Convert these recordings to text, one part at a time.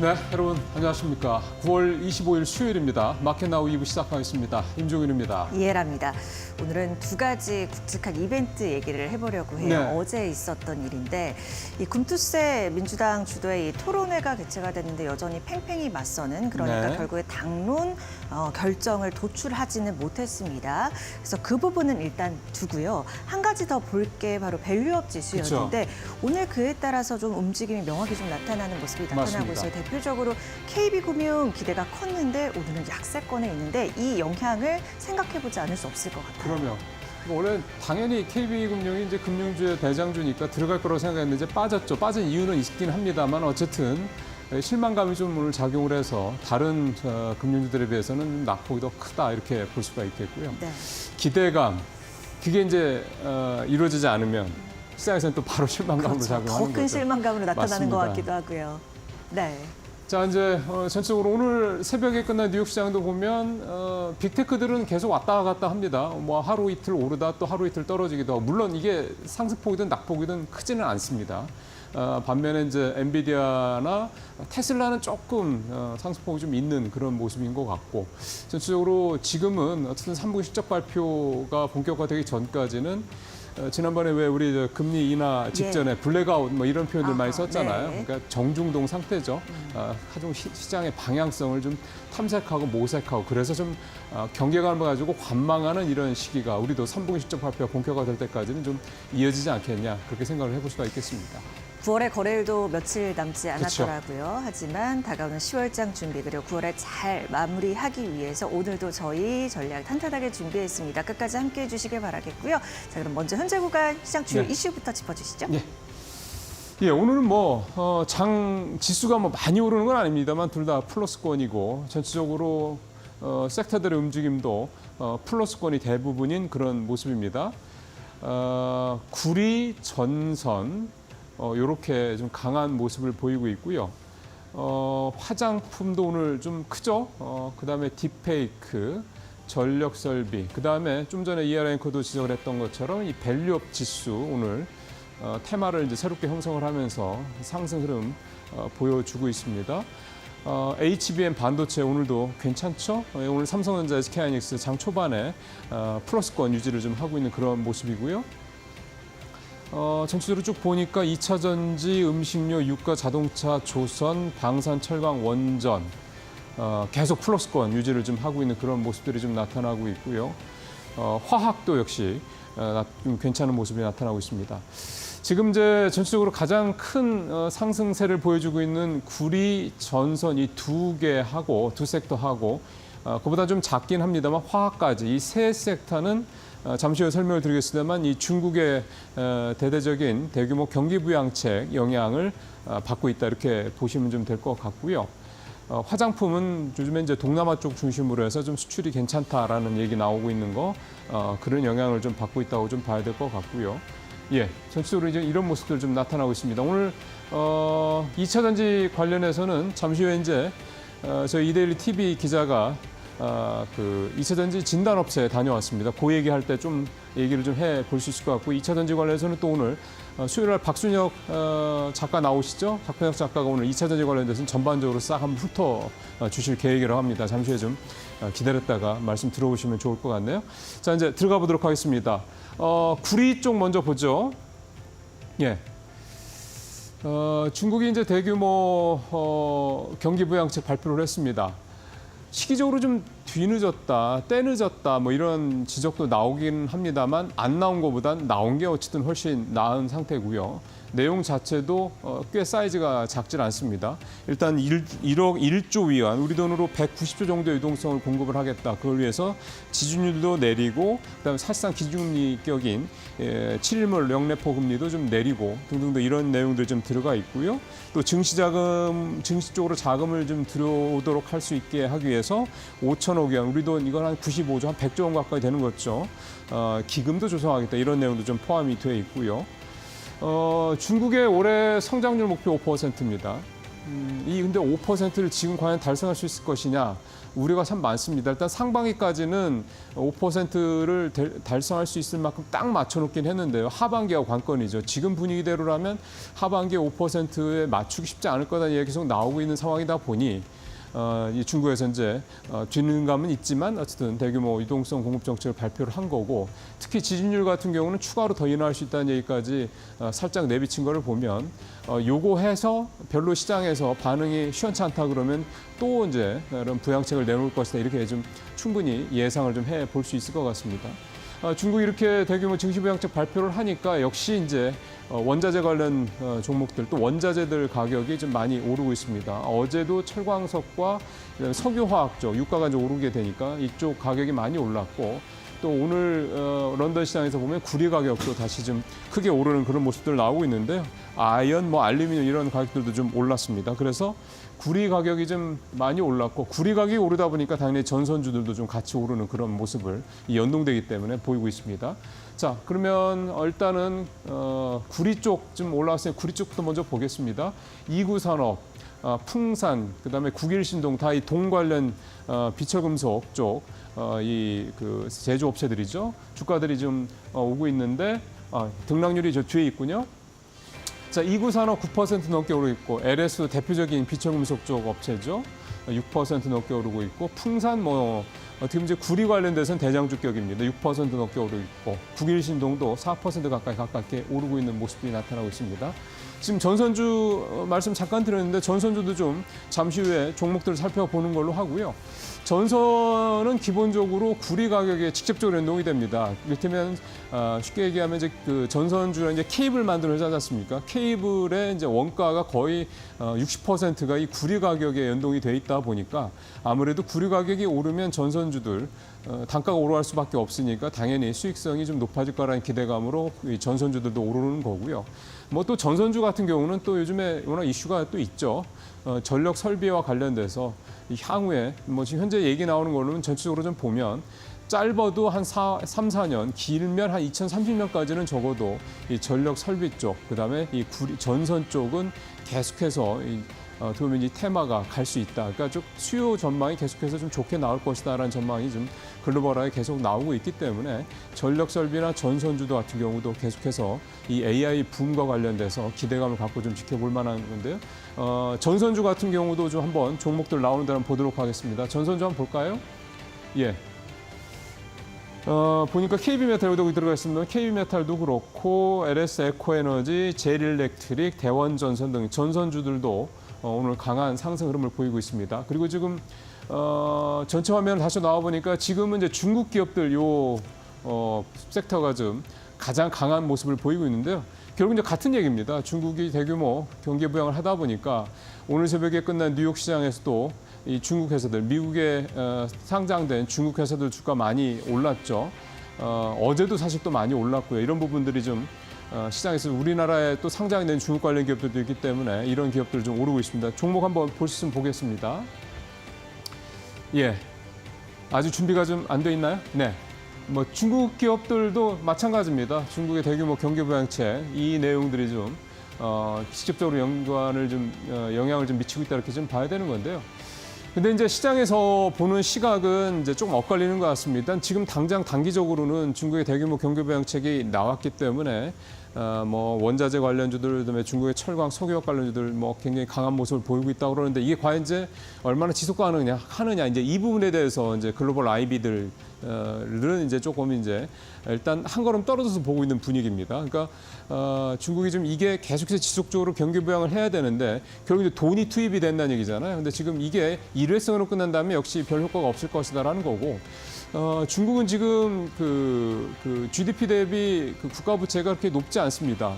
네, 여러분 안녕하십니까. 9월 25일 수요일입니다. 마켓나우 2부 시작하겠습니다. 임종윤입니다. 이해랍니다. 오늘은 두 가지 굵직한 이벤트 얘기를 해보려고 해요. 네. 어제 있었던 일인데 이 금투세 민주당 주도의 이 토론회가 개최가 됐는데 여전히 팽팽히 맞서는 그러니까 네. 결국에 당론 결정을 도출하지는 못했습니다. 그래서 그 부분은 일단 두고요. 한 가지 더 볼 게 바로 밸류업 지수였는데 오늘 그에 따라서 좀 움직임이 명확히 좀 나타나는 모습이 나타나고 맞습니다. 있어요. 대표적으로 KB금융 기대가 컸는데 오늘은 약세권에 있는데 이 영향을 생각해보지 않을 수 없을 것 같아요. 그러면 원래 당연히 KB금융이 이제 금융주의 대장주니까 들어갈 거라고 생각했는데 이제 빠졌죠. 빠진 이유는 있긴 합니다만 어쨌든 실망감이 좀 오늘 작용을 해서 다른 금융주들에 비해서는 낙폭이 더 크다 이렇게 볼 수가 있겠고요. 네. 기대감 그게 이제 이루어지지 않으면 시장에서는 또 바로 실망감으로 그렇죠. 작용하는 거죠. 더 큰 실망감으로 나타나는 것 맞습니다. 같기도 하고요. 네. 자, 이제 전체적으로 오늘 새벽에 끝난 뉴욕 시장도 보면 빅테크들은 계속 왔다 갔다 합니다. 뭐 하루 이틀 오르다 또 하루 이틀 떨어지기도 하고 물론 이게 상승폭이든 낙폭이든 크지는 않습니다. 반면에 이제 엔비디아나 테슬라는 조금 상승폭이 좀 있는 그런 모습인 것 같고 전체적으로 지금은 어쨌든 3분기 실적 발표가 본격화되기 전까지는 지난번에 왜 우리 금리 인하 직전에 블랙아웃 뭐 이런 표현들 많이 썼잖아요. 네. 그러니까 정중동 상태죠. 하중 시장의 방향성을 좀 탐색하고 모색하고 그래서 좀 경계감을 가지고 관망하는 이런 시기가 우리도 3분기 실적 발표가 본격화될 때까지는 좀 이어지지 않겠냐 그렇게 생각을 해볼 수가 있겠습니다. 9월의 거래일도 며칠 남지 그쵸. 않았더라고요. 하지만 다가오는 10월장 준비 그리고 9월에 잘 마무리하기 위해서 오늘도 저희 전략 탄탄하게 준비했습니다. 끝까지 함께해 주시길 바라겠고요. 자, 그럼 먼저 현재 구간 시장 주요 네. 이슈부터 짚어주시죠. 예. 예, 오늘은 뭐 장 지수가 뭐 많이 오르는 건 아닙니다만 둘 다 플러스권이고 전체적으로 섹터들의 움직임도 플러스권이 대부분인 그런 모습입니다. 구리, 전선 이렇게 좀 강한 모습을 보이고 있고요. 화장품도 오늘 좀 크죠. 그다음에 딥페이크, 전력 설비, 그다음에 좀 전에 이하라 앵커도 지적을 했던 것처럼 이 밸류업 지수 오늘 테마를 이제 새롭게 형성을 하면서 상승 흐름 보여주고 있습니다. HBM 반도체 오늘도 괜찮죠? 오늘 삼성전자, SK하이닉스 장 초반에 플러스권 유지를 좀 하고 있는 그런 모습이고요. 전체적으로 쭉 보니까 2차 전지, 음식료, 유가, 자동차, 조선, 방산, 철강, 원전 계속 플러스권 유지를 좀 하고 있는 그런 모습들이 좀 나타나고 있고요. 화학도 역시 좀 괜찮은 모습이 나타나고 있습니다. 지금 이제 전체적으로 가장 큰 상승세를 보여주고 있는 구리, 전선 이 두 개하고 두 섹터하고 그보다 좀 작긴 합니다만 화학까지 이 세 섹터는 잠시 후에 설명을 드리겠습니다만 이 중국의 대대적인 대규모 경기 부양책 영향을 받고 있다 이렇게 보시면 좀 될 것 같고요. 화장품은 요즘에 이제 동남아 쪽 중심으로 해서 좀 수출이 괜찮다라는 얘기 나오고 있는 거 그런 영향을 좀 받고 있다고 좀 봐야 될 것 같고요. 예, 전체적으로 이제 이런 모습들 좀 나타나고 있습니다. 오늘 2차 전지 관련해서는 잠시 후에 이제 저희 이데일리 TV 기자가 그 2차 전지 진단업체에 다녀왔습니다. 그 얘기할 때 좀 얘기를 좀 해 볼 수 있을 것 같고 2차 전지 관련해서는 또 오늘 수요일 날 박순혁 작가 나오시죠? 박순혁 작가가 오늘 2차 전지 관련돼서는 전반적으로 싹 한번 훑어 주실 계획이라고 합니다. 잠시 후에 좀 기다렸다가 말씀 들어보시면 좋을 것 같네요. 자, 이제 들어가 보도록 하겠습니다. 구리 쪽 먼저 보죠. 예. 중국이 이제 대규모 경기 부양책 발표를 했습니다. 시기적으로 좀 뒤늦었다, 때늦었다 뭐 이런 지적도 나오긴 합니다만 안 나온 것보단 나온 게 어쨌든 훨씬 나은 상태고요. 내용 자체도 꽤 사이즈가 작질 않습니다. 일단 1억 1조 위안, 우리 돈으로 190조 정도의 유동성을 공급을 하겠다. 그걸 위해서 지준율도 내리고 그다음에 사실상 기준금리격인 7일몰 영래포 금리도 좀 내리고 등등도 이런 내용들 좀 들어가 있고요. 또 증시 쪽으로 자금을 좀 들어오도록 할 수 있게 하기 위해서 5천억 위안, 우리 돈 이건 한 95조, 한 100조 원 가까이 되는 거죠. 기금도 조성하겠다. 이런 내용도 좀 포함이 되어 있고요. 중국의 올해 성장률 목표 5%입니다. 이 근데 5%를 지금 과연 달성할 수 있을 것이냐 우려가 참 많습니다. 일단 상반기까지는 5%를 달성할 수 있을 만큼 딱 맞춰놓긴 했는데요. 하반기가 관건이죠. 지금 분위기대로라면 하반기에 5%에 맞추기 쉽지 않을 거다는 얘기가 계속 나오고 있는 상황이다 보니 이 중국에서 이제 뒤는 감은 있지만 어쨌든 대규모 유동성 공급 정책을 발표를 한 거고 특히 지진율 같은 경우는 추가로 더 인하할 수 있다는 얘기까지 살짝 내비친 거를 보면 요거 해서 별로 시장에서 반응이 시원치 않다 그러면 또 이제 이런 부양책을 내놓을 것이다 이렇게 좀 충분히 예상을 좀 해 볼 수 있을 것 같습니다. 중국이 이렇게 대규모 증시 부양책 발표를 하니까 역시 이제 원자재 관련 종목들 또 원자재들 가격이 좀 많이 오르고 있습니다. 어제도 철광석과 석유화학 쪽 유가가 이제 오르게 되니까 이쪽 가격이 많이 올랐고 또 오늘 런던 시장에서 보면 구리 가격도 다시 좀 크게 오르는 그런 모습들 나오고 있는데요. 아연, 알루미늄 이런 가격들도 좀 올랐습니다. 그래서 구리 가격이 좀 많이 올랐고 구리 가격이 오르다 보니까 당연히 전선주들도 좀 같이 오르는 그런 모습을 연동되기 때문에 보이고 있습니다. 자, 그러면 일단은 구리 쪽 좀 올라왔으니 구리 쪽부터 먼저 보겠습니다. 이구산업, 풍산, 그다음에 국일신동 다 이 동 관련 비철금속 쪽 이 그 제조업체들이죠. 주가들이 좀 오고 있는데 등락률이 저 뒤에 있군요. 자, 이구산업 9% 넘게 오르고 있고 LS 대표적인 비철금속 쪽 업체죠. 6% 넘게 오르고 있고 풍산 어떻게 보면 이제 구리 관련돼서는 대장주격입니다. 6% 넘게 오르고 있고 국일신동도 4% 가깝게 오르고 있는 모습이 나타나고 있습니다. 지금 전선주 말씀 잠깐 드렸는데 전선주도 좀 잠시 후에 종목들을 살펴보는 걸로 하고요. 전선은 기본적으로 구리 가격에 직접적으로 연동이 됩니다. 이를테면 쉽게 얘기하면 이제 그 전선주는 이제 케이블 만드는 회사지 않습니까? 케이블의 이제 원가가 거의 60%가 이 구리 가격에 연동이 돼 있다 보니까 아무래도 구리 가격이 오르면 전선주들 단가가 오르갈 수밖에 없으니까 당연히 수익성이 좀 높아질 거라는 기대감으로 이 전선주들도 오르는 거고요. 뭐 또 전선주 같은 경우는 또 요즘에 워낙 이슈가 또 있죠. 전력 설비와 관련돼서 향후에 뭐 지금 현재 얘기 나오는 걸로는 전체적으로 좀 보면 짧아도 한 3, 4년, 길면 한 2030년까지는 적어도 이 전력 설비 쪽, 그다음에 이 전선 쪽은 계속해서 어떻게 보면 이 테마가 갈 수 있다. 그러니까 좀 수요 전망이 계속해서 좀 좋게 나올 것이다라는 전망이 좀 글로벌하게 계속 나오고 있기 때문에 전력 설비나 전선주도 같은 경우도 계속해서 이 AI 붐과 관련돼서 기대감을 갖고 좀 지켜볼 만한 건데요. 전선주 같은 경우도 좀 한번 종목들 나오는 대로 보도록 하겠습니다. 전선주 한번 볼까요? 예. 보니까 KB메탈 여기 들어가 있습니다. KB메탈도 그렇고 LS 에코에너지, 제일일렉트릭, 대원전선 등 전선주들도 오늘 강한 상승 흐름을 보이고 있습니다. 그리고 지금 전체 화면을 다시 나와 보니까 지금은 이제 중국 기업들 섹터가 좀 가장 강한 모습을 보이고 있는데요. 결국 이제 같은 얘기입니다. 중국이 대규모 경기 부양을 하다 보니까 오늘 새벽에 끝난 뉴욕 시장에서도 이 중국 회사들, 미국에 상장된 중국 회사들 주가 많이 올랐죠. 어제도 사실 또 많이 올랐고요. 이런 부분들이 좀 시장에서 우리나라에 또 상장된 중국 관련 기업들도 있기 때문에 이런 기업들 좀 오르고 있습니다. 종목 한번 볼 수 있으면 보겠습니다. 예, 아직 준비가 좀 안 돼 있나요? 네. 뭐 중국 기업들도 마찬가지입니다. 중국의 대규모 경기 부양책 이 내용들이 좀 직접적으로 영향을 좀 미치고 있다 이렇게 좀 봐야 되는 건데요. 근데 이제 시장에서 보는 시각은 이제 조금 엇갈리는 것 같습니다. 지금 당장 단기적으로는 중국의 대규모 경기 부양책이 나왔기 때문에 뭐 원자재 관련주들, 그다음에 중국의 철강, 석유화 관련주들 뭐 굉장히 강한 모습을 보이고 있다고 그러는데 이게 과연 이제 얼마나 지속가느냐 하느냐 이제 이 부분에 대해서 이제 글로벌 IB들은 이제 조금 이제 일단 한 걸음 떨어져서 보고 있는 분위기입니다. 그러니까 중국이 좀 이게 계속해서 지속적으로 경기 부양을 해야 되는데 결국 이제 돈이 투입이 된다는 얘기잖아요. 근데 지금 이게 일회성으로 끝난다면 역시 별 효과가 없을 것이다라는 거고. 중국은 지금 그 GDP 대비 그 국가 부채가 그렇게 높지 않습니다.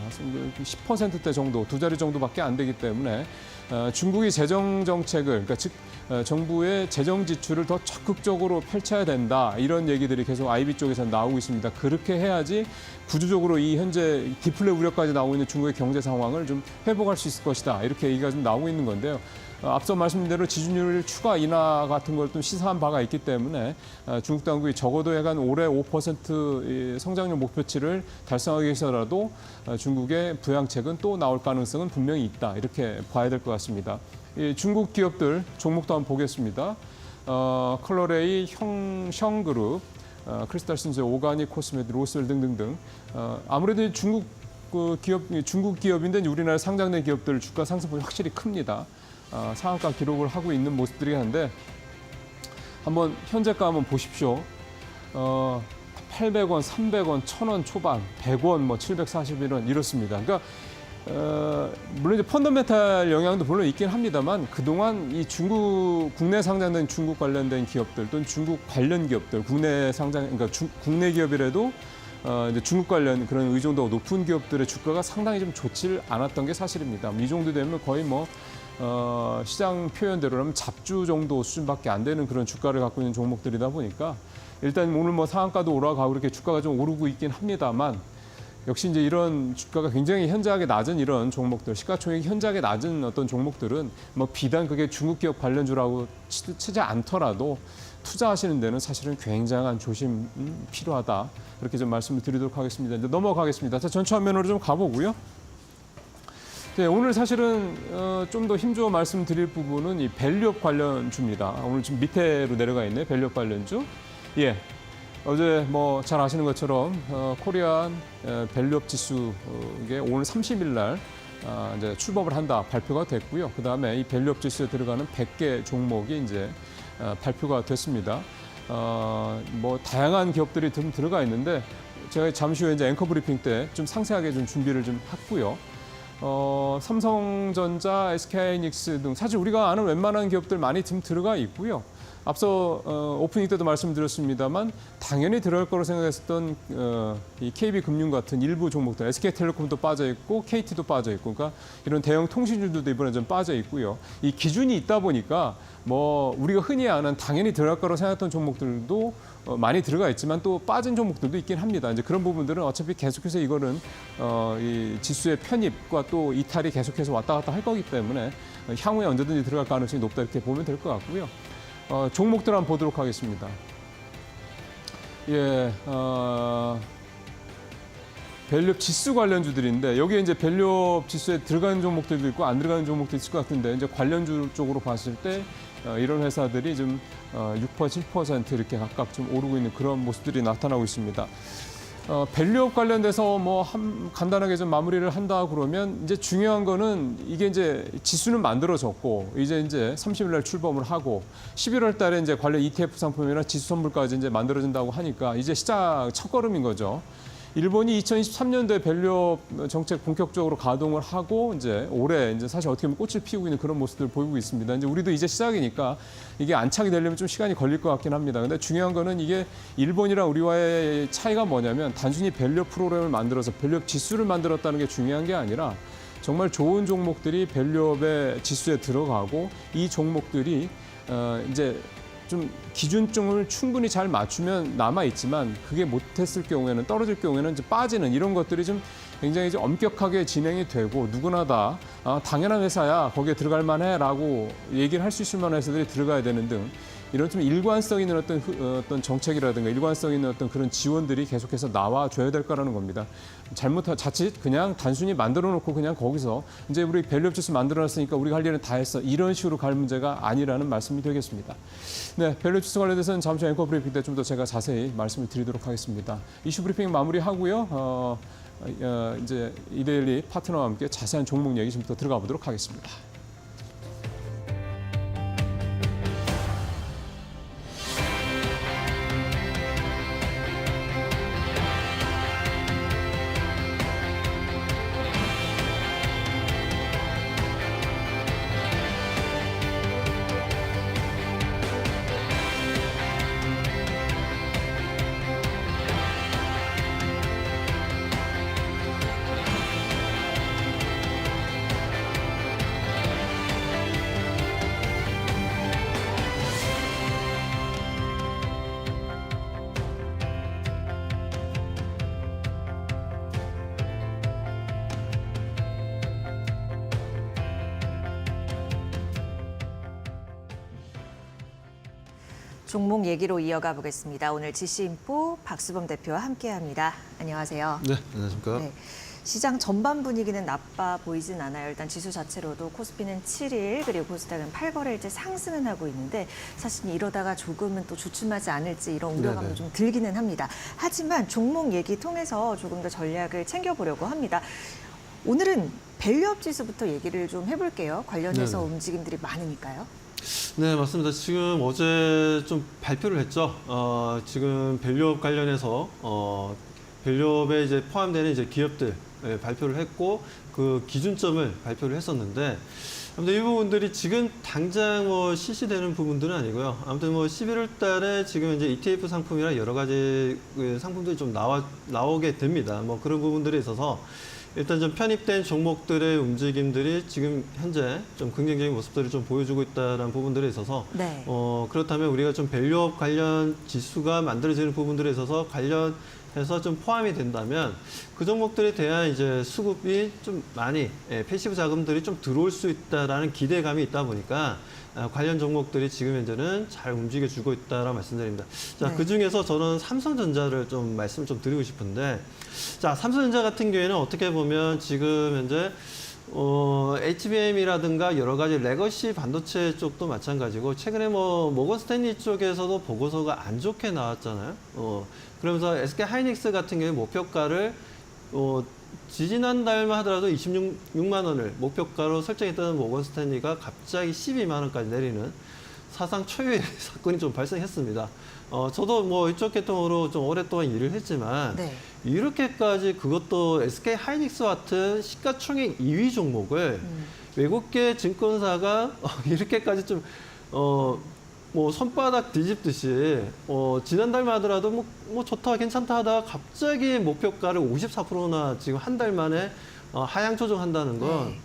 10%대 정도, 두 자리 정도밖에 안 되기 때문에 중국이 재정 정책을, 그러니까 즉 정부의 재정 지출을 더 적극적으로 펼쳐야 된다 이런 얘기들이 계속 IB 쪽에서 나오고 있습니다. 그렇게 해야지 구조적으로 이 현재 디플레 우려까지 나오고 있는 중국의 경제 상황을 좀 회복할 수 있을 것이다 이렇게 얘기가 좀 나오고 있는 건데요. 앞서 말씀드린 대로 지준율 추가 인하 같은 걸 좀 시사한 바가 있기 때문에 중국 당국이 적어도 약간 올해 5% 성장률 목표치를 달성하기 위해서라도 중국의 부양책은 또 나올 가능성은 분명히 있다. 이렇게 봐야 될 것 같습니다. 중국 기업들 종목도 한번 보겠습니다. 컬러레이, 형그룹, 크리스탈 신즈, 오가닉 코스메틱, 로스웰 등등등. 아무래도 중국 기업인데 우리나라 상장된 기업들 주가 상승폭이 확실히 큽니다. 상한가 기록을 하고 있는 모습들이 한데 한번 현재가 한번 보십시오. 800원, 300원, 1000원 초반, 100원, 뭐 741원 이렇습니다. 그러니까 물론 이제 펀더멘탈 영향도 물론 있긴 합니다만 그동안 이 국내 상장된 중국 관련된 기업들 또는 중국 관련 기업들, 그러니까 국내 기업이라도 이제 중국 관련 그런 의존도가 높은 기업들의 주가가 상당히 좀 좋지 않았던 게 사실입니다. 이 정도 되면 거의 시장 표현대로라면 잡주 정도 수준밖에 안 되는 그런 주가를 갖고 있는 종목들이다 보니까 일단 오늘 상한가도 올라가고 이렇게 주가가 좀 오르고 있긴 합니다만 역시 이제 이런 주가가 굉장히 현저하게 낮은 이런 종목들, 시가총액이 현저하게 낮은 어떤 종목들은 비단 그게 중국 기업 관련주라고 치지 않더라도 투자하시는 데는 사실은 굉장한 조심 필요하다. 이렇게 좀 말씀을 드리도록 하겠습니다. 이제 넘어가겠습니다. 자, 전체 화면으로 좀 가보고요. 네, 오늘 사실은 좀 더 힘주어 말씀드릴 부분은 이 밸류업 관련주입니다. 오늘 지금 밑에로 내려가 있네, 밸류업 관련주. 예. 어제 잘 아시는 것처럼 코리안 밸류업 지수 이게 오늘 30일 날 이제 출범을 한다 발표가 됐고요. 그 다음에 이 밸류업 지수에 들어가는 100개 종목이 이제 발표가 됐습니다. 다양한 기업들이 좀 들어가 있는데 제가 잠시 후에 이제 앵커 브리핑 때 좀 상세하게 좀 준비를 좀 했고요. 삼성전자, SK하이닉스 등 사실 우리가 아는 웬만한 기업들 많이 좀 들어가 있고요. 앞서 오프닝 때도 말씀드렸습니다만 당연히 들어갈 거로 생각했었던 이 KB금융 같은 일부 종목들, SK텔레콤도 빠져 있고 KT도 빠져 있고, 그러니까 이런 대형 통신주들도 이번에 좀 빠져 있고요. 이 기준이 있다 보니까 우리가 흔히 아는 당연히 들어갈 거로 생각했던 종목들도 많이 들어가 있지만 또 빠진 종목들도 있긴 합니다. 이제 그런 부분들은 어차피 계속해서 이거는 이 지수의 편입과 또 이탈이 계속해서 왔다 갔다 할 거기 때문에 향후에 언제든지 들어갈 가능성이 높다 이렇게 보면 될 것 같고요. 종목들 한번 보도록 하겠습니다. 예, 밸류업 지수 관련주들인데 여기에 이제 밸류업 지수에 들어가는 종목들도 있고 안 들어가는 종목도 있을 것 같은데 이제 관련주 쪽으로 봤을 때 이런 회사들이 좀 6%, 7% 이렇게 각각 좀 오르고 있는 그런 모습들이 나타나고 있습니다. 밸류업 관련돼서 간단하게 좀 마무리를 한다 그러면 이제 중요한 거는 이게 이제 지수는 만들어졌고 이제 30일 날 출범을 하고 11월 달에 이제 관련 ETF 상품이나 지수 선물까지 이제 만들어진다고 하니까 이제 시작 첫걸음인 거죠. 일본이 2023년도에 밸류업 정책 본격적으로 가동을 하고 이제 올해 이제 사실 어떻게 보면 꽃을 피우고 있는 그런 모습들을 보이고 있습니다. 이제 우리도 이제 시작이니까 이게 안착이 되려면 좀 시간이 걸릴 것 같긴 합니다. 근데 중요한 거는 이게 일본이랑 우리와의 차이가 뭐냐면 단순히 밸류업 프로그램을 만들어서 밸류업 지수를 만들었다는 게 중요한 게 아니라 정말 좋은 종목들이 밸류업의 지수에 들어가고 이 종목들이 이제 좀 기준점을 충분히 잘 맞추면 남아 있지만 그게 못했을 경우에는 떨어질 경우에는 이제 빠지는 이런 것들이 좀 굉장히 좀 엄격하게 진행이 되고 누구나 다 당연한 회사야 거기에 들어갈 만해라고 얘기를 할 수 있을 만한 회사들이 들어가야 되는 등 이런 좀 일관성 있는 어떤 정책이라든가 일관성 있는 어떤 그런 지원들이 계속해서 나와줘야 될 거라는 겁니다. 자칫 그냥 단순히 만들어 놓고 그냥 거기서 이제 우리 밸류업 지수 만들어 놨으니까 우리가 할 일은 다 했어. 이런 식으로 갈 문제가 아니라는 말씀이 되겠습니다. 네, 밸류업 지수 관련돼서는 잠시 앵커 브리핑 때 좀 더 제가 자세히 말씀을 드리도록 하겠습니다. 이슈 브리핑 마무리하고요. 이제 이데일리 파트너와 함께 자세한 종목 얘기 좀 더 들어가 보도록 하겠습니다. 종목 얘기로 이어가 보겠습니다. 오늘 GC인포 박수범 대표와 함께합니다. 안녕하세요. 네, 안녕하십니까. 네. 시장 전반 분위기는 나빠 보이진 않아요. 일단 지수 자체로도 코스피는 7일 그리고 코스닥은 8거래일째 상승은 하고 있는데 사실 이러다가 조금은 또 주춤하지 않을지 이런 우려감도 네네. 좀 들기는 합니다. 하지만 종목 얘기 통해서 조금 더 전략을 챙겨보려고 합니다. 오늘은 밸류업 지수부터 얘기를 좀 해볼게요. 관련해서 네네. 움직임들이 많으니까요. 네, 맞습니다. 지금 어제 좀 발표를 했죠. 지금 밸류업 관련해서 밸류업에 이제 포함되는 이제 기업들 발표를 했고 그 기준점을 발표를 했었는데 아무튼 이 부분들이 지금 당장 뭐 실시되는 부분들은 아니고요. 아무튼 뭐 11월 달에 지금 이제 ETF 상품이나 여러 가지 그 상품들이 좀 나오게 됩니다. 뭐 그런 부분들에 있어서 일단 좀 편입된 종목들의 움직임들이 지금 현재 좀 긍정적인 모습들을 좀 보여주고 있다는 부분들에 있어서 네. 그렇다면 우리가 좀 밸류업 관련 지수가 만들어지는 부분들에 있어서 관련해서 좀 포함이 된다면 그 종목들에 대한 이제 수급이 좀 많이 패시브 자금들이 좀 들어올 수 있다라는 기대감이 있다 보니까 관련 종목들이 지금 현재는 잘 움직여주고 있다라고 말씀드립니다. 자, 네. 그 중에서 저는 삼성전자를 좀 말씀 좀 드리고 싶은데, 자, 삼성전자 같은 경우에는 어떻게 보면 지금 현재 HBM이라든가 여러 가지 레거시 반도체 쪽도 마찬가지고 최근에 뭐 모건 스탠리 쪽에서도 보고서가 안 좋게 나왔잖아요. 그러면서 SK 하이닉스 같은 경우에 목표가를 지지난달만 하더라도 26만 원을 목표가로 설정했던 모건 스탠리가 갑자기 12만 원까지 내리는 사상 초유의 사건이 좀 발생했습니다. 저도 뭐 이쪽 계통으로 좀 오랫동안 일을 했지만 네. 이렇게까지 그것도 SK 하이닉스 같은 시가총액 2위 종목을 외국계 증권사가 이렇게까지 좀 뭐 손바닥 뒤집듯이 지난달만 하더라도 뭐 좋다 괜찮다 하다가 갑자기 목표가를 54%나 지금 한 달 만에 하향 조정한다는 건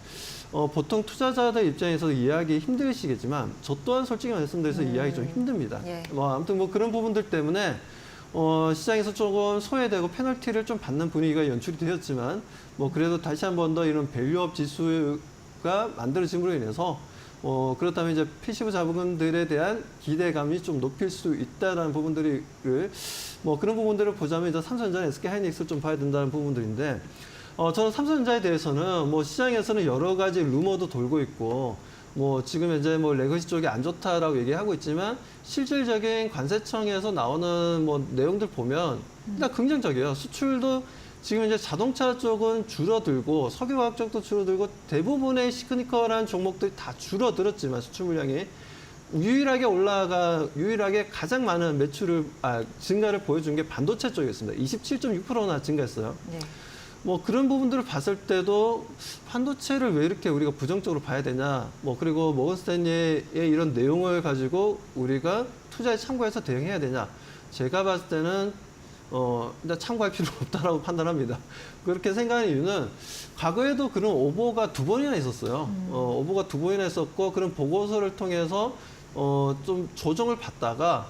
네. 보통 투자자들 입장에서 이해하기 힘드시겠지만 저 또한 솔직히 말씀드려서 이해하기 좀 힘듭니다. 예. 아무튼 뭐 그런 부분들 때문에 시장에서 조금 소외되고 페널티를 좀 받는 분위기가 연출이 되었지만 뭐 그래도 다시 한 번 더 이런 밸류업 지수가 만들어짐으로 인해서 그렇다면 이제 패시브 자본들에 대한 기대감이 좀 높일 수 있다라는 부분들을 뭐 그런 부분들을 보자면 이제 삼성전자, SK 하이닉스를 좀 봐야 된다는 부분들인데 저는 삼성전자에 대해서는 뭐 시장에서는 여러 가지 루머도 돌고 있고 뭐 지금 현재 뭐 레거시 쪽이 안 좋다라고 얘기하고 있지만 실질적인 관세청에서 나오는 뭐 내용들 보면 일단 긍정적이에요. 수출도 지금 이제 자동차 쪽은 줄어들고 석유화학 쪽도 줄어들고 대부분의 시크니컬한 종목들이 다 줄어들었지만 수출 물량이 유일하게 가장 많은 증가를 보여준 게 반도체 쪽이었습니다. 27.6%나 증가했어요. 네. 뭐 그런 부분들을 봤을 때도 반도체를 왜 이렇게 우리가 부정적으로 봐야 되냐. 뭐 그리고 모건 스탠리의 이런 내용을 가지고 우리가 투자에 참고해서 대응해야 되냐. 제가 봤을 때는 일단 참고할 필요 없다라고 판단합니다. 그렇게 생각하는 이유는 과거에도 그런 오보가 2번이나 있었어요. 오보가 2번이나 있었고 그런 보고서를 통해서 좀 조정을 받다가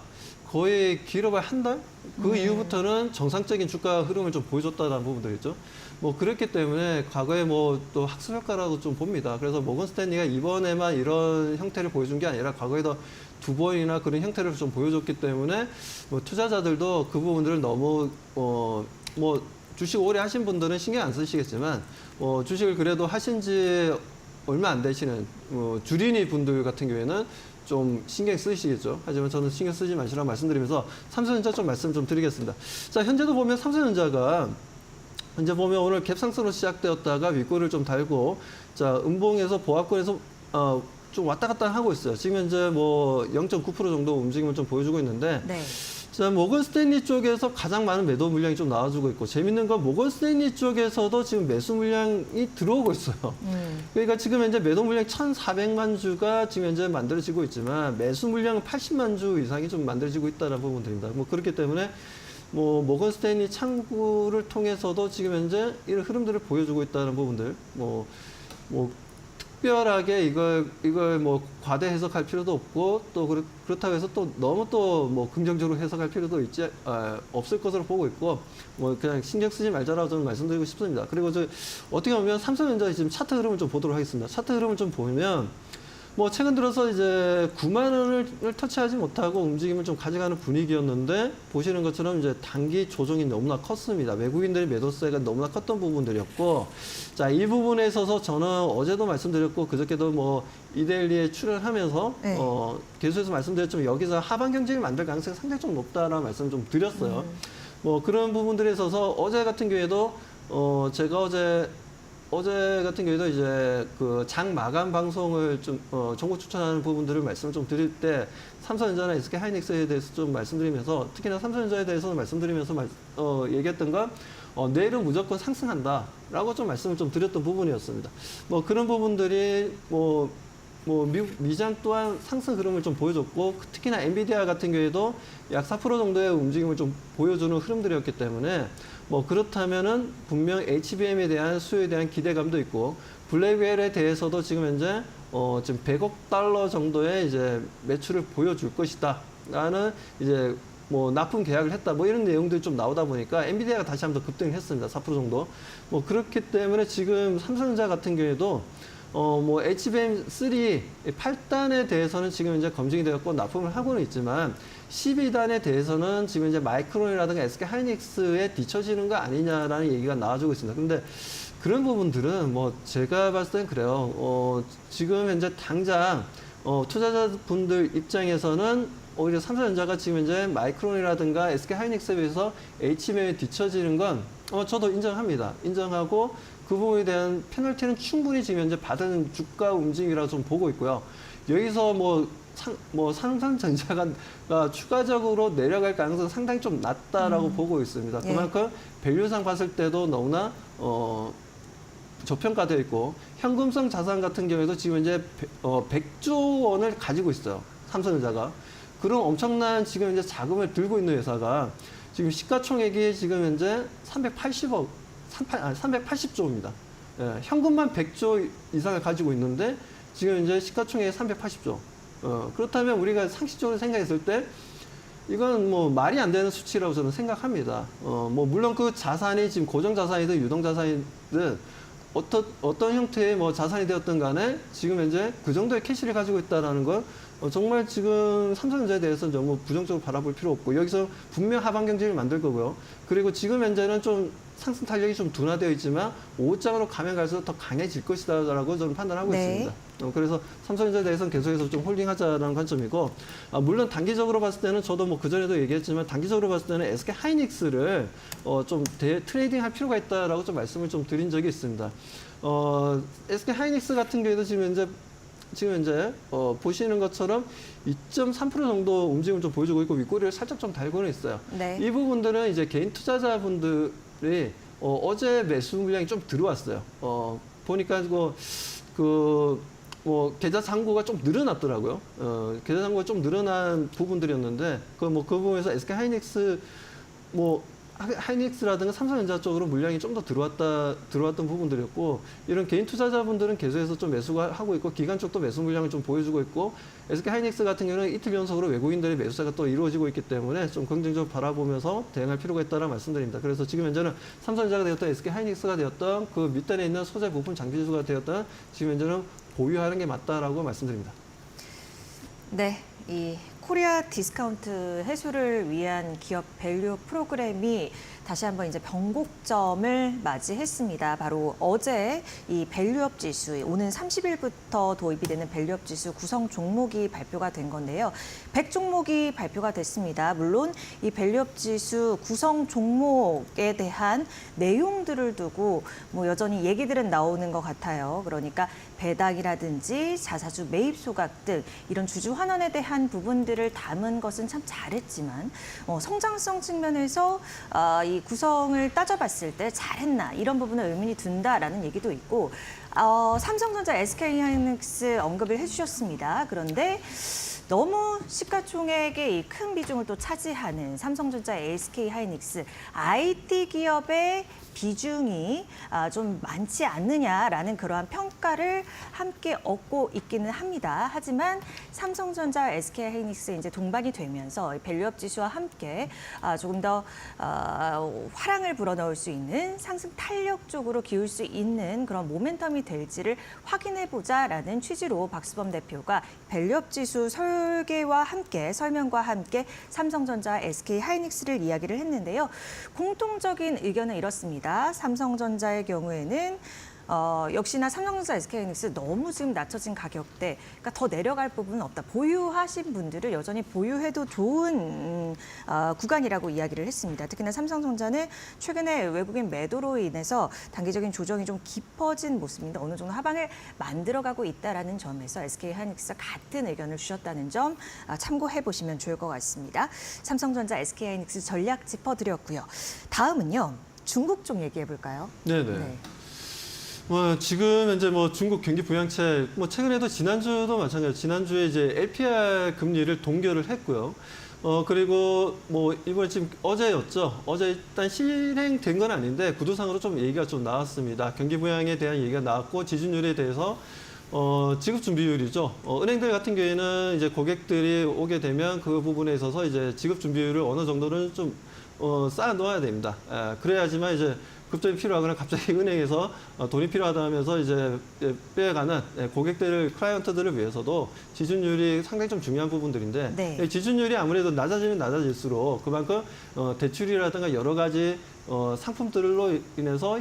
거의 길어봐야 한 달? 그 이후부터는 정상적인 주가 흐름을 좀 보여줬다는 부분들이죠. 뭐 그렇기 때문에 과거에 뭐 또 학습 효과라고 좀 봅니다. 그래서 모건 스탠리가 이번에만 이런 형태를 보여준 게 아니라 과거에도 2번이나 그런 형태를 좀 보여줬기 때문에 뭐 투자자들도 그 부분들을 너무 뭐 주식 오래 하신 분들은 신경 안 쓰시겠지만 주식을 그래도 하신 지 얼마 안 되시는 주린이 분들 같은 경우에는 좀 신경 쓰시겠죠. 하지만 저는 신경 쓰지 마시라고 말씀드리면서 삼성전자 좀 말씀 좀 드리겠습니다. 자, 현재도 보면 삼성전자가 이제 보면 오늘 갭상승으로 시작되었다가 윗골을 좀 달고 자, 음봉에서 보합권에서 좀 왔다 갔다 하고 있어요. 지금 현재 뭐 0.9% 정도 움직임을 좀 보여주고 있는데 네. 자, 모건 스탠리 쪽에서 가장 많은 매도 물량이 좀 나와주고 있고 재밌는 건 모건 스탠리 쪽에서도 지금 매수 물량이 들어오고 있어요. 그러니까 지금 현재 매도 물량 1,400만 주가 지금 현재 만들어지고 있지만 매수 물량은 80만 주 이상이 좀 만들어지고 있다는 부분들입니다. 뭐 그렇기 때문에 뭐 모건 스탠리 창구를 통해서도 지금 현재 이런 흐름들을 보여주고 있다는 부분들 뭐 특별하게 이걸 뭐 과대 해석할 필요도 없고 또 그렇다고 해서 또 너무 또 뭐 긍정적으로 해석할 필요도 없을 것으로 보고 있고 뭐 그냥 신경 쓰지 말자라고 저는 말씀드리고 싶습니다. 그리고 어떻게 보면 삼성전자 지금 차트 흐름을 좀 보도록 하겠습니다. 차트 흐름을 좀 보면 뭐 최근 들어서 이제 9만 원을 터치하지 못하고 움직임을 좀 가져가는 분위기였는데 보시는 것처럼 이제 단기 조정이 너무나 컸습니다. 외국인들의 매도세가 너무나 컸던 부분들이었고, 자, 이 부분에 있어서 저는 어제도 말씀드렸고 그저께도 뭐 이데일리에 출연하면서 네. 계속해서 말씀드렸지만 여기서 하방 경직을 만들 가능성이 상당히 좀 높다라는 말씀 좀 드렸어요. 뭐 그런 부분들에 있어서 어제 같은 경우에도 제가 어제 같은 경우에도 이제 그 장 마감 방송을 좀 정보 추천하는 부분들을 말씀을 좀 드릴 때 삼성전자나 SK 하이닉스에 대해서 좀 말씀드리면서 특히나 삼성전자에 대해서는 말씀드리면서 얘기했던 건 내일은 무조건 상승한다라고 좀 말씀을 좀 드렸던 부분이었습니다. 뭐 그런 부분들이 미국 미장 또한 상승 흐름을 좀 보여줬고 특히나 엔비디아 같은 경우에도 약 4% 정도의 움직임을 좀 보여주는 흐름들이었기 때문에 뭐 그렇다면은 분명 HBM에 대한 수요에 대한 기대감도 있고 블랙웰에 대해서도 지금 현재 지금 100억 달러 정도의 이제 매출을 보여줄 것이다라는 이제 뭐 납품 계약을 했다 뭐 이런 내용들이 좀 나오다 보니까 엔비디아가 다시 한번 급등을 했습니다. 4% 정도. 뭐 그렇기 때문에 지금 삼성전자 같은 경우에도 뭐 HBM3 8단에 대해서는 지금 이제 검증이 되었고 납품을 하고는 있지만 12단에 대해서는 지금 이제 마이크론이라든가 SK 하이닉스에 뒤처지는 거 아니냐라는 얘기가 나와주고 있습니다. 근데 그런 부분들은 뭐 제가 봤을 땐 그래요. 지금 현재 당장 투자자분들 입장에서는 오히려 삼성전자가 지금 현재 마이크론이라든가 SK 하이닉스에 비해서 HBM에 뒤처지는 건 저도 인정합니다. 인정하고 그 부분에 대한 페널티는 충분히 지금 현재 받은 주가 움직임이라고 좀 보고 있고요. 여기서 삼성전자가 추가적으로 내려갈 가능성은 상당히 좀 낮다라고 보고 있습니다. 그만큼 밸류상 봤을 때도 너무나 저평가되어 있고 현금성 자산 같은 경우에도 지금 현재 100조 원을 가지고 있어요. 삼성전자가. 그런 엄청난 지금 현재 자금을 들고 있는 회사가 지금 시가총액이 지금 현재 380조입니다. 예, 현금만 100조 이상을 가지고 있는데 지금 현재 시가총액이 380조. 그렇다면 우리가 상식적으로 생각했을 때 이건 뭐 말이 안 되는 수치라고 저는 생각합니다. 뭐 물론 그 자산이 지금 고정 자산이든 유동 자산이든 어떤 형태의 뭐 자산이 되었든 간에 지금 현재 그 정도의 캐시를 가지고 있다라는 건 정말 지금 삼성전자에 대해서는 너무 부정적으로 바라볼 필요 없고 여기서 분명 하방 경쟁을 만들 거고요. 그리고 지금 현재는 좀 상승 탄력이 좀 둔화되어 있지만 5장으로 가면 갈수록 더 강해질 것이다라고 저는 판단하고 있습니다. 그래서 삼성전자에 대해서는 계속해서 좀 홀딩하자라는 관점이고 물론 단기적으로 봤을 때는 저도 뭐 그전에도 얘기했지만 단기적으로 봤을 때는 SK 하이닉스를 좀 트레이딩할 필요가 있다라고 좀 말씀을 좀 드린 적이 있습니다. SK 하이닉스 같은 경우에도 지금 현재 보시는 것처럼 2.3% 정도 움직임을 좀 보여주고 있고 윗꼬리를 살짝 좀 달고는 있어요. 네. 이 부분들은 이제 개인 투자자분들이 어제 매수 물량이 좀 들어왔어요. 보니까 계좌 잔고가 좀 늘어났더라고요. 계좌 잔고가 좀 늘어난 부분들이었는데 그 부분에서 SK 하이닉스 하이닉스라든가 삼성전자 쪽으로 물량이 좀 더 들어왔던 부분들이었고 이런 개인 투자자분들은 계속해서 좀 매수가 하고 있고 기관 쪽도 매수 물량을 좀 보여주고 있고 SK 하이닉스 같은 경우는 이틀 연속으로 외국인들의 매수세가 또 이루어지고 있기 때문에 좀 긍정적으로 바라보면서 대응할 필요가 있다는 말씀드립니다. 그래서 지금 현재는 삼성전자가 되었던 SK 하이닉스가 되었던 그 밑단에 있는 소재 부품 장비주가 되었던 지금 현재는 보유하는 게 맞다라고 말씀드립니다. 네, 이 코리아 디스카운트 해소를 위한 기업 밸류 프로그램이 다시 한번 이제 변곡점을 맞이했습니다. 바로 어제 이 밸류업 지수, 오는 30일부터 도입이 되는 밸류업 지수 구성 종목이 발표가 된 건데요. 100종목이 발표가 됐습니다. 물론 이 밸류업 지수 구성 종목에 대한 내용들을 두고 뭐 여전히 얘기들은 나오는 것 같아요. 그러니까 배당이라든지 자사주 매입 소각 등 이런 주주 환원에 대한 부분들을 담은 것은 참 잘했지만 성장성 측면에서 이 구성을 따져봤을 때 잘했나 이런 부분을 의문이 든다라는 얘기도 있고 삼성전자, SK 하이닉스 언급을 해주셨습니다. 그런데 너무 시가총액의 이 큰 비중을 또 차지하는 삼성전자, SK하이닉스 IT 기업의 비중이 좀 많지 않느냐라는 그러한 평가를 함께 얻고 있기는 합니다. 하지만 삼성전자, SK하이닉스 이제 동반이 되면서 밸류업 지수와 함께 조금 더 화랑을 불어넣을 수 있는 상승 탄력 쪽으로 기울 수 있는 그런 모멘텀이 될지를 확인해 보자라는 취지로 박수범 대표가 밸류업 지수 설계와 함께 설명과 함께 삼성전자, SK하이닉스를 이야기를 했는데요. 공통적인 의견은 이렇습니다. 삼성전자의 경우에는 역시나 삼성전자, SK하이닉스 너무 지금 낮춰진 가격대, 그러니까 더 내려갈 부분은 없다. 보유하신 분들을 여전히 보유해도 좋은 구간이라고 이야기를 했습니다. 특히나 삼성전자는 최근에 외국인 매도로 인해서 단기적인 조정이 좀 깊어진 모습인데 어느 정도 하방을 만들어가고 있다라는 점에서 SK하이닉스가 같은 의견을 주셨다는 점 참고해 보시면 좋을 것 같습니다. 삼성전자, SK하이닉스 전략 짚어드렸고요. 다음은요. 중국 쪽 얘기해 볼까요? 네네. 네. 지금 현재 중국 경기 부양책, 최근에도 지난주도 마찬가지로 지난주에 이제 LPR 금리를 동결을 했고요. 그리고 이번에 지금 어제였죠. 어제 일단 실행된 건 아닌데 구두상으로 좀 얘기가 좀 나왔습니다. 경기 부양에 대한 얘기가 나왔고 지준율에 대해서 지급 준비율이죠. 은행들 같은 경우에는 이제 고객들이 오게 되면 그 부분에 있어서 이제 지급 준비율을 어느 정도는 좀 쌓아 놓아야 됩니다. 그래야지만 이제 급전이 필요하거나 갑자기 은행에서 돈이 필요하다 하면서 이제 빼가는 고객들을, 클라이언트들을 위해서도 지준율이 상당히 좀 중요한 부분들인데 네. 지준율이 아무래도 낮아지면 낮아질수록 그만큼 대출이라든가 여러 가지 상품들로 인해서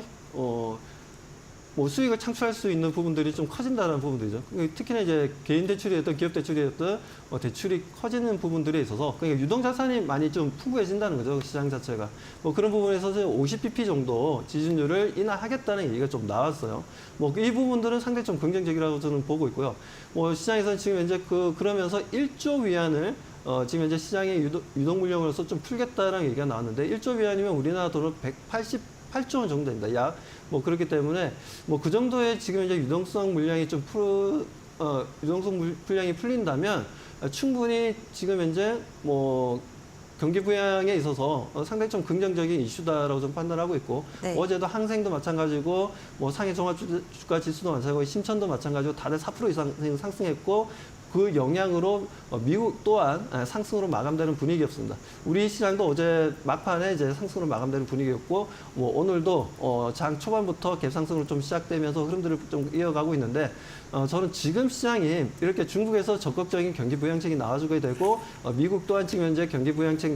수익을 창출할 수 있는 부분들이 좀 커진다는 부분들이죠. 특히나 이제 개인 대출이었던 기업 대출이었던 대출이 커지는 부분들에 있어서 그러니까 유동자산이 많이 좀 풍부해진다는 거죠. 시장 자체가. 그런 부분에서 50bp 정도 지준율을 인하하겠다는 얘기가 좀 나왔어요. 이 부분들은 상당히 좀 긍정적이라고 저는 보고 있고요. 시장에서는 지금 현재 그러면서 1조 위안을 지금 현재 시장의 유동 물량으로서 좀 풀겠다라는 얘기가 나왔는데 1조 위안이면 우리나라 돈으로 188조 원 정도 됩니다. 약. 그렇기 때문에 그 정도의 지금 이제 유동성 물량이 유동성 물량이 풀린다면 충분히 지금 현재 경기 부양에 있어서 상당히 좀 긍정적인 이슈다라고 좀 판단하고 있고 네. 어제도 항생도 마찬가지고 상해 종합주가 지수도 마찬가지고 신천도 마찬가지고 다들 4% 이상 상승했고 그 영향으로 미국 또한 상승으로 마감되는 분위기였습니다. 우리 시장도 어제 막판에 이제 상승으로 마감되는 분위기였고 오늘도 장 초반부터 갭상승으로 좀 시작되면서 흐름들을 좀 이어가고 있는데 저는 지금 시장이 이렇게 중국에서 적극적인 경기 부양책이 나와주게 되고 미국 또한 지금 현재 경기 부양책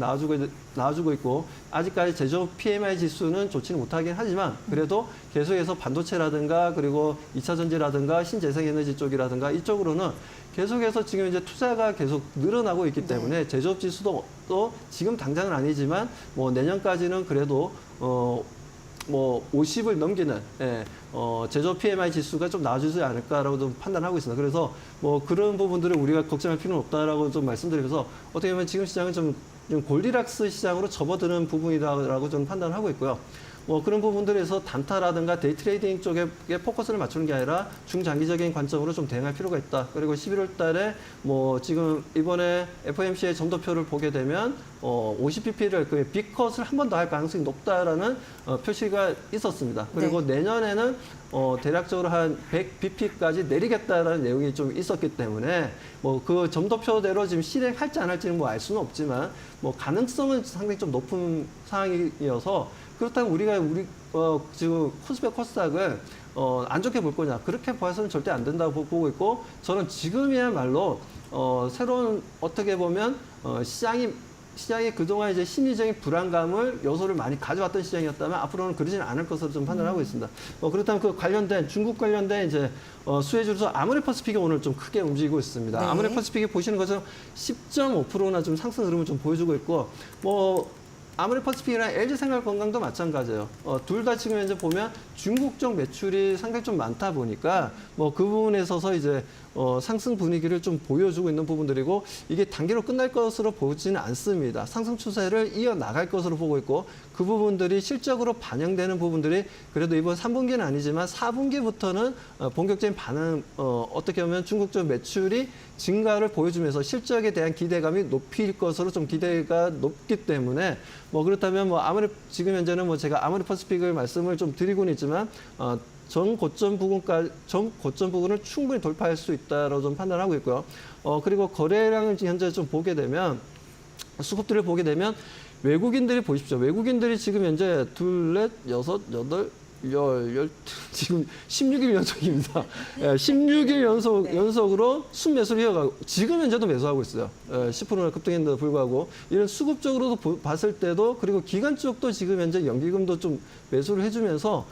나와주고 있고 아직까지 제조업 PMI 지수는 좋지는 못하긴 하지만 그래도 계속해서 반도체라든가 그리고 2차 전지라든가 신재생에너지 쪽이라든가 이쪽으로는 계속해서 지금 이제 투자가 계속 늘어나고 있기 때문에 제조업 지수도 또 지금 당장은 아니지만 내년까지는 그래도 50을 넘기는 제조업 PMI 지수가 좀 나아지지 않을까라고 좀 판단하고 있습니다. 그래서 그런 부분들을 우리가 걱정할 필요는 없다라고 좀 말씀드리면서 어떻게 보면 지금 시장은 좀 골디락스 시장으로 접어드는 부분이라고 저는 판단하고 있고요. 그런 부분들에서 단타라든가 데이 트레이딩 쪽에 포커스를 맞추는 게 아니라 중장기적인 관점으로 좀 대응할 필요가 있다. 그리고 11월 달에 지금 이번에 FOMC의 점도표를 보게 되면 50pp를 빅컷을 한 번 더 할 가능성이 높다라는 표시가 있었습니다. 그리고 내년에는 대략적으로 한 100bp까지 내리겠다라는 내용이 좀 있었기 때문에 그 점도표대로 지금 실행할지 안 할지는 알 수는 없지만 가능성은 상당히 좀 높은 상황이어서 그렇다면 우리가 지금 코스피 코스닥을 안 좋게 볼 거냐 그렇게 봐서는 절대 안 된다고 보고 있고 저는 지금이야말로 새로운 어떻게 보면 시장이 그동안 이제 심리적인 불안감을 요소를 많이 가져왔던 시장이었다면 앞으로는 그러지는 않을 것으로 좀 판단하고 있습니다. 그렇다면 그 관련된 중국 관련된 이제 수혜주로서 아모레퍼시픽이 오늘 좀 크게 움직이고 있습니다. 네. 아모레퍼시픽이 보시는 것처럼 10.5%나 좀 상승 흐름을 좀 보여주고 있고 아모레퍼시픽이랑 LG생활건강도 마찬가지예요. 둘 다 지금 현재 보면 중국 쪽 매출이 상당히 좀 많다 보니까 그 부분에 있어서 이제 상승 분위기를 좀 보여주고 있는 부분들이고 이게 단기로 끝날 것으로 보지는 않습니다. 상승 추세를 이어나갈 것으로 보고 있고 그 부분들이 실적으로 반영되는 부분들이 그래도 이번 3분기는 아니지만 4분기부터는 본격적인 반응, 어떻게 보면 중국 쪽 매출이 증가를 보여주면서 실적에 대한 기대감이 높일 것으로 좀 기대가 높기 때문에 뭐 그렇다면 뭐 아무리 지금 현재는 뭐 제가 아무리 퍼시픽을 말씀을 좀 드리고는 있지만 전 고점 부분을 충분히 돌파할 수 있다고 좀 판단하고 있고요. 그리고 거래량을 현재 좀 보게 되면 수급들을 보게 되면 외국인들이 보십시오. 외국인들이 지금 현재 둘, 넷, 여섯, 여덟, 열, 지금 16일 연속입니다. 16일 연속으로 순매수를 이어가고 지금 현재도 매수하고 있어요. 10%나 급등했는데도 불구하고 이런 수급적으로도 봤을 때도 그리고 기관 쪽도 지금 현재 연기금도 좀 매수를 해주면서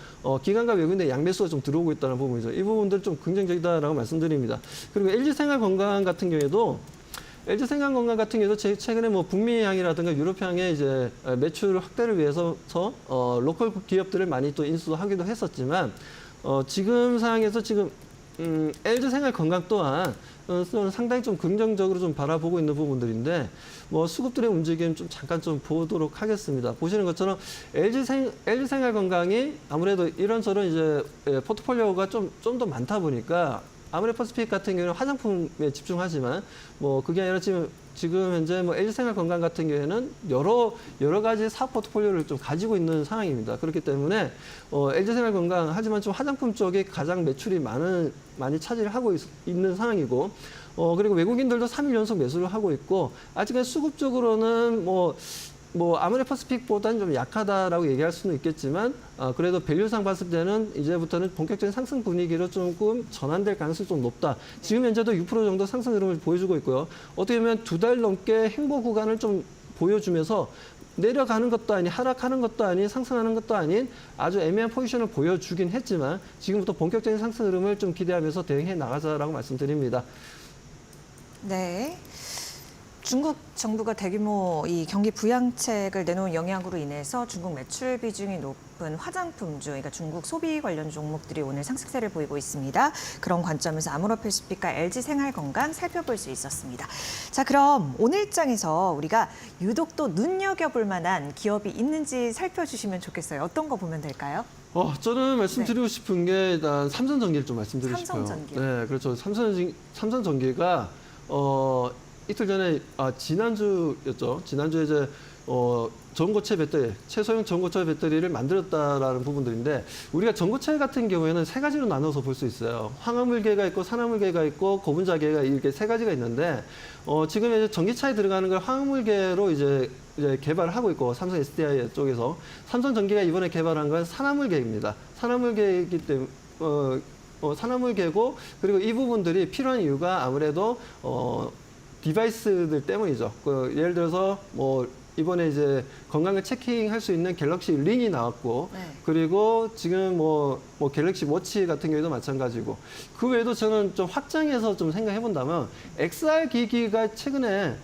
기관과 외국인의 양매수가 좀 들어오고 있다는 부분이죠. 이 부분들 좀 긍정적이다라고 말씀드립니다. 그리고 LG생활건강 같은 경우에도 LG생활건강 같은 경우도 최근에 뭐 북미향이라든가 유럽향의 이제 매출 확대를 위해서 로컬 기업들을 많이 또 인수하기도 했었지만 지금 상황에서 지금 LG생활건강 또한 상당히 좀 긍정적으로 좀 바라보고 있는 부분들인데 뭐 수급들의 움직임 좀 잠깐 좀 보도록 하겠습니다. 보시는 것처럼 LG생활건강이 아무래도 이런저런 이제 포트폴리오가 좀 더 많다 보니까 아모레퍼시픽 같은 경우는 화장품에 집중하지만 뭐 그게 아니라 지금 현재 뭐 LG생활건강 같은 경우에는 여러 가지 사업 포트폴리오를 좀 가지고 있는 상황입니다. 그렇기 때문에 LG생활건강 하지만 좀 화장품 쪽이 가장 매출이 많이 차지를 하고 있는 상황이고 그리고 외국인들도 3일 연속 매수를 하고 있고 아직은 수급적으로는 뭐 아모레퍼시픽보다는 좀 약하다라고 얘기할 수는 있겠지만 그래도 밸류상 봤을 때는 이제부터는 본격적인 상승 분위기로 조금 전환될 가능성이 좀 높다. 지금 현재도 6% 정도 상승 흐름을 보여주고 있고요. 어떻게 보면 2달 넘게 행보 구간을 좀 보여주면서 내려가는 것도 아닌 하락하는 것도 아닌 상승하는 것도 아닌 아주 애매한 포지션을 보여주긴 했지만 지금부터 본격적인 상승 흐름을 좀 기대하면서 대응해 나가자라고 말씀드립니다. 네. 중국 정부가 대규모 이 경기 부양책을 내놓은 영향으로 인해서 중국 매출 비중이 높은 화장품주, 그러니까 중국 소비 관련 종목들이 오늘 상승세를 보이고 있습니다. 그런 관점에서 아모레퍼시픽과 LG생활건강 살펴볼 수 있었습니다. 자, 그럼 오늘장에서 우리가 유독 또 눈여겨볼 만한 기업이 있는지 살펴주시면 좋겠어요. 어떤 거 보면 될까요? 저는 말씀드리고 싶은 게 일단 삼성전기를 좀 말씀드리고 싶어요. 삼성전기요? 네, 그렇죠. 삼성전기가 이틀 전에 지난주였죠. 지난주에 이제 전고체 배터리, 최소형 전고체 배터리를 만들었다라는 부분들인데 우리가 전고체 같은 경우에는 세 가지로 나눠서 볼 수 있어요. 황화물계가 있고 산화물계가 있고 고분자계가 이렇게 세 가지가 있는데 지금 이제 전기차에 들어가는 걸 황화물계로 이제 개발을 하고 있고 삼성 SDI 쪽에서 삼성전기가 이번에 개발한 건 산화물계입니다. 산화물계이기 때문에 산화물계고 그리고 이 부분들이 필요한 이유가 아무래도 디바이스들 때문이죠. 예를 들어서 뭐 이번에 이제 건강을 체킹할 수 있는 갤럭시 링이 나왔고 네. 그리고 지금 뭐 갤럭시 워치 같은 경우에도 마찬가지고 그 외에도 저는 좀 확장해서 좀 생각해 본다면 XR 기기가 최근에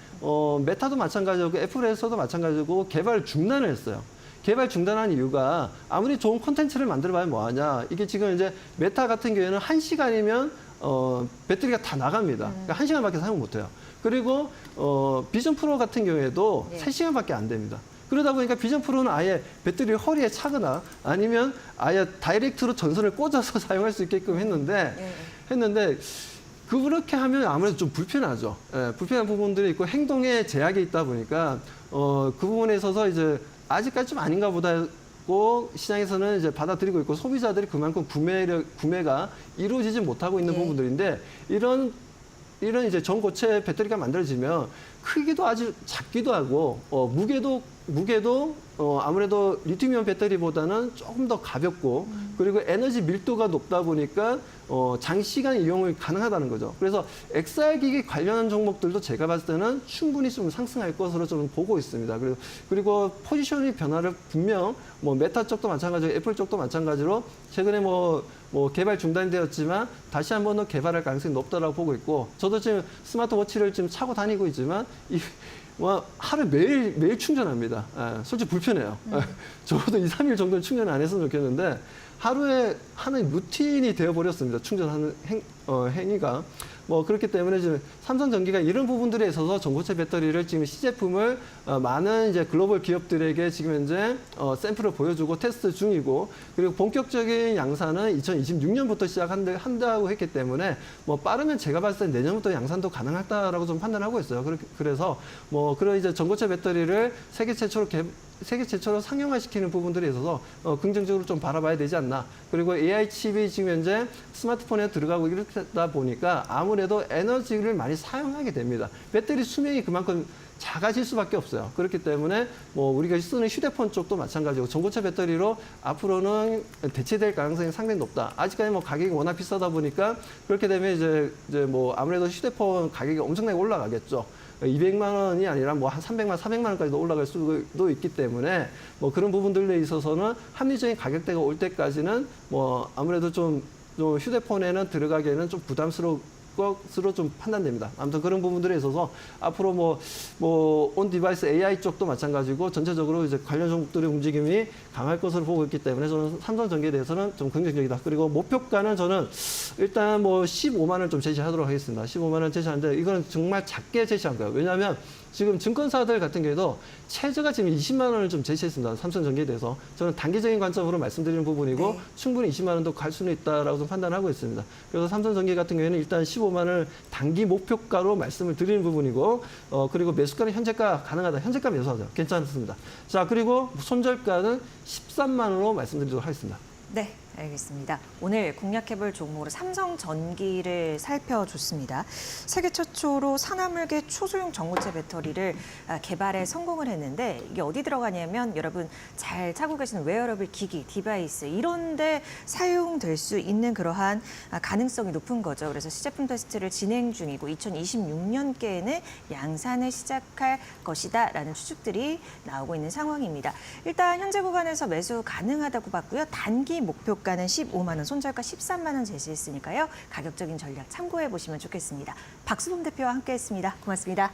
메타도 마찬가지고 애플에서도 마찬가지고 개발 중단을 했어요. 개발 중단한 이유가 아무리 좋은 콘텐츠를 만들어봐야 뭐하냐. 이게 지금 이제 메타 같은 경우에는 1시간이면 배터리가 다 나갑니다. 그러니까 1시간밖에 사용 못해요. 그리고 비전 프로 같은 경우에도 네. 3시간밖에 안 됩니다. 그러다 보니까 비전 프로는 아예 배터리를 허리에 차거나 아니면 아예 다이렉트로 전선을 꽂아서 사용할 수 있게끔 했는데 그렇게 하면 아무래도 좀 불편하죠. 불편한 부분들이 있고 행동에 제약이 있다 보니까 그 부분에 있어서 이제 아직까지 좀 아닌가 보다 고 시장에서는 이제 받아들이고 있고 소비자들이 그만큼 구매가 이루어지지 못하고 있는 부분들인데 이런 이제 전고체 배터리가 만들어지면 크기도 아주 작기도 하고 무게도 아무래도 리튬이온 배터리보다는 조금 더 가볍고 그리고 에너지 밀도가 높다 보니까 장시간 이용이 가능하다는 거죠. 그래서 XR 기기 관련한 종목들도 제가 봤을 때는 충분히 좀 상승할 것으로 좀 보고 있습니다. 그리고 포지션이 변화를 분명 메타 쪽도 마찬가지고 애플 쪽도 마찬가지로 최근에 뭐 개발 중단되었지만 다시 한번 더 개발할 가능성이 높다라고 보고 있고 저도 지금 스마트워치를 지금 차고 다니고 있지만 하루 매일 충전합니다. 솔직히 불편해요. 적어도 2, 3일 정도는 충전 안 했으면 좋겠는데 하루에 하나의 루틴이 되어버렸습니다. 충전하는 행위가. 뭐 그렇기 때문에 지금 삼성전기가 이런 부분들에 있어서 전고체 배터리를 지금 시제품을 많은 이제 글로벌 기업들에게 지금 현재 샘플을 보여주고 테스트 중이고, 그리고 본격적인 양산은 2026년부터 시작한다고 했기 때문에 뭐 빠르면 제가 봤을 때 내년부터 양산도 가능하다라고 좀 판단하고 있어요. 그래서 뭐 그런 이제 전고체 배터리를 세계 최초로 상용화시키는 부분들에 있어서 긍정적으로 좀 바라봐야 되지 않나. 그리고 AI 칩이 지금 현재 스마트폰에 들어가고 이렇다 보니까 아무래도 에너지를 많이 사용하게 됩니다. 배터리 수명이 그만큼 작아질 수밖에 없어요. 그렇기 때문에 뭐 우리가 쓰는 휴대폰 쪽도 마찬가지고 전고체 배터리로 앞으로는 대체될 가능성이 상당히 높다. 아직까지 뭐 가격이 워낙 비싸다 보니까 그렇게 되면 이제 뭐 아무래도 휴대폰 가격이 엄청나게 올라가겠죠. 200만 원이 아니라 뭐 한 300만, 400만 원까지도 올라갈 수도 있기 때문에 뭐 그런 부분들에 있어서는 합리적인 가격대가 올 때까지는 뭐 아무래도 좀 휴대폰에는 들어가기에는 좀 부담스러울 것으로 좀 판단됩니다. 아무튼 그런 부분들에 있어서 앞으로 뭐 온 디바이스 AI 쪽도 마찬가지고 전체적으로 이제 관련 종목들의 움직임이 강할 것으로 보고 있기 때문에 저는 삼성전기에 대해서는 좀 긍정적이다. 그리고 목표가는 저는 일단 뭐 15만 원 좀 제시하도록 하겠습니다. 15만 원 제시하는데 이거는 정말 작게 제시한 거예요. 왜냐하면 지금 증권사들 같은 경우에도 최저가 지금 20만 원을 좀 제시했습니다. 삼성전기에 대해서. 저는 단기적인 관점으로 말씀드리는 부분이고 네. 충분히 충분히 20만 원도 갈 수는 있다라고 좀 판단하고 있습니다. 그래서 삼성전기 같은 경우에는 일단 15만 원을 단기 목표가로 말씀을 드리는 부분이고, 그리고 매수가는 현재가 가능하다. 현재가 매수하죠. 괜찮습니다. 자, 그리고 손절가는 13만 원으로 말씀드리도록 하겠습니다. 네, 알겠습니다. 오늘 공략해볼 종목으로 삼성전기를 살펴줬습니다. 세계 최초로 산화물계 초소형 전고체 배터리를 개발에 성공을 했는데 이게 어디 들어가냐면 여러분 잘 찾고 계시는 웨어러블 기기, 디바이스 이런 데 사용될 수 있는 그러한 가능성이 높은 거죠. 그래서 시제품 테스트를 진행 중이고 2026년께에는 양산을 시작할 것이다라는 추측들이 나오고 있는 상황입니다. 일단 현재 구간에서 매수 가능하다고 봤고요. 단기 목표가는 15만 원, 손절가 13만 원 제시했으니까요. 가격적인 전략 참고해 보시면 좋겠습니다. 박수범 대표와 함께했습니다. 고맙습니다.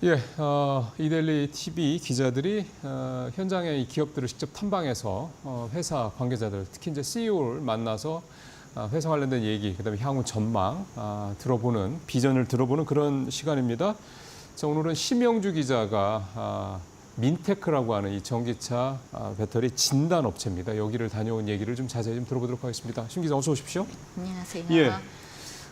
예, 이데일리 TV 기자들이 현장의 이 기업들을 직접 탐방해서 회사 관계자들, 특히 이제 CEO를 만나서 회사 관련된 얘기, 그다음에 향후 전망 들어보는, 비전을 들어보는 그런 시간입니다. 자, 오늘은 심영주 기자가 민테크라고 하는 이 전기차 배터리 진단 업체입니다. 여기를 다녀온 얘기를 좀 자세히 좀 들어보도록 하겠습니다. 심 기자 어서 오십시오. 안녕하세요. 예.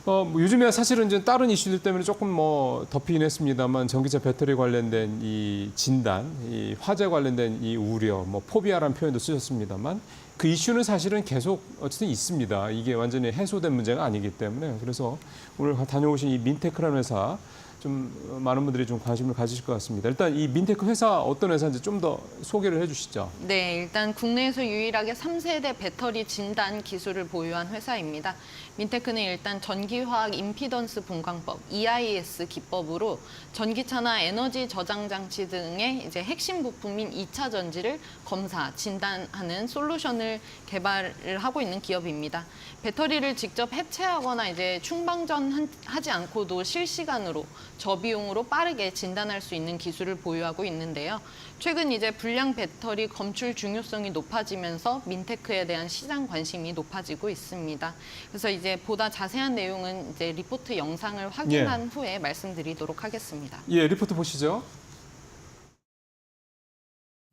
뭐 요즘에 사실은 이제 다른 이슈들 때문에 조금 뭐 덮이긴 했습니다만 전기차 배터리 관련된 이 진단, 이 화재 관련된 이 우려, 뭐 포비아라는 표현도 쓰셨습니다만 그 이슈는 사실은 계속 어쨌든 있습니다. 이게 완전히 해소된 문제가 아니기 때문에 그래서 오늘 다녀오신 이 민테크라는 회사 좀 많은 분들이 좀 관심을 가지실 것 같습니다. 일단 이 민테크 회사 어떤 회사인지 좀 더 소개를 해주시죠. 네, 일단 국내에서 유일하게 3세대 배터리 진단 기술을 보유한 회사입니다. 민테크는 일단 전기화학 임피던스 분광법 EIS 기법으로 전기차나 에너지 저장 장치 등의 이제 핵심 부품인 2차 전지를 검사, 진단하는 솔루션을 개발을 하고 있는 기업입니다. 배터리를 직접 해체하거나 이제 충방전하지 않고도 실시간으로 저비용으로 빠르게 진단할 수 있는 기술을 보유하고 있는데요. 최근 이제 불량 배터리 검출 중요성이 높아지면서 민테크에 대한 시장 관심이 높아지고 있습니다. 그래서 이제 보다 자세한 내용은 이제 리포트 영상을 확인한 후에 말씀드리도록 하겠습니다. 예, 리포트 보시죠.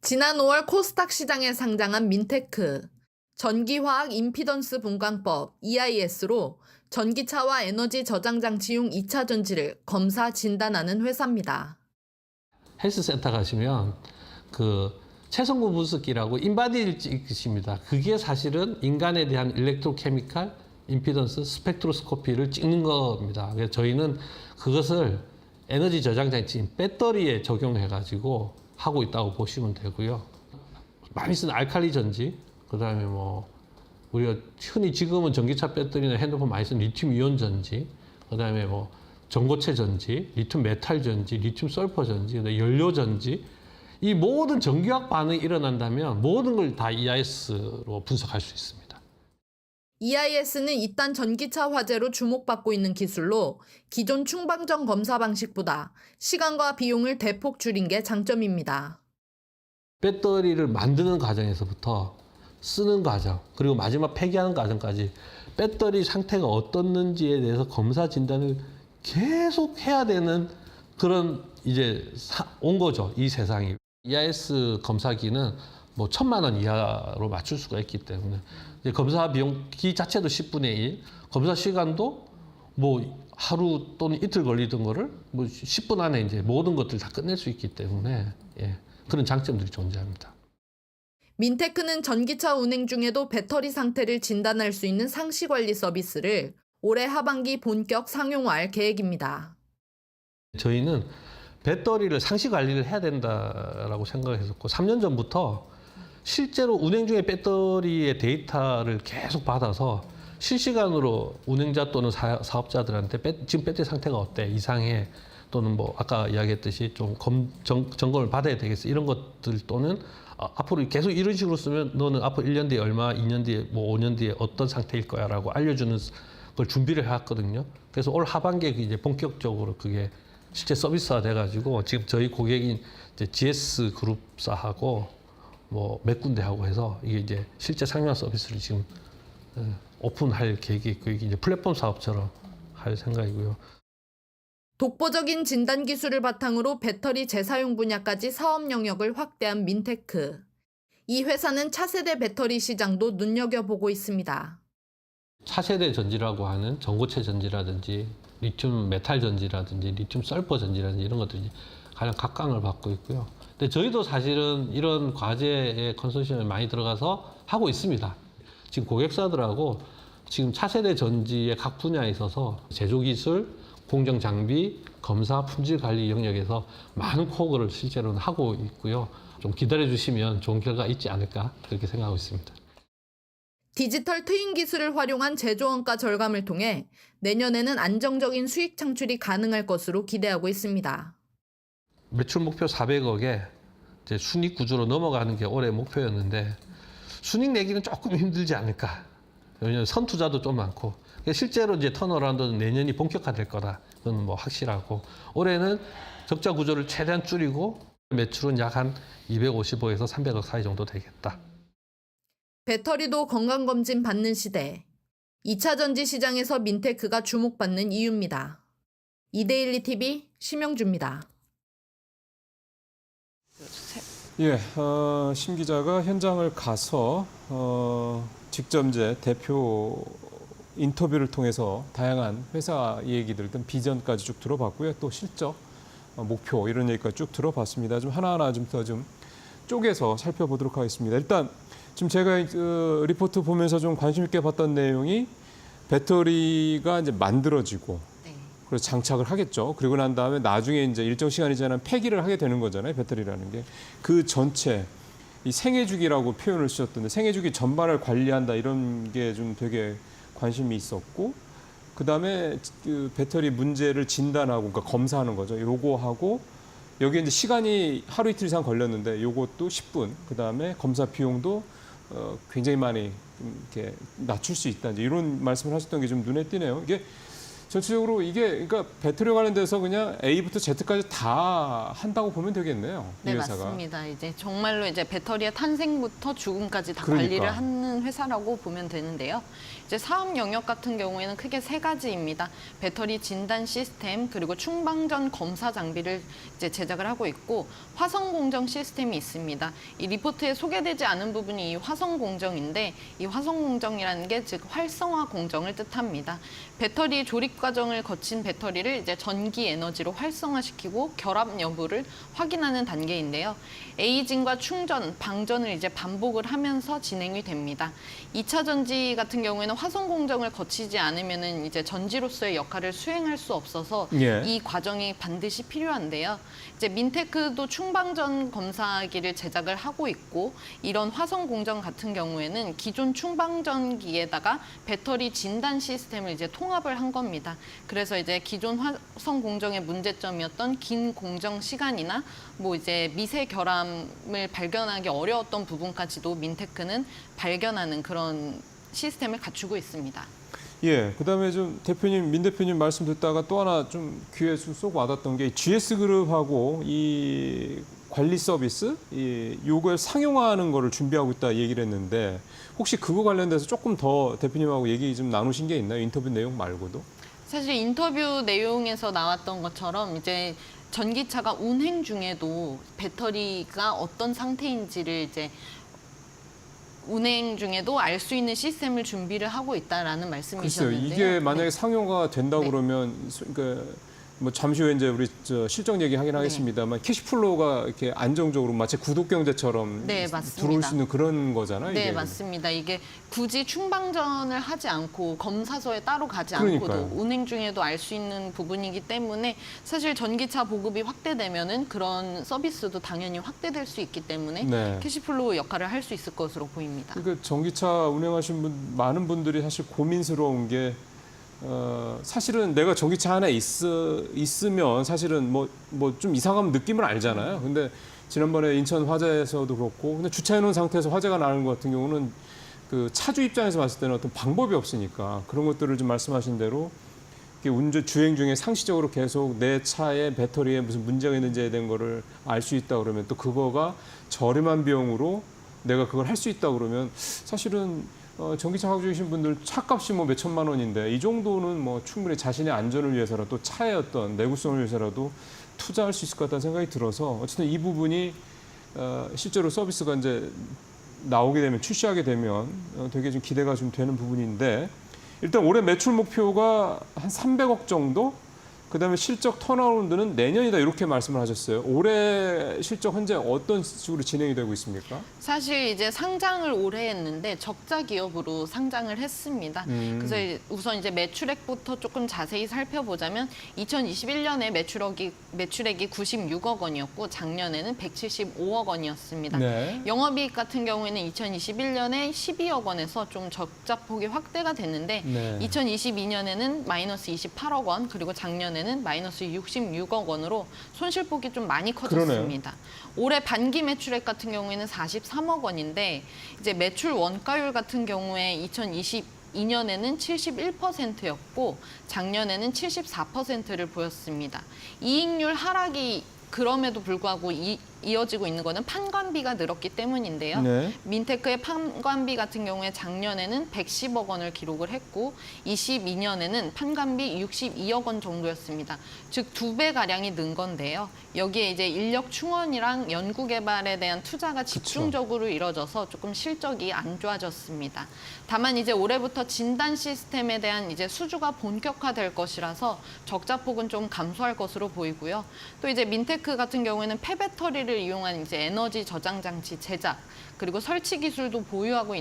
지난 5월 코스닥 시장에 상장한 민테크. 전기화학 임피던스 분광법 EIS로 전기차와 에너지 저장 장치용 2차 전지를 검사 진단하는 회사입니다. 헬스센터 가시면 그 체성구 분석기라고 인바디를 찍으십니다. 그게 사실은 인간에 대한 일렉트로케미칼 임피던스 스펙트로스코피를 찍는 겁니다. 그래서 저희는 그것을 에너지 저장 장치인 배터리에 적용해 가지고 하고 있다고 보시면 되고요. 많이 쓰는 알칼리 전지, 그다음에 뭐 우리가 흔히 지금은 전기차 배터리나 핸드폰 많이 쓰는 리튬 이온 전지, 그다음에 뭐 전고체 전지, 리튬 메탈 전지, 리튬 설퍼 전지, 연료 전지, 이 모든 전기화학 반응이 일어난다면 모든 걸 다 EIS로 분석할 수 있습니다. EIS는 2단 전기차 화재로 주목받고 있는 기술로 기존 충방전 검사 방식보다 시간과 비용을 대폭 줄인 게 장점입니다. 배터리를 만드는 과정에서부터 쓰는 과정, 그리고 마지막 폐기하는 과정까지 배터리 상태가 어떻는지에 대해서 검사 진단을 계속 해야 되는 그런 이제 온 거죠, 이 세상이. EIS 검사기는 뭐 1,000만 원 이하로 맞출 수가 있기 때문에 이제 검사 비용기 자체도 10분의 1, 검사 시간도 뭐 하루 또는 이틀 걸리던 거를 뭐 10분 안에 이제 모든 것들 다 끝낼 수 있기 때문에 그런 장점들이 존재합니다. 민테크는 전기차 운행 중에도 배터리 상태를 진단할 수 있는 상시 관리 서비스를 올해 하반기 본격 상용화할 계획입니다. 저희는 배터리를 상시 관리를 해야 된다라고 생각을 했었고 3년 전부터 실제로 운행 중에 배터리의 데이터를 계속 받아서 실시간으로 운행자 또는 사업자들한테 지금 배터리 상태가 어때? 이상해? 또는 뭐 아까 이야기했듯이 좀 점검을 받아야 되겠어? 이런 것들 또는 앞으로 계속 이런 식으로 쓰면 너는 앞으로 1년 뒤에 얼마, 2년 뒤에 뭐 5년 뒤에 어떤 상태일 거야라고 알려주는 걸 준비를 해왔거든요. 그래서 올 하반기에 이제 본격적으로 그게 실제 서비스화 돼가지고 지금 저희 고객인 이제 GS 그룹사하고 뭐 몇 군데 하고 해서 이게 이제 실제 상용화 서비스를 지금 오픈할 계획이 있고 이게 이제 플랫폼 사업처럼 할 생각이고요. 독보적인 진단 기술을 바탕으로 배터리 재사용 분야까지 사업 영역을 확대한 민테크. 이 회사는 차세대 배터리 시장도 눈여겨보고 있습니다. 차세대 전지라고 하는 전고체 전지라든지 리튬 메탈 전지라든지 리튬 설퍼 전지라든지 이런 것들이 가장 각광을 받고 있고요. 근데 저희도 사실은 이런 과제에 컨소시엄에 많이 들어가서 하고 있습니다. 지금 고객사들하고 지금 차세대 전지의 각 분야에 있어서 제조 기술, 공정 장비, 검사, 품질 관리 영역에서 많은 코어를 실제로는 하고 있고요. 좀 기다려 주시면 좋은 결과 있지 않을까 그렇게 생각하고 있습니다. 디지털 트윈 기술을 활용한 제조 원가 절감을 통해 내년에는 안정적인 수익 창출이 가능할 것으로 기대하고 있습니다. 매출 목표 400억에 이제 순익 구조로 넘어가는 게 올해 목표였는데 순익 내기는 조금 힘들지 않을까. 왜냐하면 선투자도 좀 많고 실제로 이제 턴어라운드는 내년이 본격화될 거다. 그건 뭐 확실하고 올해는 적자 구조를 최대한 줄이고 매출은 약 한 250억에서 300억 사이 정도 되겠다. 배터리도 건강검진 받는 시대. 2차 전지 시장에서 민테크가 주목받는 이유입니다. 이데일리 TV 심영주입니다. 예, 심 기자가 현장을 가서 직접 이제 대표 인터뷰를 통해서 다양한 회사 얘기들 등 비전까지 쭉 들어봤고요. 또 실적, 목표 이런 얘기까지 쭉 들어봤습니다. 좀 하나하나 좀 더 좀 쪼개서 살펴보도록 하겠습니다. 일단 지금 제가 리포트 보면서 좀 관심 있게 봤던 내용이 배터리가 이제 만들어지고 네. 그래서 장착을 하겠죠. 그리고 난 다음에 나중에 이제 일정 시간이 지나면 폐기를 하게 되는 거잖아요. 배터리라는 게. 그 전체 이 생애주기라고 표현을 쓰셨던데 생애주기 전반을 관리한다 이런 게 좀 되게 관심이 있었고 그다음에 그 배터리 문제를 진단하고 그러니까 검사하는 거죠. 요거하고 여기 이제 시간이 하루 이틀 이상 걸렸는데 요것도 10분. 그다음에 검사 비용도 굉장히 많이 좀 이렇게 낮출 수 있다. 이제 이런 말씀을 하셨던 게 좀 눈에 띄네요. 이게 전체적으로 이게 그러니까 배터리 관련돼서 그냥 A부터 Z까지 다 한다고 보면 되겠네요. 이 네, 회사가. 맞습니다. 이제 정말로 이제 배터리의 탄생부터 죽음까지 다 그러니까. 관리를 하는 회사라고 보면 되는데요. 이제 사업 영역 같은 경우에는 크게 세 가지입니다. 배터리 진단 시스템, 그리고 충방전 검사 장비를 이제 제작을 하고 있고 화성 공정 시스템이 있습니다. 이 리포트에 소개되지 않은 부분이 이 화성 공정인데 이 화성 공정이라는 게 즉 활성화 공정을 뜻합니다. 배터리 조립 과정을 거친 배터리를 이제 전기 에너지로 활성화시키고 결합 여부를 확인하는 단계인데요. A진과 충전, 방전을 이제 반복을 하면서 진행이 됩니다. 2차 전지 같은 경우에는 화성 공정을 거치지 않으면은 이제 전지로서의 역할을 수행할 수 없어서 예. 이 과정이 반드시 필요한데요. 이제 민테크도 충방전 검사기를 제작을 하고 있고 이런 화성 공정 같은 경우에는 기존 충방전기에다가 배터리 진단 시스템을 이제 통합을 한 겁니다. 그래서 이제 기존 화성 공정의 문제점이었던 긴 공정 시간이나 뭐 이제 미세 결함을 발견하기 어려웠던 부분까지도 민테크는 발견하는 그런 시스템을 갖추고 있습니다. 예, 그다음에 좀 민 대표님 말씀 듣다가 또 하나 좀 귀에 쏙 와닿던 게 GS 그룹하고 이 관리 서비스 요걸 상용화하는 거를 준비하고 있다 얘기를 했는데 혹시 그거 관련돼서 조금 더 대표님하고 얘기 좀 나누신 게 있나요? 인터뷰 내용 말고도? 사실 인터뷰 내용에서 나왔던 것처럼 이제 전기차가 운행 중에도 배터리가 어떤 상태인지를 이제 운행 중에도 알 수 있는 시스템을 준비를 하고 있다라는 글쎄요, 말씀이셨는데요. 이게 만약에 네. 상용화가 된다고 네. 그러면 그러니까 뭐 잠시 후에 이제 우리 실적 얘기 하긴 하겠습니다만 캐시플로우가 이렇게 안정적으로 마치 구독경제처럼 네, 맞습니다. 들어올 수 있는 그런 거잖아요. 네, 이게. 맞습니다. 이게 굳이 충방전을 하지 않고 검사소에 따로 가지 그러니까요. 않고도 운행 중에도 알 수 있는 부분이기 때문에 사실 전기차 보급이 확대되면은 그런 서비스도 당연히 확대될 수 있기 때문에 네. 캐시플로우 역할을 할 수 있을 것으로 보입니다. 그러니까 전기차 운행하신 많은 분들이 사실 고민스러운 게 사실은 내가 전기차 하나 있으면 사실은 뭐 좀 이상한 느낌을 알잖아요. 근데 지난번에 인천 화재에서도 그렇고 근데 주차해 놓은 상태에서 화재가 나는 것 같은 경우는 그 차주 입장에서 봤을 때는 어떤 방법이 없으니까 그런 것들을 좀 말씀하신 대로 주행 중에 상시적으로 계속 내 차의 배터리에 무슨 문제가 있는지에 대한 거를 알 수 있다 그러면 또 그거가 저렴한 비용으로 내가 그걸 할 수 있다 그러면 사실은 전기차 가지고 계신 분들 차값이 뭐 몇 천만 원인데 이 정도는 뭐 충분히 자신의 안전을 위해서라도 차의 어떤 내구성을 위해서라도 투자할 수 있을 것 같다는 생각이 들어서 어쨌든 이 부분이 실제로 서비스가 이제 나오게 되면 출시하게 되면 되게 좀 기대가 좀 되는 부분인데 일단 올해 매출 목표가 한 300억 정도 그다음에 실적 턴어라운드는 내년이다 이렇게 말씀을 하셨어요. 올해 실적 현재 어떤 식으로 진행이 되고 있습니까? 사실 이제 상장을 올해 했는데 적자 기업으로 상장을 했습니다. 그래서 우선 이제 매출액부터 조금 자세히 살펴보자면 2021년에 매출액이 96억 원이었고 작년에는 175억 원이었습니다. 네. 영업이익 같은 경우에는 2021년에 12억 원에서 좀 적자폭이 확대가 됐는데 네. 2022년에는 마이너스 28억 원 그리고 작년에는 마이너스 66억 원으로 손실폭이 좀 많이 커졌습니다. 올해 반기 매출액 같은 경우에는 43억 원인데 이제 매출 원가율 같은 경우에 2022년에는 71%였고 작년에는 74%를 보였습니다. 이익률 하락이 그럼에도 불구하고 이어지고 있는 거는 판관비가 늘었기 때문인데요. 네. 민테크의 판관비 같은 경우에 작년에는 110억 원을 기록을 했고 22년에는 판관비 62억 원 정도였습니다. 즉 2배 가량이 는 건데요. 여기에 이제 인력 충원이랑 연구 개발에 대한 투자가 집중적으로 이뤄져서 조금 실적이 안 좋아졌습니다. 다만 이제 올해부터 진단 시스템에 대한 이제 수주가 본격화될 것이라서 적자폭은 좀 감소할 것으로 보이고요. 또 이제 민테크 같은 경우에는 폐배터리를 이용한 이제 에너지 저장 장치 제작 그리고 설치 기술도 보유하고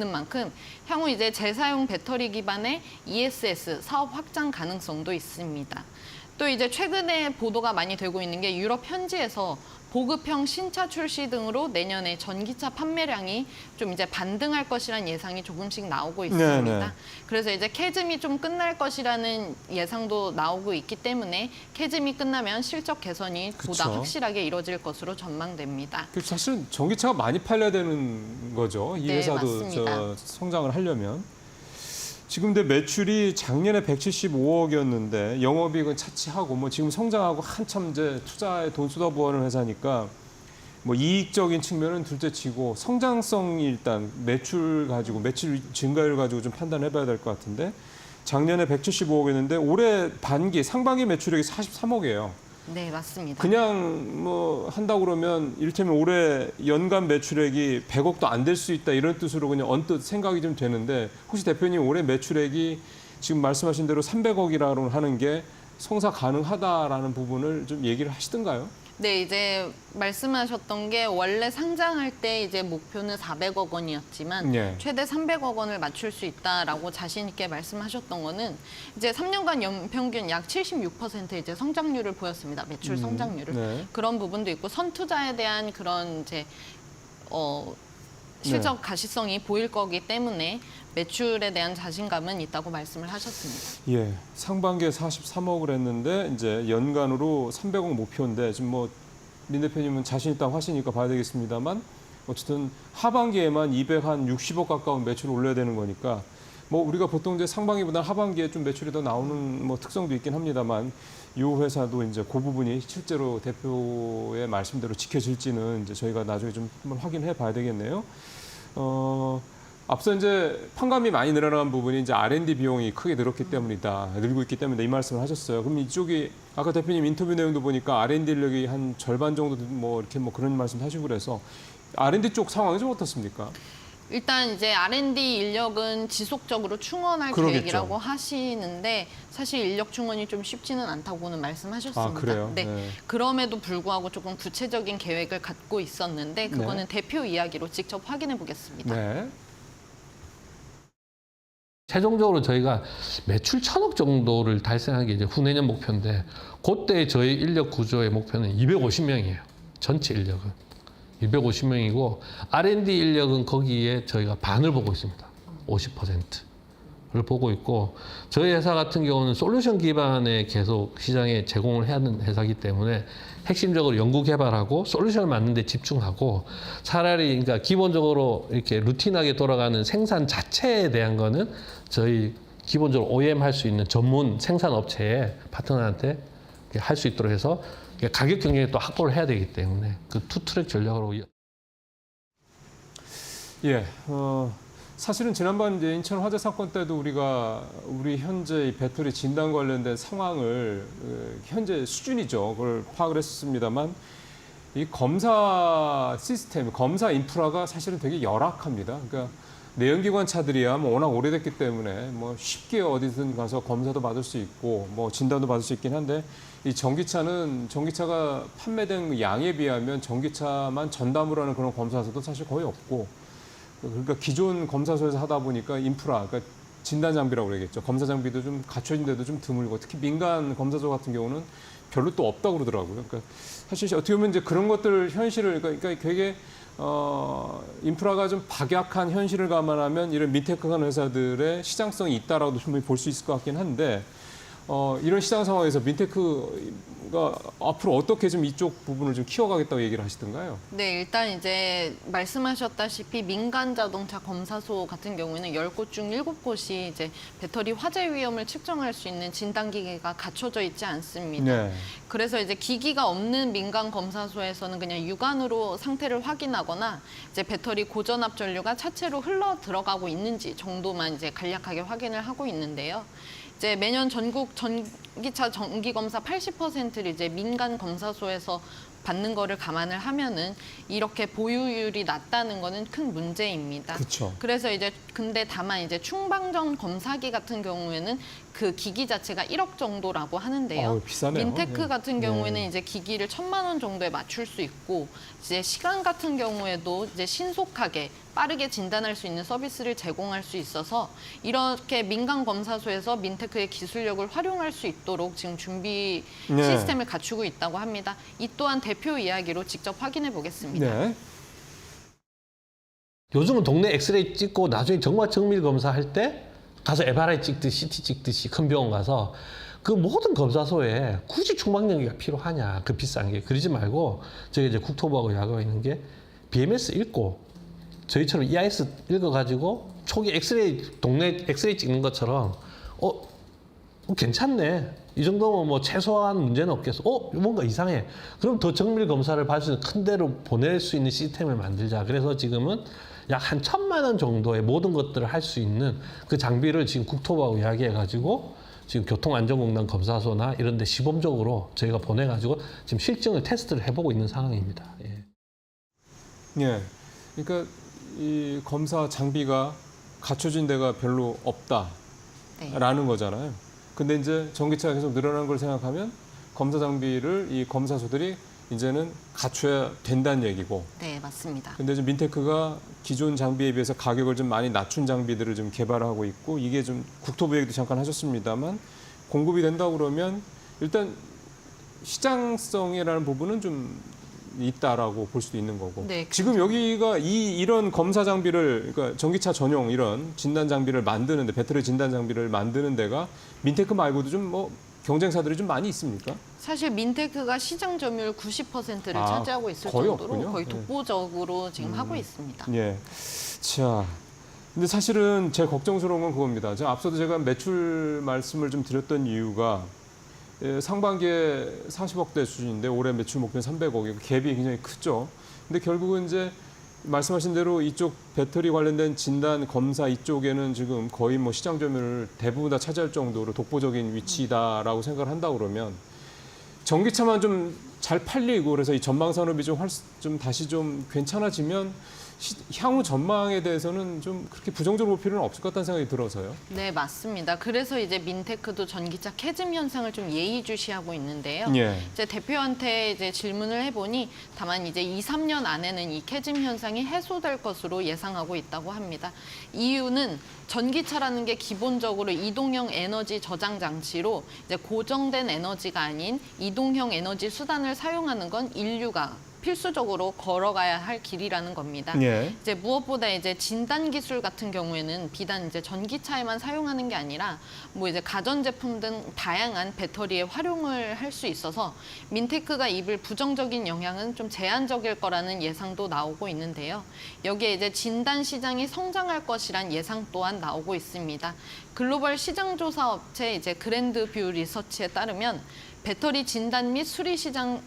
만큼 향후 이제 재사용 배터리 기반의 ESS 사업 확장 가능성도 있습니다. 또 이제 최근에 보도가 많이 되고 있는 게 유럽 현지에서 보급형 신차 출시 등으로 내년에 전기차 판매량이 좀 이제 반등할 것이라는 예상이 조금씩 나오고 있습니다. 네네. 그래서 이제 캐즘이 좀 끝날 것이라는 예상도 나오고 있기 때문에 캐즘이 끝나면 실적 개선이 보다 그쵸. 확실하게 이뤄질 것으로 전망됩니다. 그 사실은 전기차가 많이 팔려야 되는 거죠. 이 네, 회사도 맞습니다. 성장을 하려면. 지금 근데 매출이 작년에 175억이었는데 영업이익은 차치하고 뭐 지금 성장하고 한참 이제 투자에 돈 쏟아부어하는 회사니까 뭐 이익적인 측면은 둘째치고 성장성이 일단 매출 증가율 가지고 좀 판단해봐야 될 것 같은데 작년에 175억이었는데 올해 상반기 매출액이 43억이에요. 네, 맞습니다. 그냥 뭐 한다고 그러면 이를테면 올해 연간 매출액이 100억도 안 될 수 있다 이런 뜻으로 그냥 언뜻 생각이 좀 되는데 혹시 대표님 올해 매출액이 지금 말씀하신 대로 300억이라고 하는 게 성사 가능하다라는 부분을 좀 얘기를 하시던가요? 네, 이제 말씀하셨던 게 원래 상장할 때 이제 목표는 400억 원이었지만 예. 최대 300억 원을 맞출 수 있다라고 자신 있게 말씀하셨던 거는 이제 3년간 연평균 약 76% 이제 성장률을 보였습니다. 매출 성장률을. 네. 그런 부분도 있고 선투자에 대한 그런 이제 실적 가시성이 보일 거기 때문에 매출에 대한 자신감은 있다고 말씀을 하셨습니다. 예, 상반기에 43억을 했는데 이제 연간으로 300억 목표인데 지금 뭐 민 대표님은 자신 있다고 하시니까 봐야 되겠습니다만 어쨌든 하반기에만 260억 가까운 매출을 올려야 되는 거니까 뭐 우리가 보통 이제 상반기보다 하반기에 좀 매출이 더 나오는 뭐 특성도 있긴 합니다만 이 회사도 이제 그 부분이 실제로 대표의 말씀대로 지켜질지는 이제 저희가 나중에 좀 한번 확인해 봐야 되겠네요. 앞서 이제 판관비 많이 늘어난 부분이 이제 R&D 비용이 크게 늘고 있기 때문에 이 말씀을 하셨어요. 그럼 이쪽이 아까 대표님 인터뷰 내용도 보니까 R&D 인력이 한 절반 정도 뭐 이렇게 뭐 그런 말씀 하시고 그래서 R&D 쪽 상황이 좀 어떻습니까? 일단 이제 R&D 인력은 지속적으로 충원할 그러겠죠. 계획이라고 하시는데 사실 인력 충원이 좀 쉽지는 않다고는 말씀하셨습니다. 아, 그래요? 네. 네. 그럼에도 불구하고 조금 구체적인 계획을 갖고 있었는데 그거는 대표 이야기로 직접 확인해 보겠습니다. 네. 최종적으로 저희가 매출 1,000억 정도를 달성하는 게 이제 후내년 목표인데 그때 저희 인력 구조의 목표는 250명이에요. 전체 인력은. 250명이고 R&D 인력은 거기에 저희가 반을 보고 있습니다. 50%를 보고 있고 저희 회사 같은 경우는 솔루션 기반의 계속 시장에 제공을 해야 하는 회사이기 때문에 핵심적으로 연구 개발하고 솔루션을 만드는 데 집중하고 차라리 그러니까 기본적으로 이렇게 루틴하게 돌아가는 생산 자체에 대한 거는 저희 기본적으로 OEM 할 수 있는 전문 생산 업체에 파트너한테 할 수 있도록 해서 가격 경쟁에 또 확보를 해야 되기 때문에 그 투 트랙 전략으로. 예, 사실은 지난번 이제 인천 화재 사건 때도 우리 현재 이 배터리 진단 관련된 상황을 현재 수준이죠. 그걸 파악을 했습니다만 이 검사 시스템, 검사 인프라가 사실은 되게 열악합니다. 그러니까 내연기관 차들이야 뭐 워낙 오래됐기 때문에 뭐 쉽게 어디든 가서 검사도 받을 수 있고 뭐 진단도 받을 수 있긴 한데 이 전기차가 판매된 양에 비하면 전기차만 전담으로 하는 그런 검사소도 사실 거의 없고 그러니까 기존 검사소에서 하다 보니까 인프라, 그러니까 진단 장비라고 그러겠죠. 검사 장비도 좀 갖춰진 데도 좀 드물고 특히 민간 검사소 같은 경우는 별로 또 없다고 그러더라고요. 그러니까 사실 어떻게 보면 이제 그런 것들 현실을 그러니까 되게 인프라가 좀 박약한 현실을 감안하면 이런 민테크한 회사들의 시장성이 있다라고도 충분히 볼 수 있을 것 같긴 한데 이런 시장 상황에서 민테크가 앞으로 어떻게 좀 이쪽 부분을 좀 키워가겠다고 얘기를 하시던가요? 네, 일단 이제 말씀하셨다시피 민간 자동차 검사소 같은 경우에는 10곳 중 7곳이 이제 배터리 화재 위험을 측정할 수 있는 진단 기기가 갖춰져 있지 않습니다. 네. 그래서 이제 기기가 없는 민간 검사소에서는 그냥 육안으로 상태를 확인하거나 이제 배터리 고전압 전류가 차체로 흘러 들어가고 있는지 정도만 이제 간략하게 확인을 하고 있는데요. 이제 매년 전국 전기차 정기 검사 80%를 이제 민간 검사소에서 받는 거를 감안을 하면은 이렇게 보유율이 낮다는 거는 큰 문제입니다. 그렇죠. 그래서 이제 근데 다만 이제 충방전 검사기 같은 경우에는 그 기기 자체가 1억 정도라고 하는데요. 비싸네요. 민테크 예. 같은 경우에는 예. 이제 기기를 1,000만 원 정도에 맞출 수 있고 이제 시간 같은 경우에도 이제 신속하게 빠르게 진단할 수 있는 서비스를 제공할 수 있어서 이렇게 민간 검사소에서 민테크의 기술력을 활용할 수 있도록 지금 준비 네. 시스템을 갖추고 있다고 합니다. 이 또한 대표 이야기로 직접 확인해 보겠습니다. 네. 요즘은 동네 엑스레이 찍고 나중에 정말 정밀 검사할 때 가서 MRI 찍듯이 CT 찍듯이 큰 병원 가서 그 모든 검사소에 굳이 충방전기가 필요하냐, 그 비싼 게. 그러지 말고 저희 이제 국토부하고 야구가 있는 게 BMS 읽고 저희처럼 EIS 읽어가지고 초기 엑스레이, 동네 엑스레이 찍는 것처럼 괜찮네. 이 정도면 뭐 최소한 문제는 없겠어. 뭔가 이상해. 그럼 더 정밀 검사를 받을 수 있는 큰 데로 보낼 수 있는 시스템을 만들자. 그래서 지금은 약 한 1,000만 원 정도의 모든 것들을 할 수 있는 그 장비를 지금 국토부하고 이야기해가지고 지금 교통안전공단 검사소나 이런 데 시범적으로 저희가 보내가지고 지금 실증을 테스트를 해보고 있는 상황입니다. 예. 예. 그러니까 이 검사 장비가 갖춰진 데가 별로 없다라는 거잖아요. 근데 이제 전기차가 계속 늘어나는 걸 생각하면 검사 장비를 이 검사소들이 이제는 갖춰야 된다는 얘기고. 네, 맞습니다. 근데 지금 민테크가 기존 장비에 비해서 가격을 좀 많이 낮춘 장비들을 좀 개발하고 있고, 이게 좀 국토부 얘기도 잠깐 하셨습니다만 공급이 된다 그러면 일단 시장성이라는 부분은 좀 있다라고 볼 수도 있는 거고. 네, 지금 여기가 이런 검사 장비를, 그러니까 전기차 전용 이런 진단 장비를 만드는데, 배터리 진단 장비를 만드는 데가 민테크 말고도 좀 뭐 경쟁사들이 좀 많이 있습니까? 사실 민테크가 시장 점유율 90%를 아, 차지하고 있을 거의 정도로 없군요. 거의 네. 독보적으로 지금 하고 있습니다. 예. 자, 근데 사실은 제일 걱정스러운 건 그겁니다. 앞서도 제가 매출 말씀을 좀 드렸던 이유가 상반기에 40억대 수준인데 올해 매출 목표는 300억이고 갭이 굉장히 크죠. 근데 결국은 이제 말씀하신 대로 이쪽 배터리 관련된 진단 검사 이쪽에는 지금 거의 뭐 시장 점유율을 대부분 다 차지할 정도로 독보적인 위치다라고 생각을 한다 그러면 전기차만 좀 잘 팔리고 그래서 이 전망 산업이 좀 다시 좀 괜찮아지면 향후 전망에 대해서는 좀 그렇게 부정적으로 볼 필요는 없을 것 같다는 생각이 들어서요. 네, 맞습니다. 그래서 이제 민테크도 전기차 캐즘 현상을 좀 예의주시하고 있는데요. 예. 이제 대표한테 이제 질문을 해보니 다만 이제 2, 3년 안에는 이 캐즘 현상이 해소될 것으로 예상하고 있다고 합니다. 이유는 전기차라는 게 기본적으로 이동형 에너지 저장 장치로 이제 고정된 에너지가 아닌 이동형 에너지 수단을 사용하는 건 인류가 필수적으로 걸어가야 할 길이라는 겁니다. 예. 이제 무엇보다 이제 진단 기술 같은 경우에는 비단 이제 전기차에만 사용하는 게 아니라 뭐 이제 가전제품 등 다양한 배터리에 활용을 할 수 있어서 민테크가 입을 부정적인 영향은 좀 제한적일 거라는 예상도 나오고 있는데요. 여기에 이제 진단 시장이 성장할 것이란 예상 또한 나오고 있습니다. 글로벌 시장 조사 업체 이제 그랜드뷰 리서치에 따르면 배터리 진단 및 수리 시장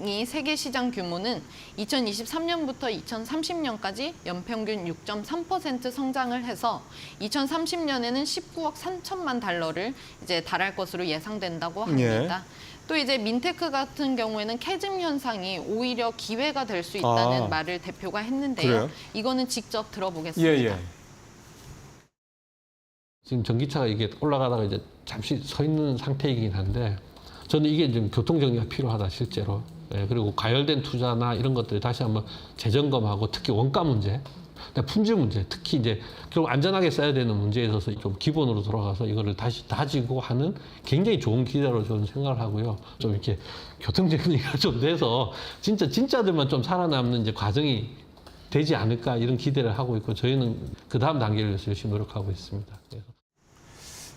이 세계 시장 규모는 2023년부터 2030년까지 연평균 6.3% 성장을 해서 2030년에는 19억 3천만 달러를 이제 달할 것으로 예상된다고 합니다. 또 이제 민테크 같은 경우에는 캐즘 현상이 오히려 기회가 될 수 있다는 말을 대표가 했는데요. 그래요? 이거는 직접 들어보겠습니다. 예. 지금 전기차가 이게 올라가다가 이제 잠시 서 있는 상태이긴 한데 저는 이게 좀 교통정리가 필요하다, 실제로. 예, 그리고 가열된 투자나 이런 것들이 다시 한번 재점검하고 특히 원가 문제, 품질 문제, 특히 이제 결국 안전하게 써야 되는 문제에 있어서 좀 기본으로 돌아가서 이거를 다시 다지고 하는 굉장히 좋은 기회로 저는 생각을 하고요. 좀 이렇게 교통정리가 좀 돼서 진짜들만 좀 살아남는 이제 과정이 되지 않을까 이런 기대를 하고 있고 저희는 그 다음 단계를 위해서 열심히 노력하고 있습니다. 그래서.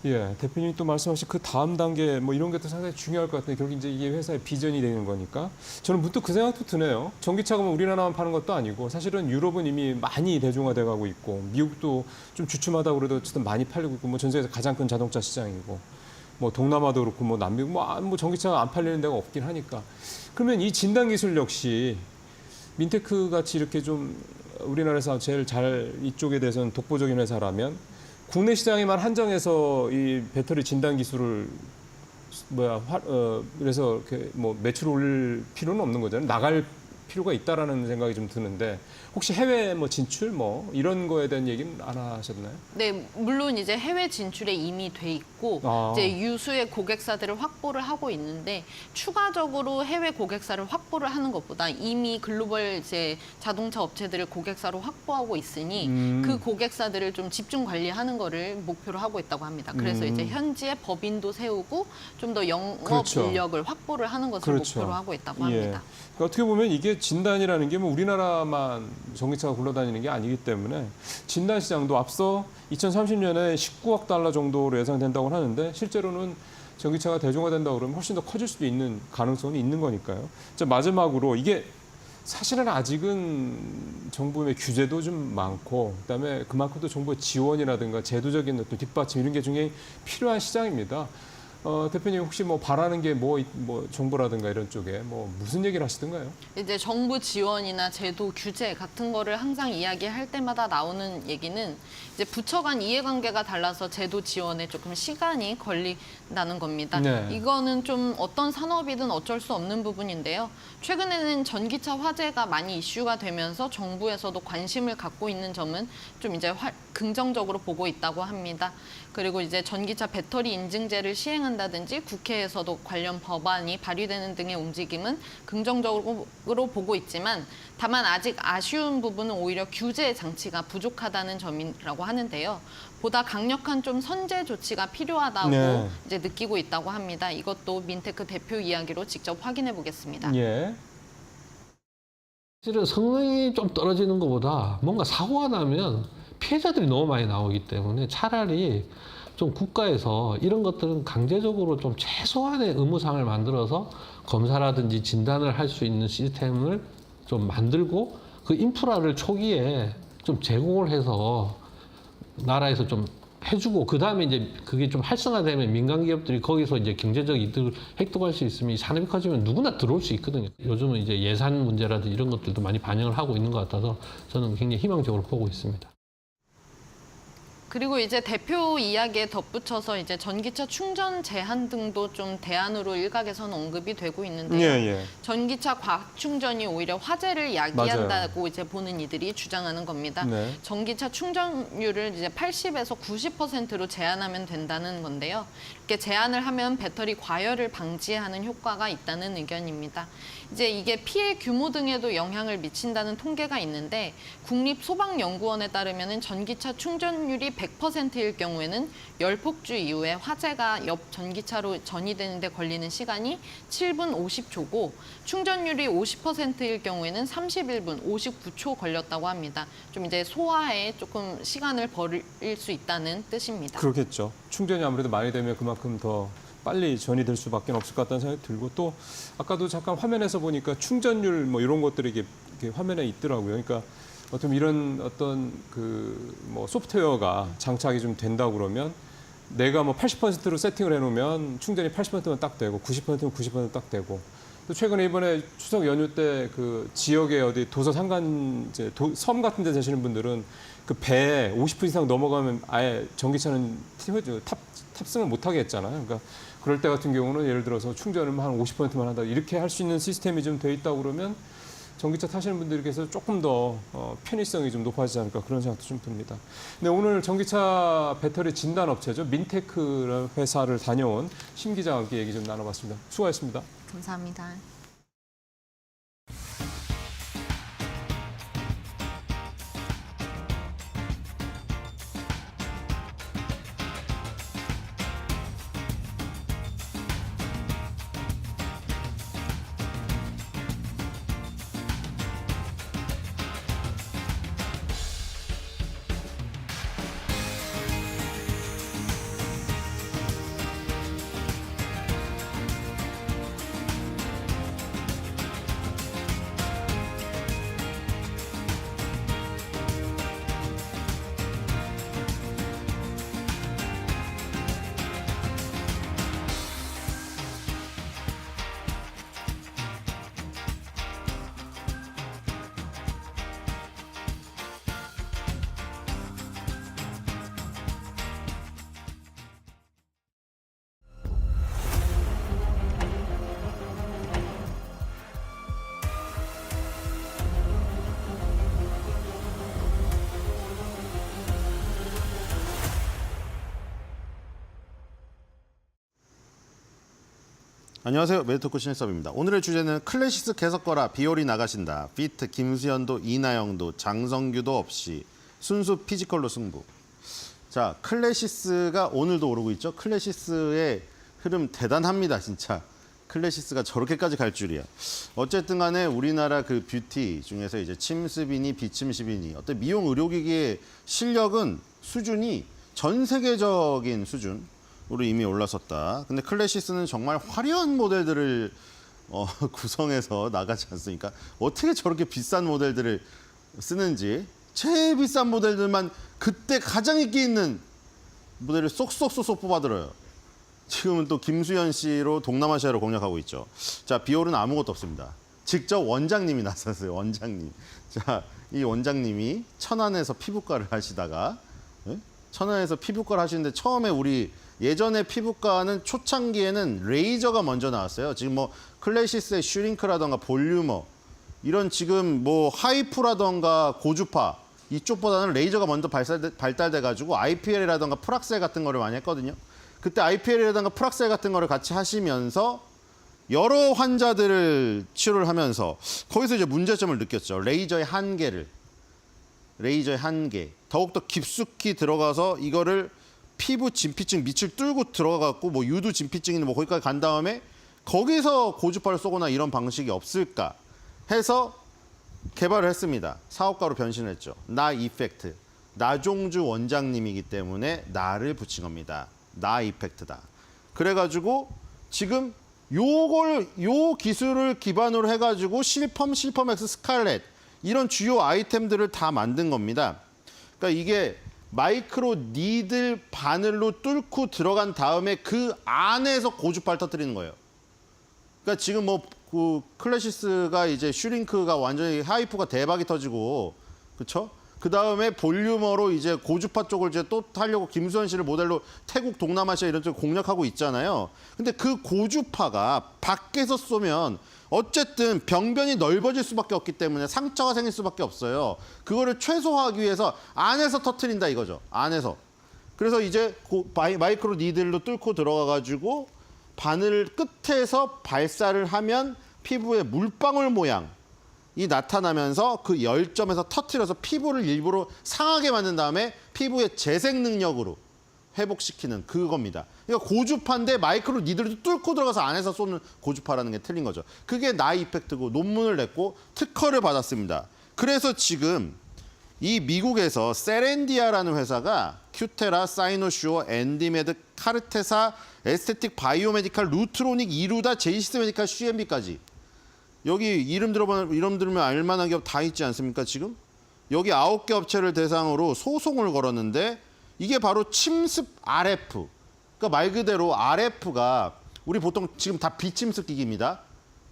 예, 대표님이 또 말씀하신 그 다음 단계 뭐 이런 것도 상당히 중요할 것 같은데 결국 이제 이게 회사의 비전이 되는 거니까 저는 문득 그 생각도 드네요. 전기차가 뭐 우리나라만 파는 것도 아니고 사실은 유럽은 이미 많이 대중화돼 가고 있고 미국도 좀 주춤하다 그래도 어쨌든 많이 팔리고 있고 뭐 전 세계에서 가장 큰 자동차 시장이고 뭐 동남아도 그렇고 뭐 남미국 뭐 전기차가 안 팔리는 데가 없긴 하니까 그러면 이 진단 기술 역시 민테크 같이 이렇게 좀 우리나라에서 제일 잘 이쪽에 대해서는 독보적인 회사라면 국내 시장에만 한정해서 이 배터리 진단 기술을 그래서 이렇게 뭐 매출을 올릴 필요는 없는 거잖아요. 나갈 필요가 있다라는 생각이 좀 드는데 혹시 해외 뭐 진출 뭐 이런 거에 대한 얘기는 안 하셨나요? 네, 물론 이제 해외 진출에 이미 돼 있고 이제 유수의 고객사들을 확보를 하고 있는데 추가적으로 해외 고객사를 확보를 하는 것보다 이미 글로벌 이제 자동차 업체들을 고객사로 확보하고 있으니 그 고객사들을 좀 집중 관리하는 거를 목표로 하고 있다고 합니다. 그래서 이제 현지에 법인도 세우고 좀 더 영업 그렇죠. 인력을 확보를 하는 것을 그렇죠. 목표로 하고 있다고 예. 합니다. 그러니까 어떻게 보면 이게 진단이라는 게 뭐 우리나라만 전기차가 굴러다니는 게 아니기 때문에 진단 시장도 앞서 2030년에 19억 달러 정도로 예상된다고 하는데 실제로는 전기차가 대중화된다 그러면 훨씬 더 커질 수도 있는 가능성이 있는 거니까요. 자, 마지막으로 이게 사실은 아직은 정부의 규제도 좀 많고 그다음에 그만큼 또 정부의 지원이라든가 제도적인 어떤 뒷받침 이런 게 굉장히 필요한 시장입니다. 대표님 혹시 뭐 바라는 게 뭐 정부라든가 이런 쪽에 뭐 무슨 얘기를 하시던가요? 이제 정부 지원이나 제도 규제 같은 거를 항상 이야기할 때마다 나오는 얘기는 이제 부처 간 이해관계가 달라서 제도 지원에 조금 시간이 걸린다는 겁니다. 네. 이거는 좀 어떤 산업이든 어쩔 수 없는 부분인데요. 최근에는 전기차 화재가 많이 이슈가 되면서 정부에서도 관심을 갖고 있는 점은 좀 이제 긍정적으로 보고 있다고 합니다. 그리고 이제 전기차 배터리 인증제를 시행한다든지 국회에서도 관련 법안이 발의되는 등의 움직임은 긍정적으로 보고 있지만 다만 아직 아쉬운 부분은 오히려 규제 장치가 부족하다는 점이라고 하는데요. 보다 강력한 좀 선제 조치가 필요하다고 네. 이제 느끼고 있다고 합니다. 이것도 민테크 대표 이야기로 직접 확인해 보겠습니다. 예. 사실은 성능이 좀 떨어지는 것보다 뭔가 사고가 나면 피해자들이 너무 많이 나오기 때문에 차라리 좀 국가에서 이런 것들은 강제적으로 좀 최소한의 의무상을 만들어서 검사라든지 진단을 할 수 있는 시스템을 좀 만들고 그 인프라를 초기에 좀 제공을 해서 나라에서 좀 해주고 그 다음에 이제 그게 좀 활성화되면 민간 기업들이 거기서 이제 경제적 이득을 획득할 수 있으면 이 산업이 커지면 누구나 들어올 수 있거든요. 요즘은 이제 예산 문제라든지 이런 것들도 많이 반영을 하고 있는 것 같아서 저는 굉장히 희망적으로 보고 있습니다. 그리고 이제 대표 이야기에 덧붙여서 이제 전기차 충전 제한 등도 좀 대안으로 일각에서는 언급이 되고 있는데요. 예. 전기차 과학 충전이 오히려 화재를 야기한다고 이제 보는 이들이 주장하는 겁니다. 네. 전기차 충전율을 이제 80에서 90%로 제한하면 된다는 건데요. 이렇게 제한을 하면 배터리 과열을 방지하는 효과가 있다는 의견입니다. 이제 이게 피해 규모 등에도 영향을 미친다는 통계가 있는데 국립소방연구원에 따르면 전기차 충전율이 100%일 경우에는 열폭주 이후에 화재가 옆 전기차로 전이되는 데 걸리는 시간이 7분 50초고 충전율이 50%일 경우에는 31분 59초 걸렸다고 합니다. 좀 이제 소화에 조금 시간을 벌일 수 있다는 뜻입니다. 그렇겠죠. 충전이 아무래도 많이 되면 그만큼 더 빨리 전이 될 수밖에 없을 것 같다는 생각이 들고 또 아까도 잠깐 화면에서 보니까 충전율 뭐 이런 것들이 이렇게 화면에 있더라고요. 그러니까 어떤 이런 어떤 그 뭐 소프트웨어가 장착이 좀 된다고 그러면 내가 뭐 80%로 세팅을 해놓으면 충전이 80%만 딱 되고 90%면 90% 딱 되고 또 최근에 이번에 추석 연휴 때 그 지역에 어디 도서 산간 이제 섬 같은 데 사시는 분들은 그 배에 50분 이상 넘어가면 아예 전기차는 탑승을 못하게 했잖아요. 그러니까 그럴 때 같은 경우는 예를 들어서 충전을 한 50%만 한다 이렇게 할 수 있는 시스템이 좀 돼 있다고 그러면 전기차 타시는 분들께서 조금 더 편의성이 좀 높아지지 않을까 그런 생각도 좀 듭니다. 네, 오늘 전기차 배터리 진단 업체죠. 민테크 회사를 다녀온 심 기자와 함께 얘기 좀 나눠봤습니다. 수고하셨습니다. 감사합니다. 안녕하세요. 메디토크 신일섭입니다. 오늘의 주제는 클래시스 계속거라 비올이 나가신다. 피트 김수현도 이나영도 장성규도 없이 순수 피지컬로 승부. 자, 클래시스가 오늘도 오르고 있죠. 클래시스의 흐름 대단합니다. 진짜. 클래시스가 저렇게까지 갈 줄이야. 어쨌든 간에 우리나라 그 뷰티 중에서 이제 침습이니 비침습이니 어떤 미용 의료기기의 실력은 수준이 전 세계적인 수준으로 이미 올라섰다. 근데 클래시스는 정말 화려한 모델들을 구성해서 나가지 않습니까? 어떻게 저렇게 비싼 모델들을 쓰는지 제일 비싼 모델들만 그때 가장 인기 있는 모델을 쏙쏙쏙쏙 뽑아들어요. 지금은 또 김수현 씨로 동남아시아로 공략하고 있죠. 자, 비올은 아무것도 없습니다. 직접 원장님이 나섰어요. 원장님. 자, 이 원장님이 천안에서 피부과를 하시다가 천안에서 피부과를 하시는데 처음에 우리 예전에 피부과는 초창기에는 레이저가 먼저 나왔어요. 지금 뭐 클래시스의 슈링크라던가 볼유머 이런 지금 뭐 하이프라던가 고주파 이쪽보다는 레이저가 먼저 발달돼가지고 IPL이라던가 프락셀 같은 거를 많이 했거든요. 그때 IPL이라든가 프락셀 같은 거를 같이 하시면서 여러 환자들을 치료를 하면서 거기서 이제 문제점을 느꼈죠. 레이저의 한계. 더욱더 깊숙이 들어가서 이거를 피부 진피층 밑을 뚫고 들어가갖고 뭐 유두 진피층이나 뭐 거기까지 간 다음에 거기서 고주파를 쏘거나 이런 방식이 없을까 해서 개발을 했습니다. 사업가로 변신을 했죠. 나 이펙트. 나종주 원장님이기 때문에 나를 붙인 겁니다. 나 이펙트다. 그래가지고 지금 요 기술을 기반으로 해가지고 실펌X 스칼렛 이런 주요 아이템들을 다 만든 겁니다. 그러니까 이게 마이크로 니들 바늘로 뚫고 들어간 다음에 그 안에서 고주파를 터뜨리는 거예요. 그러니까 지금 뭐 그 클래시스가 이제 슈링크가 완전히 하이프가 대박이 터지고 그렇죠? 그 다음에 볼유머로 이제 고주파 쪽을 이제 또 하려고 김수현 씨를 모델로 태국, 동남아시아 이런 쪽 공략하고 있잖아요. 근데 그 고주파가 밖에서 쏘면 어쨌든 병변이 넓어질 수밖에 없기 때문에 상처가 생길 수밖에 없어요. 그거를 최소화하기 위해서 안에서 터트린다 이거죠. 안에서. 그래서 이제 마이크로 니들로 뚫고 들어가가지고 바늘 끝에서 발사를 하면 피부에 물방울 모양이 나타나면서 그 열점에서 터트려서 피부를 일부러 상하게 만든 다음에 피부의 재생 능력으로 회복시키는 그겁니다. 그러니까 고주파인데 마이크로 니들도 뚫고 들어가서 안에서 쏘는 고주파라는 게 틀린 거죠. 그게 나 이펙트고 논문을 냈고 특허를 받았습니다. 그래서 지금 이 미국에서 세렌디아라는 회사가 큐테라, 사이노슈어, 엔디메드, 카르테사, 에스테틱, 바이오메디칼, 루트로닉, 이루다, 제이시스 메디칼, CMB까지 여기 이름 들으면 알만한 기업 다 있지 않습니까 지금? 여기 9개 업체를 대상으로 소송을 걸었는데 이게 바로 침습 RF. 그러니까 말 그대로 RF가 우리 보통 지금 다 비침습 기기입니다.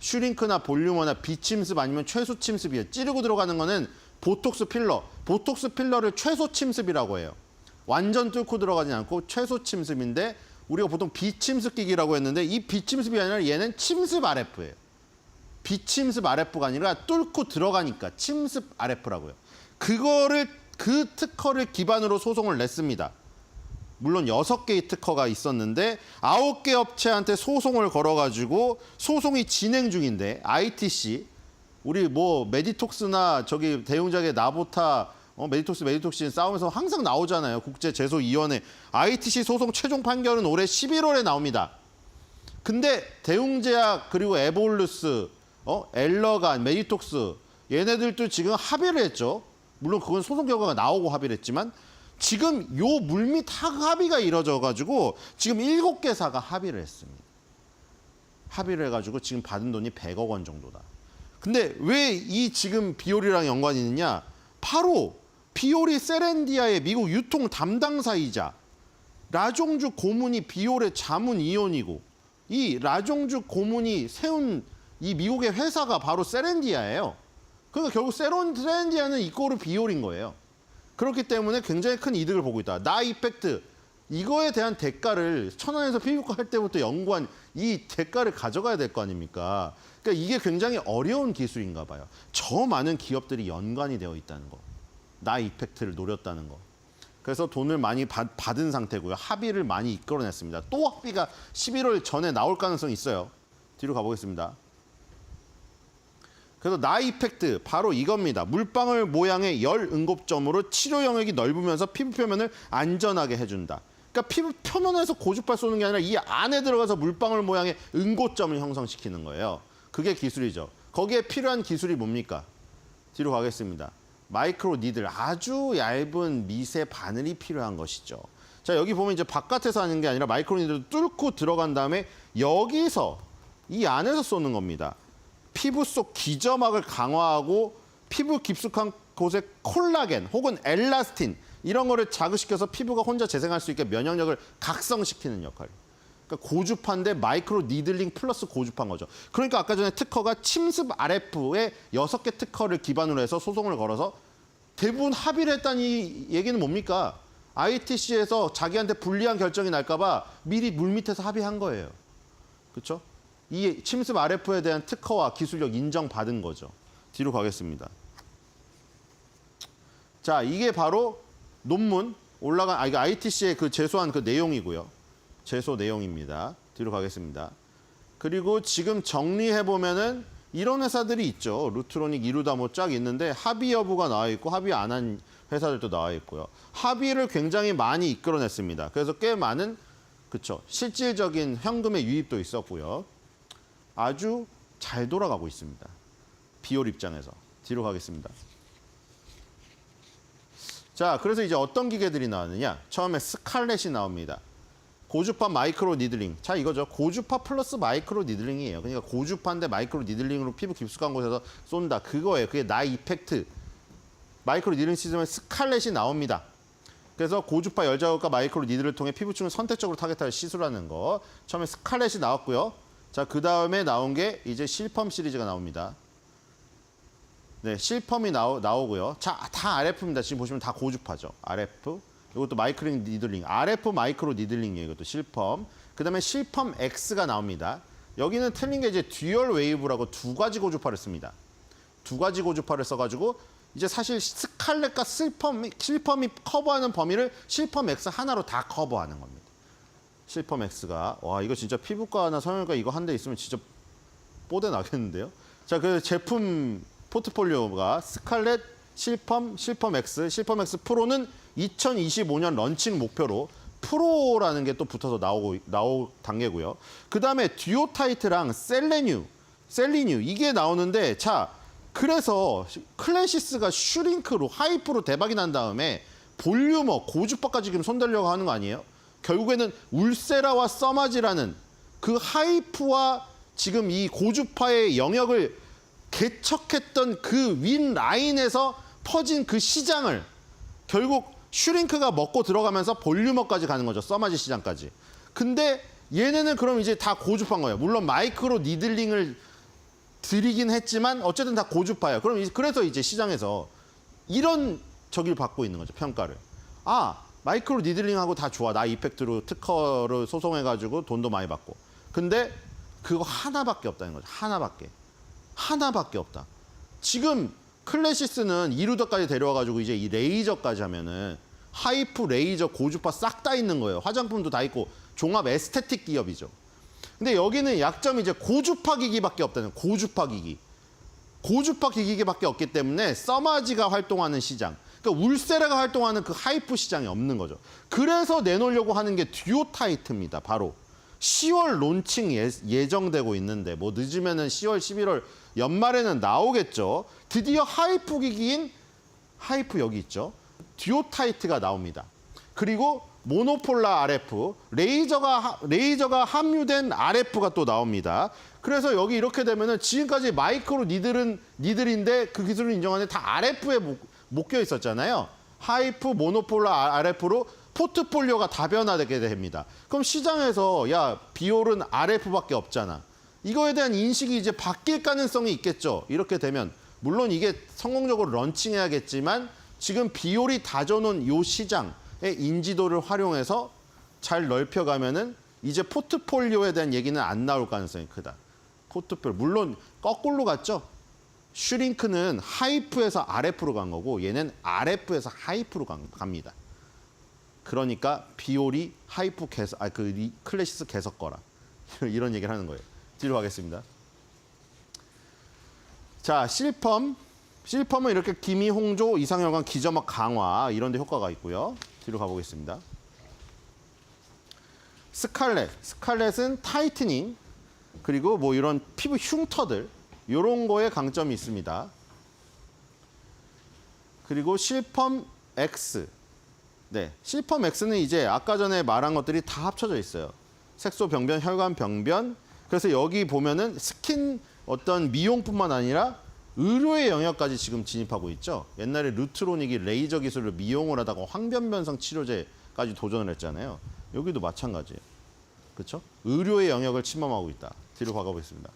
슈링크나 볼유머나 비침습 아니면 최소 침습이에요. 찌르고 들어가는 거는 보톡스 필러. 보톡스 필러를 최소 침습이라고 해요. 완전 뚫고 들어가지 않고 최소 침습인데 우리가 보통 비침습 기기라고 했는데 이 비침습이 아니라 얘는 침습 RF예요. 비침습 RF가 아니라 뚫고 들어가니까 침습 RF라고요. 그 특허를 기반으로 소송을 냈습니다. 물론 6개의 특허가 있었는데 9개 업체한테 소송을 걸어가지고 소송이 진행 중인데 ITC 우리 뭐 메디톡스나 저기 대웅작의 나보타 메디톡스 싸우면서 항상 나오잖아요. 국제제소위원회 ITC 소송 최종 판결은 올해 11월에 나옵니다. 근데 대웅제약 그리고 에볼루스 엘러간 메디톡스 얘네들도 지금 합의를 했죠. 물론 그건 소송 결과가 나오고 합의를 했지만 지금 요 물밑 합의가 이루어져가지고 지금 7개사가 합의를 했습니다. 합의를 해가지고 지금 받은 돈이 100억 원 정도다. 근데 왜 이 지금 비올이랑 연관이 있느냐? 바로 비올이 세렌디아의 미국 유통 담당사이자 라종주 고문이 비올의 자문 이혼이고 이 라종주 고문이 세운 이 미국의 회사가 바로 세렌디아예요. 그러니까 결국 세렌디아는 이꼬르 비올인 거예요. 그렇기 때문에 굉장히 큰 이득을 보고 있다. 나 이펙트 이거에 대한 대가를 천안에서 피부과 할 때부터 연구한 이 대가를 가져가야 될 거 아닙니까? 그러니까 이게 굉장히 어려운 기술인가 봐요. 저 많은 기업들이 연관이 되어 있다는 거. 나 이펙트를 노렸다는 거. 그래서 돈을 많이 받은 상태고요. 합의를 많이 이끌어냈습니다. 또 합의가 11월 전에 나올 가능성이 있어요. 뒤로 가보겠습니다. 그래서 나 이펙트 바로 이겁니다. 물방울 모양의 열 응급점으로 치료 영역이 넓으면서 피부 표면을 안전하게 해준다. 그러니까 피부 표면에서 고주파 쏘는 게 아니라 이 안에 들어가서 물방울 모양의 응고점을 형성시키는 거예요. 그게 기술이죠. 거기에 필요한 기술이 뭡니까? 뒤로 가겠습니다. 마이크로 니들, 아주 얇은 미세 바늘이 필요한 것이죠. 자, 여기 보면 이제 바깥에서 하는 게 아니라 마이크로 니들을 뚫고 들어간 다음에 여기서 이 안에서 쏘는 겁니다. 피부 속 기저막을 강화하고 피부 깊숙한 곳에 콜라겐 혹은 엘라스틴 이런 거를 자극시켜서 피부가 혼자 재생할 수 있게 면역력을 각성시키는 역할. 그러니까 고주파인데 마이크로 니들링 플러스 고주파인 거죠. 그러니까 아까 전에 특허가 침습 RF의 6개 특허를 기반으로 해서 소송을 걸어서 대부분 합의를 했다는 이 얘기는 뭡니까? ITC에서 자기한테 불리한 결정이 날까 봐 미리 물밑에서 합의한 거예요. 그렇죠? 이 침습 RF에 대한 특허와 기술력 인정받은 거죠. 뒤로 가겠습니다. 자, 이게 바로 논문 올라간 이거 ITC의 그 제소한 그 내용이고요. 제소 내용입니다. 뒤로 가겠습니다. 그리고 지금 정리해 보면은 이런 회사들이 있죠. 루트로닉, 이루다 뭐 쫙 있는데 합의 여부가 나와 있고 합의 안 한 회사들도 나와 있고요. 합의를 굉장히 많이 이끌어냈습니다. 그래서 꽤 많은 그쵸 실질적인 현금의 유입도 있었고요. 아주 잘 돌아가고 있습니다. 비올 입장에서. 뒤로 가겠습니다. 자, 그래서 이제 어떤 기계들이 나왔느냐? 처음에 스칼렛이 나옵니다. 고주파 마이크로 니들링. 자, 이거죠. 고주파 플러스 마이크로 니들링이에요. 그러니까 고주파인데 마이크로 니들링으로 피부 깊숙한 곳에서 쏜다. 그거예요. 그게 나 이펙트. 마이크로 니들링 시스템에 스칼렛이 나옵니다. 그래서 고주파 열자극과 마이크로 니들을 통해 피부층을 선택적으로 타겟할 시술하는 거. 처음에 스칼렛이 나왔고요. 자, 그 다음에 나온 게 이제 실펌 시리즈가 나옵니다. 네, 실펌이 나오고요. 자, 다 RF입니다. 지금 보시면 다 고주파죠. RF. 이것도 마이크로 니들링. RF 마이크로 니들링이에요. 이것도 실펌. 그 다음에 실펌 X가 나옵니다. 여기는 틀린 게 이제 듀얼 웨이브라고 2가지 고주파를 씁니다. 2가지 고주파를 써가지고 이제 사실 스칼렛과 실펌이 커버하는 범위를 실펌 X 하나로 다 커버하는 겁니다. 실펌 X가 와 이거 진짜 피부과나 성형외과 이거 한 대 있으면 진짜 뽀대 나겠는데요. 자, 그 제품 포트폴리오가 스칼렛, 실펌 X, 실펌 X 프로는 2025년 런칭 목표로 프로라는 게 또 붙어서 나올 단계고요. 그 다음에 듀오타이트랑 셀리뉴 이게 나오는데 자 그래서 클래시스가 슈링크로 하이프로 대박이 난 다음에 볼륨어 고주파까지 지금 손대려고 하는 거 아니에요? 결국에는 울세라와 써마지라는 그 하이프와 지금 이 고주파의 영역을 개척했던 그 윈 라인에서 퍼진 그 시장을 결국 슈링크가 먹고 들어가면서 볼륨어까지 가는 거죠. 써마지 시장까지. 근데 얘네는 그럼 이제 다 고주파인 거예요. 물론 마이크로 니들링을 드리긴 했지만 어쨌든 다 고주파예요. 그래서 이제 시장에서 이런 저기를 받고 있는 거죠. 평가를. 아, 마이크로 니들링하고 다 좋아. 나 이펙트로 특허를 소송해가지고 돈도 많이 받고. 근데 그거 하나밖에 없다는 거죠. 하나밖에 없다. 지금 클래시스는 이루더까지 데려와가지고 이제 이 레이저까지 하면은 하이프, 레이저, 고주파 싹 다 있는 거예요. 화장품도 다 있고 종합 에스테틱 기업이죠. 근데 여기는 약점이 이제 고주파 기기밖에 없다는 거예요. 고주파 기기밖에 없기 때문에 써마지가 활동하는 시장, 그러니까 울세라가 활동하는 그 하이프 시장이 없는 거죠. 그래서 내놓으려고 하는 게 듀오타이트입니다. 바로 10월 론칭 예정되고 있는데 뭐 늦으면은 10월, 11월 연말에는 나오겠죠. 드디어 하이프 기기인 하이프 여기 있죠. 듀오타이트가 나옵니다. 그리고 모노폴라 RF, 레이저가 함유된 RF가 또 나옵니다. 그래서 여기 이렇게 되면은 지금까지 마이크로 니들인데 그 기술을 인정하는데 다 RF에 묶여 있었잖아요. 하이프, 모노폴라 RF로 포트폴리오가 다변화되게 됩니다. 그럼 시장에서 야 비올은 RF밖에 없잖아. 이거에 대한 인식이 이제 바뀔 가능성이 있겠죠. 이렇게 되면 물론 이게 성공적으로 런칭해야겠지만 지금 비올이 다져놓은 이 시장의 인지도를 활용해서 잘 넓혀가면은 이제 포트폴리오에 대한 얘기는 안 나올 가능성이 크다. 포트폴리오 물론 거꾸로 갔죠. 슈링크는 하이프에서 RF로 간 거고 얘는 RF에서 하이프로 갑니다. 그러니까 비올이 하이프 클래시스 개석 거라 이런 얘기를 하는 거예요. 뒤로 가겠습니다. 자, 실펌은 이렇게 기미, 홍조, 이상혈관, 기점막 강화 이런 데 효과가 있고요. 뒤로 가보겠습니다. 스칼렛은 타이트닝, 그리고 뭐 이런 피부 흉터들 이런 거에 강점이 있습니다. 그리고 실펌 X. 네, 실펌 X는 이제 아까 전에 말한 것들이 다 합쳐져 있어요. 색소 병변, 혈관 병변. 그래서 여기 보면은 스킨 어떤 미용뿐만 아니라 의료의 영역까지 지금 진입하고 있죠. 옛날에 루트로닉이 레이저 기술로 미용을 하다가 황변변성 치료제까지 도전을 했잖아요. 여기도 마찬가지예요. 그렇죠? 의료의 영역을 침범하고 있다. 뒤로 가보겠습니다.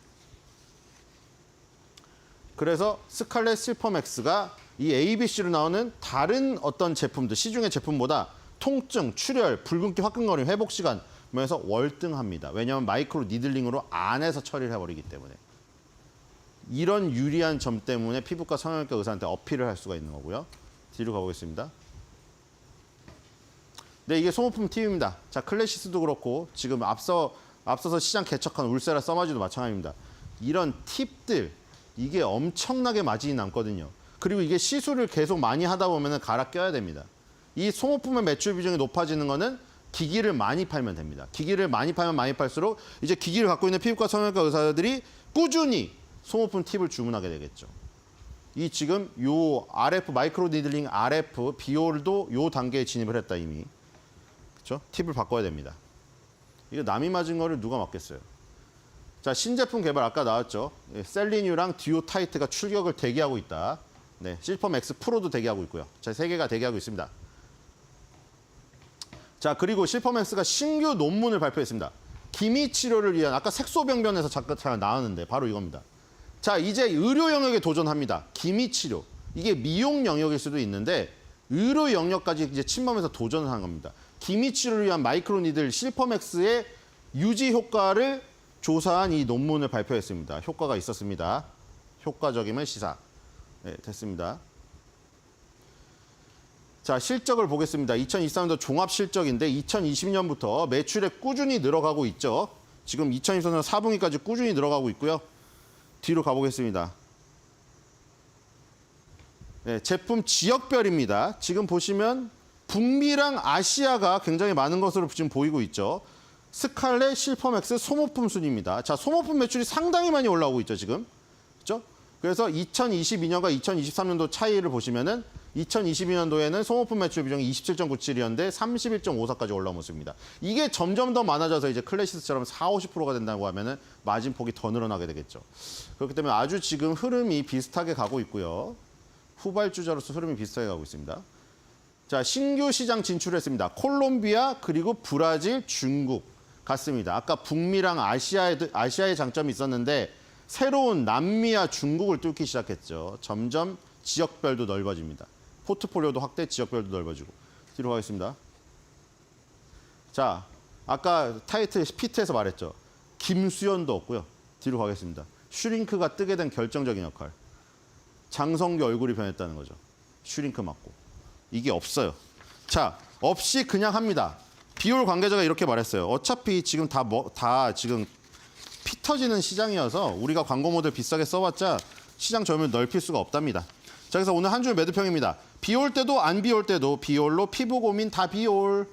그래서 스칼렛 실펌 X가 이 ABC로 나오는 다른 어떤 제품들, 시중의 제품보다 통증, 출혈, 붉은기, 화끈거림, 회복 시간 면에서 월등합니다. 왜냐하면 마이크로 니들링으로 안에서 처리를 해버리기 때문에. 이런 유리한 점 때문에 피부과 성형외과 의사한테 어필을 할 수가 있는 거고요. 뒤로 가보겠습니다. 네, 이게 소모품 팁입니다. 자, 클래시스도 그렇고 지금 앞서서 시장 개척한 울세라 써마지도 마찬가지입니다. 이런 팁들, 이게 엄청나게 마진이 남거든요. 그리고 이게 시술을 계속 많이 하다 보면 갈아 껴야 됩니다. 이 소모품의 매출 비중이 높아지는 거는 기기를 많이 팔면 됩니다. 기기를 많이 팔면 많이 팔수록 이제 기기를 갖고 있는 피부과 성형외과 의사들이 꾸준히 소모품 팁을 주문하게 되겠죠. 이 지금 요 RF 마이크로 니들링 RF 비올도 요 단계에 진입을 했다 이미. 그렇죠? 팁을 바꿔야 됩니다. 이거 남이 맞은 거를 누가 맞겠어요? 자, 신제품 개발 아까 나왔죠. 셀리뉴랑 듀오 타이트가 출격을 대기하고 있다. 네, 실펌 X 프로도 대기하고 있고요. 자, 세 개가 대기하고 있습니다. 자, 그리고 실펌 X가 신규 논문을 발표했습니다. 기미 치료를 위한 아까 색소병변에서 잠깐 나왔는데 바로 이겁니다. 자, 이제 의료 영역에 도전합니다. 기미 치료. 이게 미용 영역일 수도 있는데 의료 영역까지 이제 침범해서 도전을 한 겁니다. 기미 치료를 위한 마이크로니들 실펌 X의 유지 효과를 조사한 이 논문을 발표했습니다. 효과가 있었습니다. 효과적임을 시사. 네, 됐습니다. 자, 실적을 보겠습니다. 2023년도 종합 실적인데 2020년부터 매출에 꾸준히 늘어가고 있죠. 지금 2023년 4분기까지 꾸준히 늘어가고 있고요. 뒤로 가보겠습니다. 네, 제품 지역별입니다. 지금 보시면 북미랑 아시아가 굉장히 많은 것으로 지금 보이고 있죠. 스칼렛, 실펌 X 소모품 순입니다. 자, 소모품 매출이 상당히 많이 올라오고 있죠, 지금. 그렇죠? 그래서 2022년과 2023년도 차이를 보시면은 2022년도에는 소모품 매출 비중이 27.97이었는데 31.54까지 올라온 모습입니다. 이게 점점 더 많아져서 이제 클래시스처럼 40~50%가 된다고 하면은 마진폭이 더 늘어나게 되겠죠. 그렇기 때문에 아주 지금 흐름이 비슷하게 가고 있고요. 후발주자로서 흐름이 비슷하게 가고 있습니다. 자, 신규 시장 진출했습니다. 콜롬비아 그리고 브라질, 중국 갔습니다. 아까 북미랑 아시아의 장점이 있었는데 새로운 남미와 중국을 뚫기 시작했죠. 점점 지역별도 넓어집니다. 포트폴리오도 확대, 지역별도 넓어지고. 뒤로 가겠습니다. 자, 아까 타이틀 피트에서 말했죠. 김수현도 없고요. 뒤로 가겠습니다. 슈링크가 뜨게 된 결정적인 역할. 장성규 얼굴이 변했다는 거죠. 슈링크 맞고. 이게 없어요. 자, 없이 그냥 합니다. 비올 관계자가 이렇게 말했어요. 어차피 지금 다 지금 피 터지는 시장이어서 우리가 광고 모델 비싸게 써봤자 시장 점유율 넓힐 수가 없답니다. 자, 그래서 오늘 한 줄 매도평입니다. 비 올 때도 안 비 올 때도 비올로 피부 고민 다 비올.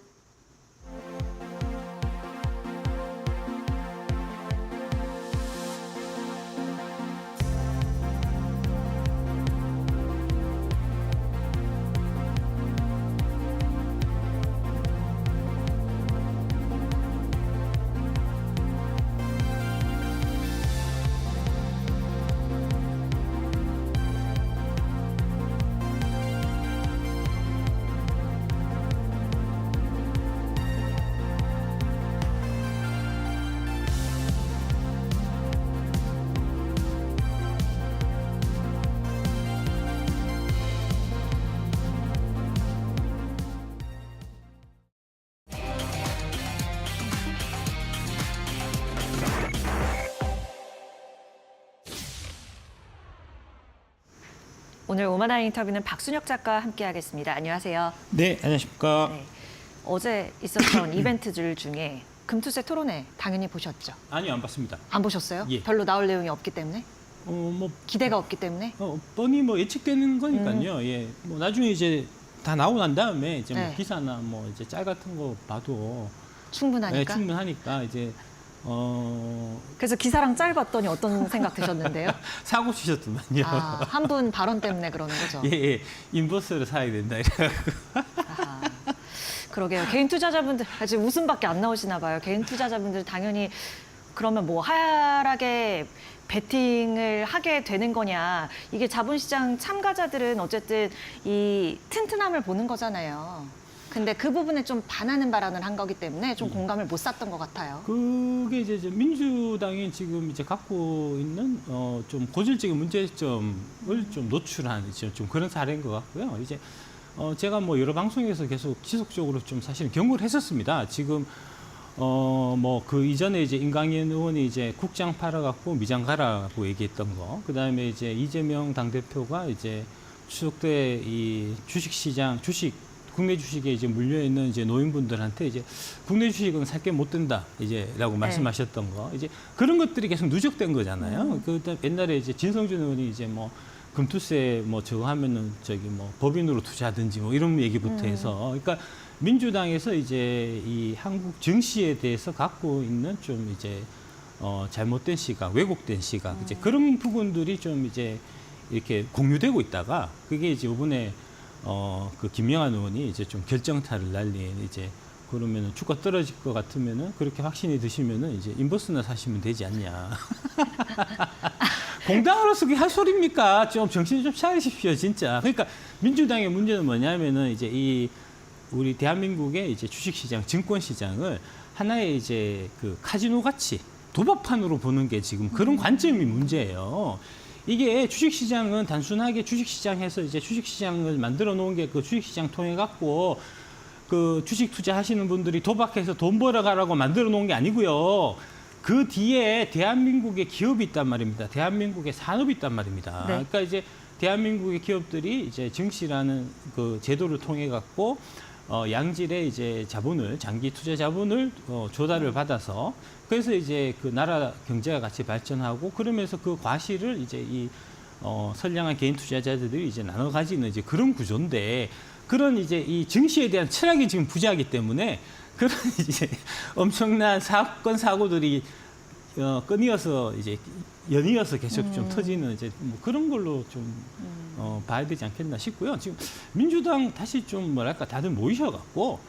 오늘 오마나이 인터뷰는 박순혁 작가와 함께하겠습니다. 안녕하세요. 네, 안녕하십니까. 네, 어제 있었던 이벤트들 중에 금투세 토론회 당연히 보셨죠? 아니요, 안 봤습니다. 안 보셨어요? 예. 별로 나올 내용이 없기 때문에? 뭐 기대가 없기 때문에? 뻔히 뭐 예측되는 거니까요. 예. 뭐 나중에 이제 다 나오고 난 다음에 이제 뭐 네. 기사나 뭐 이제 짤 같은 거 봐도 충분하니까? 예, 충분하니까 이제 그래서 기사랑 짤 봤더니 어떤 생각 드셨는데요? 사고 치셨더만요. 한 분 발언 때문에 그러는 거죠? 예, 예. 인버스를 사야 된다 이래가지고. 아하. 그러게요. 개인 투자자분들 지금 웃음밖에 안 나오시나 봐요. 개인 투자자분들 당연히 그러면 뭐 하락에 베팅을 하게 되는 거냐. 이게 자본시장 참가자들은 어쨌든 이 튼튼함을 보는 거잖아요. 근데 그 부분에 좀 반하는 발언을 한 거기 때문에 좀 공감을 못 샀던 것 같아요. 그게 이제 민주당이 지금 이제 갖고 있는 좀 고질적인 문제점을 좀 노출한 이제 좀 그런 사례인 것 같고요. 이제 제가 뭐 여러 방송에서 계속 지속적으로 좀 사실은 경고를 했었습니다. 지금 뭐 그 이전에 이제 임강현 의원이 이제 국장 팔아갖고 미장 가라고 얘기했던 거, 그 다음에 이제 이재명 당대표가 이제 추석 때 이 국내 주식에 이제 물려 있는 이제 노인분들한테 이제 국내 주식은 살 게 못 된다 이제라고 말씀하셨던 거, 이제 그런 것들이 계속 누적된 거잖아요. 그 옛날에 이제 진성준 의원이 이제 뭐 금투세 뭐 저거 하면은 저기 뭐 법인으로 투자하든지 뭐 이런 얘기부터 해서, 그러니까 민주당에서 이제 이 한국 증시에 대해서 갖고 있는 좀 이제 잘못된 시각, 왜곡된 시각, 이제 그런 부분들이 좀 이제 이렇게 공유되고 있다가 그게 이제 이번에 그 김영한 의원이 이제 좀 결정타를 날린, 이제 그러면은 주가 떨어질 것 같으면은 그렇게 확신이 드시면은 이제 인버스나 사시면 되지 않냐. 공당으로서 그게 할 소리입니까? 좀 정신 좀 차리십시오, 진짜. 그러니까 민주당의 문제는 뭐냐면은 이제 이 우리 대한민국의 이제 주식시장, 증권시장을 하나의 이제 그 카지노 같이 도박판으로 보는 게 지금 그런 관점이 문제예요. 이게 주식시장은 단순하게 주식시장에서 이제 주식시장을 만들어 놓은 게 그 주식시장 통해 갖고 그 주식 투자하시는 분들이 도박해서 돈 벌어가라고 만들어 놓은 게 아니고요. 그 뒤에 대한민국의 기업이 있단 말입니다. 대한민국의 산업이 있단 말입니다. 네. 그러니까 이제 대한민국의 기업들이 이제 증시라는 그 제도를 통해 갖고 양질의 이제 자본을, 장기 투자 자본을 조달을 받아서, 그래서 이제 그 나라 경제가 같이 발전하고, 그러면서 그 과실을 이제 이 선량한 개인 투자자들이 이제 나눠 가지는 이제 그런 구조인데, 그런 이제 이 증시에 대한 철학이 지금 부재하기 때문에 그런 이제 엄청난 사건 사고들이 끊이어서 이제 연이어서 계속 좀 터지는 이제 뭐 그런 걸로 좀 봐야 되지 않겠나 싶고요. 지금 민주당 다시 좀 뭐랄까 다들 모이셔갖고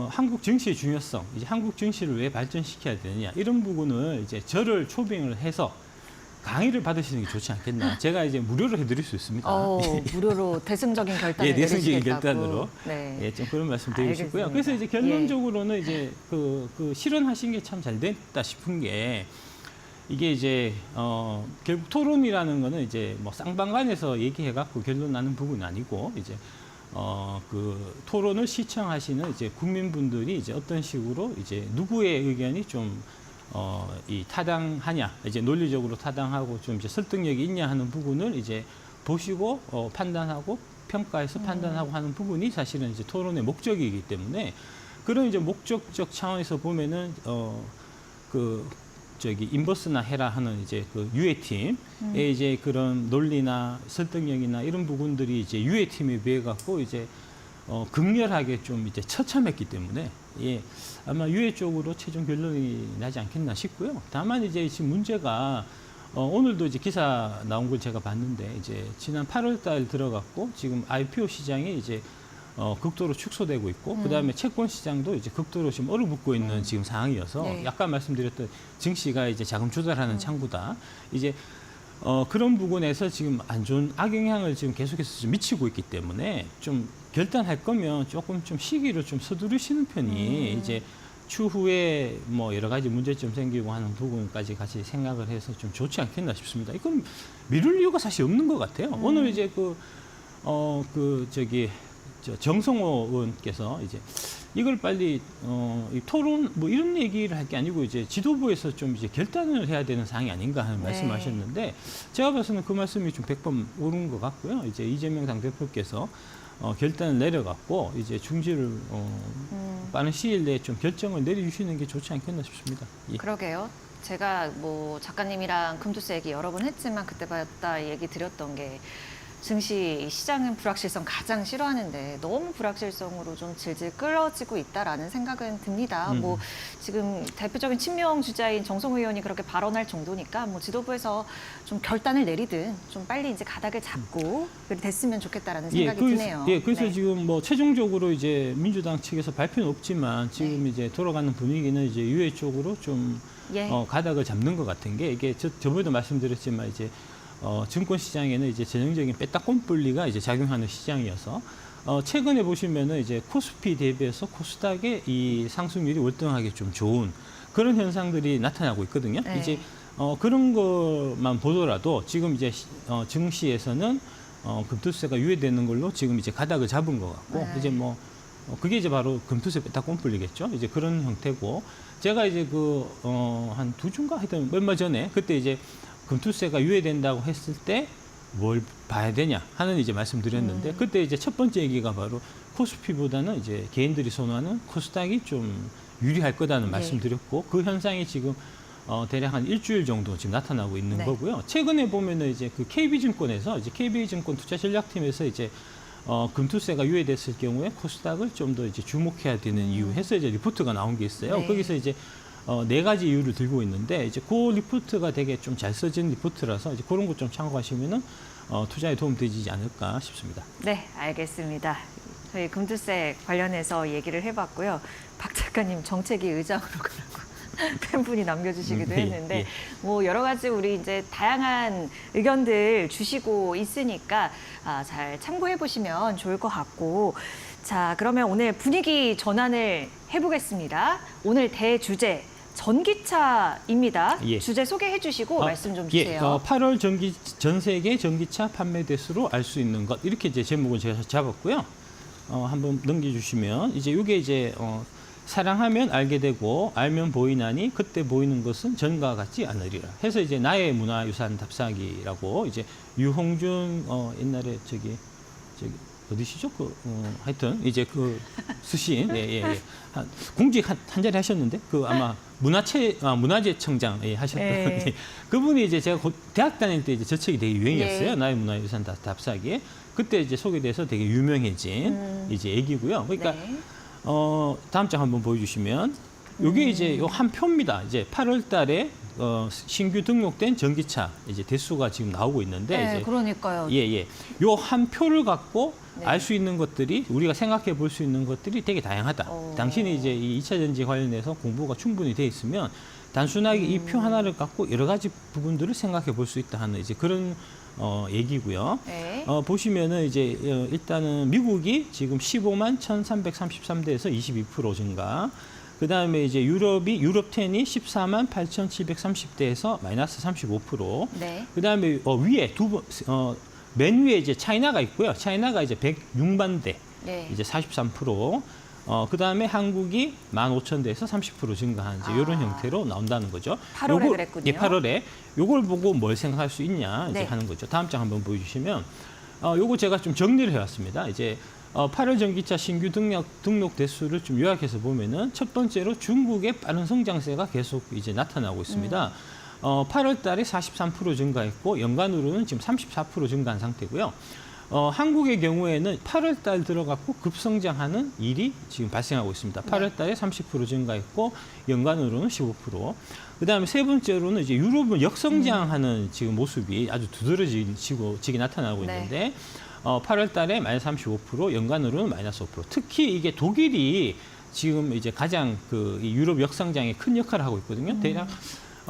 한국 증시의 중요성, 이제 한국 증시를 왜 발전시켜야 되느냐, 이런 부분을 이제 저를 초빙을 해서 강의를 받으시는 게 좋지 않겠나. 제가 이제 무료로 해드릴 수 있습니다. 무료로 대승적인 결단을 예, 대승적인 내리시겠다고. 결단으로. 네. 예, 좀 그런 말씀 드리고 싶고요. 알겠습니다. 그래서 이제 결론적으로는 이제 그 실현하신 게 참 잘 됐다 싶은 게, 이게 이제 결국 토론이라는 거는 이제 뭐 쌍방간에서 얘기해갖고 결론 나는 부분은 아니고, 이제 그 토론을 시청하시는 이제 국민분들이 이제 어떤 식으로 이제 누구의 의견이 좀 이 타당하냐, 이제 논리적으로 타당하고 좀 이제 설득력이 있냐 하는 부분을 이제 보시고 판단하고 평가해서 판단하고 하는 부분이 사실은 이제 토론의 목적이기 때문에, 그런 이제 목적적 차원에서 보면은 그 저기 인버스나 해라 하는 이제 그 유해팀의 이제 그런 논리나 설득력이나 이런 부분들이 이제 유해팀에 비해 갖고 이제 극렬하게 좀 이제 처참했기 때문에, 예, 아마 유해 쪽으로 최종 결론이 나지 않겠나 싶고요. 다만 이제 지금 문제가 오늘도 이제 기사 나온 걸 제가 봤는데, 이제 지난 8월달 들어갔고 지금 IPO 시장이 이제 극도로 축소되고 있고, 그다음에 채권 시장도 이제 극도로 지금 얼어붙고 있는 지금 상황이어서, 네. 약간 말씀드렸던 증시가 이제 자금 조달하는 창구다. 이제 그런 부분에서 지금 안 좋은 악영향을 지금 계속해서 좀 미치고 있기 때문에, 좀 결단할 거면 조금 좀 시기를 좀 서두르시는 편이 이제 추후에 뭐 여러 가지 문제점 생기고 하는 부분까지 같이 생각을 해서 좀 좋지 않겠나 싶습니다. 이건 미룰 이유가 사실 없는 것 같아요. 오늘 이제 정성호 의원께서 이제 이걸 빨리 이 토론 뭐 이런 얘기를 할 게 아니고 이제 지도부에서 좀 이제 결단을 해야 되는 사항이 아닌가 하는 말씀하셨는데, 제가 봐서는 그 말씀이 좀 100번 옳은 것 같고요. 이제 이재명 당대표께서 결단을 내려갖고 이제 중지를 빠른 시일 내에 좀 결정을 내려주시는 게 좋지 않겠나 싶습니다. 예. 그러게요. 제가 뭐 작가님이랑 금투세 얘기 여러 번 했지만 그때마다 얘기 드렸던 게 증시 시장은 불확실성 가장 싫어하는데 너무 불확실성으로 좀 질질 끌어지고 있다라는 생각은 듭니다. 뭐 지금 대표적인 친명 주자인 정성호 의원이 그렇게 발언할 정도니까 뭐 지도부에서 좀 결단을 내리든 좀 빨리 이제 가닥을 잡고 됐으면 좋겠다라는 생각이 드네요. 그래서 네. 지금 뭐 최종적으로 이제 민주당 측에서 발표는 없지만 지금 이제 돌아가는 분위기는 이제 유예 쪽으로 좀 예. 가닥을 잡는 것 같은 게 이게 저번에도 말씀드렸지만 이제 증권 시장에는 이제 전형적인 빼딱꼼뿔리가 이제 작용하는 시장이어서 최근에 보시면은 이제 코스피 대비해서 코스닥의 이 상승률이 월등하게 좀 좋은 그런 현상들이 나타나고 있거든요. 네. 이제 그런 것만 보더라도 지금 이제 증시에서는 금투세가 유예되는 걸로 지금 이제 가닥을 잡은 것 같고 네. 이제 뭐 그게 이제 바로 금투세 빼딱꼼뿔리겠죠. 이제 그런 형태고 제가 이제 한 2주인가 하여튼 얼마 전에 그때 이제 금투세가 유예된다고 했을 때 뭘 봐야 되냐 하는 이제 말씀드렸는데 그때 이제 첫 번째 얘기가 바로 코스피보다는 이제 개인들이 선호하는 코스닥이 좀 유리할 거다는 말씀드렸고 그 현상이 지금 대략 한 일주일 정도 지금 나타나고 있는 네. 거고요. 최근에 보면은 이제 그 KB증권에서 이제 KB증권 투자전략팀에서 이제 금투세가 유예됐을 경우에 코스닥을 좀 더 이제 주목해야 되는 이유 해서 이제 리포트가 나온 게 있어요. 네. 거기서 이제 4가지 이유를 들고 있는데 이제 그 리포트가 되게 좀 잘 써진 리포트라서 이제 그런 것 좀 참고하시면은 투자에 도움 되지 않을까 싶습니다. 네, 알겠습니다. 저희 금투세 관련해서 얘기를 해봤고요. 박 작가님 정책위 의장으로 가라고 팬분이 남겨주시기도 예, 했는데 예. 뭐 여러 가지 우리 이제 다양한 의견들 주시고 있으니까 잘 참고해 보시면 좋을 것 같고 자 그러면 오늘 분위기 전환을 해보겠습니다. 오늘 대주제 전기차입니다. 예. 주제 소개해 주시고 말씀 좀 주세요. 예, 8월 전 세계 전기차 판매 대수로 알 수 있는 것 이렇게 이제 제목을 제가 잡았고요. 한번 넘겨주시면 이제 이게 이제 사랑하면 알게 되고 알면 보이나니 그때 보이는 것은 전과 같지 않으리라. 해서 이제 나의 문화유산 답사기라고 이제 유홍준 옛날에 저기 어디시죠? 하여튼 이제 그 쓰신 공직 한 자리 하셨는데 아마 문화재청장 하셨던 네. 그분이 이제 제가 대학 다닐 때 이제 저 책이 되게 유행이었어요. 네. 나의 문화유산 답사기. 그때 이제 소개돼서 되게 유명해진 이제 얘기고요. 그러니까 네. 다음 장 한번 보여주시면 이게 이제 요 한 표입니다. 이제 8월달에 신규 등록된 전기차 이제 대수가 지금 나오고 있는데 네, 이제 그러니까요. 요 한 표를 갖고 네. 알 수 있는 것들이 우리가 생각해 볼 수 있는 것들이 되게 다양하다. 당신이 이제 이 2차 전지 관련해서 공부가 충분히 돼 있으면 단순하게 이 표 하나를 갖고 여러 가지 부분들을 생각해 볼 수 있다 하는 이제 그런 얘기고요. 네. 보시면은 이제 일단은 미국이 지금 15만 1,333대에서 22% 증가. 그 다음에 이제 유럽 10이 14만 8,730대에서 마이너스 35%. 네. 그 다음에 위에 맨 위에 이제 차이나가 있고요. 차이나가 이제 106만 대, 네. 이제 43%. 그 다음에 한국이 15,000대에서 30% 증가한 이제 이런 형태로 나온다는 거죠. 8월에 그랬군요. 예, 8월에 요걸 보고 뭘 생각할 수 있냐 이제 네. 하는 거죠. 다음 장 한번 보여주시면 요거 제가 좀 정리를 해왔습니다. 이제 8월 전기차 신규 등록 대수를 좀 요약해서 보면은 첫 번째로 중국의 빠른 성장세가 계속 이제 나타나고 있습니다. 8월 달에 43% 증가했고 연간으로는 지금 34% 증가한 상태고요. 한국의 경우에는 8월 달 들어갔고 급성장하는 일이 지금 발생하고 있습니다. 8월 달에 30% 증가했고 연간으로는 15%. 그다음에 세 번째로는 이제 유럽은 역성장하는 지금 모습이 아주 두드러지게 나타나고 네. 있는데 8월 달에 마이너스 35%, 연간으로는 마이너스 5%. 특히 이게 독일이 지금 이제 가장 이 유럽 역성장에 큰 역할을 하고 있거든요. 대략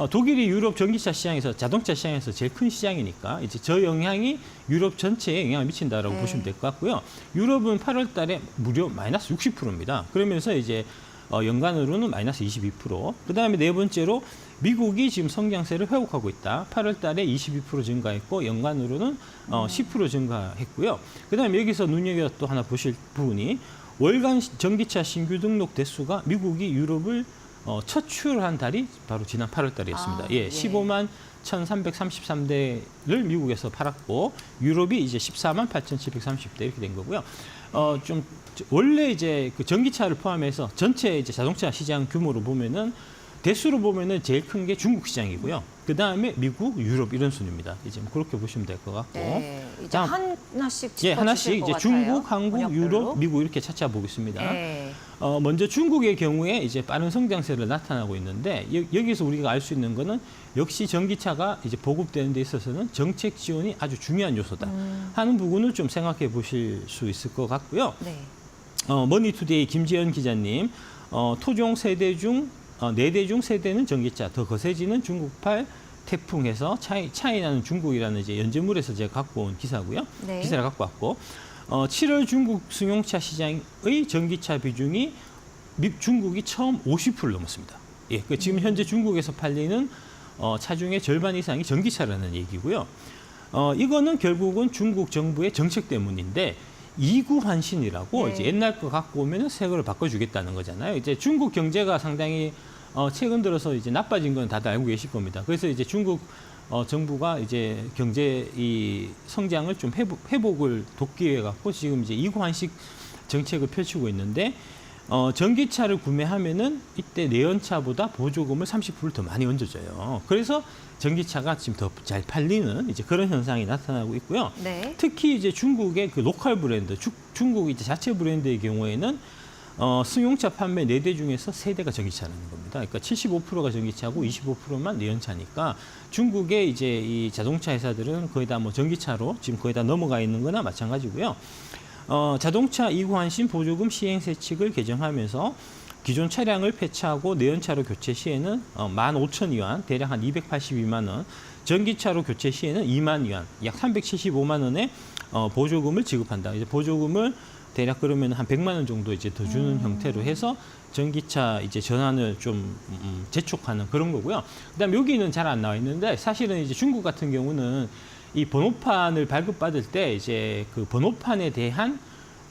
독일이 유럽 전기차 시장에서 자동차 시장에서 제일 큰 시장이니까 이제 저 영향이 유럽 전체에 영향을 미친다라고 네. 보시면 될 것 같고요. 유럽은 8월 달에 무려 마이너스 60%입니다. 그러면서 이제 연간으로는 마이너스 22%. 그다음에 네 번째로 미국이 지금 성장세를 회복하고 있다. 8월 달에 22% 증가했고 연간으로는 10% 증가했고요. 그다음에 여기서 눈여겨 또 하나 보실 부분이 월간 전기차 신규 등록 대수가 미국이 유럽을 첫 출한 달이 바로 지난 8월 달이었습니다. 아, 예, 예. 15만 1,333대를 미국에서 팔았고 유럽이 이제 14만 8,730대 이렇게 된 거고요. 좀 원래 이제 그 전기차를 포함해서 전체 이제 자동차 시장 규모로 보면은 대수로 보면은 제일 큰 게 중국 시장이고요. 그 다음에 미국, 유럽 이런 순입니다. 이제 그렇게 보시면 될 것 같고. 네, 이제 다음. 하나씩 예, 짚어주실 하나씩 것 이제 같아요. 중국, 한국, 번역별로. 유럽, 미국 이렇게 차차 보겠습니다. 네. 먼저 중국의 경우에 이제 빠른 성장세를 나타나고 있는데 여기서 우리가 알 수 있는 거는 역시 전기차가 이제 보급되는 데 있어서는 정책 지원이 아주 중요한 요소다 하는 부분을 좀 생각해 보실 수 있을 것 같고요. 네. 머니투데이 김재현 기자님, 토종 세대 중 4대 중 3대는 전기차, 더 거세지는 중국발 태풍에서 차이나는 중국이라는 이제 연재물에서 제가 갖고 온 기사고요. 네. 기사를 갖고 왔고 7월 중국 승용차 시장의 전기차 비중이 중국이 처음 50%를 넘었습니다. 예, 그 지금 현재 중국에서 팔리는 차 중에 절반 이상이 전기차라는 얘기고요. 이거는 결국은 중국 정부의 정책 때문인데 이구환신이라고 네. 이제 옛날 거 갖고 오면은 새 거를 바꿔주겠다는 거잖아요. 이제 중국 경제가 상당히 최근 들어서 이제 나빠진 건 다들 알고 계실 겁니다. 그래서 이제 중국 정부가 이제 경제 이 성장을 좀 회복을 돕기 위해 갖고 지금 이제 이구환식 정책을 펼치고 있는데 전기차를 구매하면은 이때 내연차보다 보조금을 30% 더 많이 얹어줘요. 그래서 전기차가 지금 더 잘 팔리는 이제 그런 현상이 나타나고 있고요. 네. 특히 이제 중국의 그 로컬 브랜드, 중국 이제 자체 브랜드의 경우에는 승용차 판매 4대 중에서 3대가 전기차라는 겁니다. 그러니까 75%가 전기차고 25%만 내연차니까 중국의 이제 이 자동차 회사들은 거의 다 뭐 전기차로 지금 거의 다 넘어가 있는 거나 마찬가지고요. 자동차 이구환신 보조금 시행세칙을 개정하면서 기존 차량을 폐차하고 내연차로 교체 시에는 15,000위안, 대략 한 282만 원, 전기차로 교체 시에는 2만 위안, 약 375만 원의 보조금을 지급한다. 이제 보조금을 대략 그러면 한 100만 원 정도 이제 더 주는 형태로 해서 전기차 이제 전환을 좀 재촉하는 그런 거고요. 그다음 여기는 잘 안 나와 있는데 사실은 이제 중국 같은 경우는 이 번호판을 발급받을 때 이제 그 번호판에 대한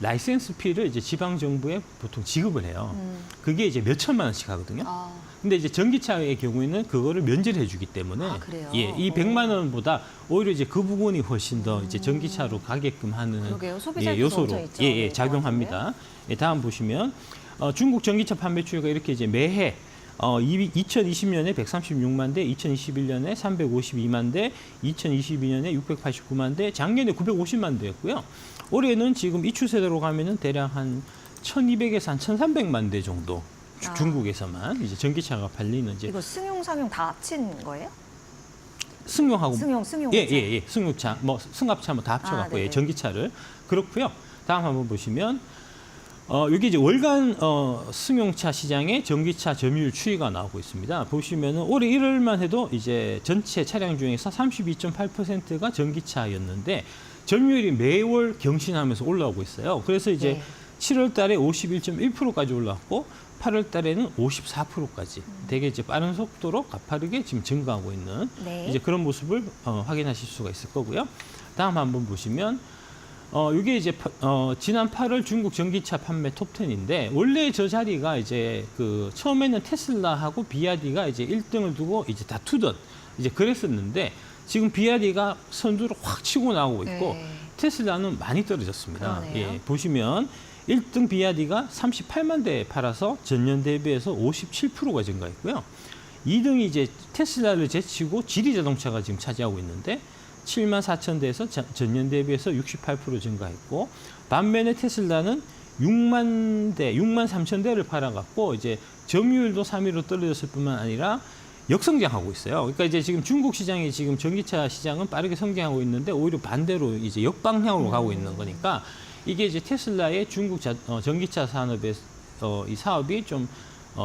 라이센스 피를 이제 지방 정부에 보통 지급을 해요. 그게 이제 몇 천만 원씩 하거든요. 아, 근데 이제 전기차의 경우에는 그거를 면제를 해주기 때문에 아, 그래요? 예, 이 100만 원보다 오히려 이제 그 부분이 훨씬 더 이제 전기차로 가게끔 하는 그러게요. 소비자 예, 요소로 엄청 있죠. 예, 작용합니다. 예, 다음 보시면 중국 전기차 판매 추이가 이렇게 이제 매해 2020년에 136만 대, 2021년에 352만 대, 2022년에 689만 대, 작년에 950만 대였고요. 올해는 지금 이 추세대로 가면은 대략 한 1,200에서 한 1,300만 대 정도 중국에서만 이제 전기차가 팔리는 이제 이거 승용, 상용 다 합친 거예요? 승용하고 승용. 예, 승용차, 뭐 승합차 뭐 다 합쳐갖고 네네. 예, 전기차를 그렇고요. 다음 한번 보시면 여기 이제 월간 승용차 시장의 전기차 점유율 추이가 나오고 있습니다. 보시면은 올해 1월만 해도 이제 전체 차량 중에서 32.8%가 전기차였는데 점유율이 매월 경신하면서 올라오고 있어요. 그래서 이제 네. 7월 달에 51.1%까지 올라왔고 8월 달에는 54%까지 되게 이제 빠른 속도로 가파르게 지금 증가하고 있는 네. 이제 그런 모습을 확인하실 수가 있을 거고요. 다음 한번 보시면 이게 이제 지난 8월 중국 전기차 판매 톱10인데 원래 저 자리가 이제 그 처음에는 테슬라하고 비아디가 이제 1등을 두고 이제 다투던 이제 그랬었는데 지금 비아디가 선두로 확 치고 나오고 있고 네. 테슬라는 많이 떨어졌습니다. 그러네요. 예, 보시면 1등 비아디가 38만 대 팔아서 전년 대비해서 57%가 증가했고요. 2등이 이제 테슬라를 제치고 지리 자동차가 지금 차지하고 있는데 7만 4천 대에서 전년 대비해서 68% 증가했고 반면에 테슬라는 6만 3천 대를 팔아갖고 이제 점유율도 3위로 떨어졌을 뿐만 아니라 역성장하고 있어요. 그러니까 이제 지금 중국 시장이 지금 전기차 시장은 빠르게 성장하고 있는데 오히려 반대로 이제 역방향으로 가고 있는 거니까 이게 이제 테슬라의 중국 전기차 산업의 이 사업이 좀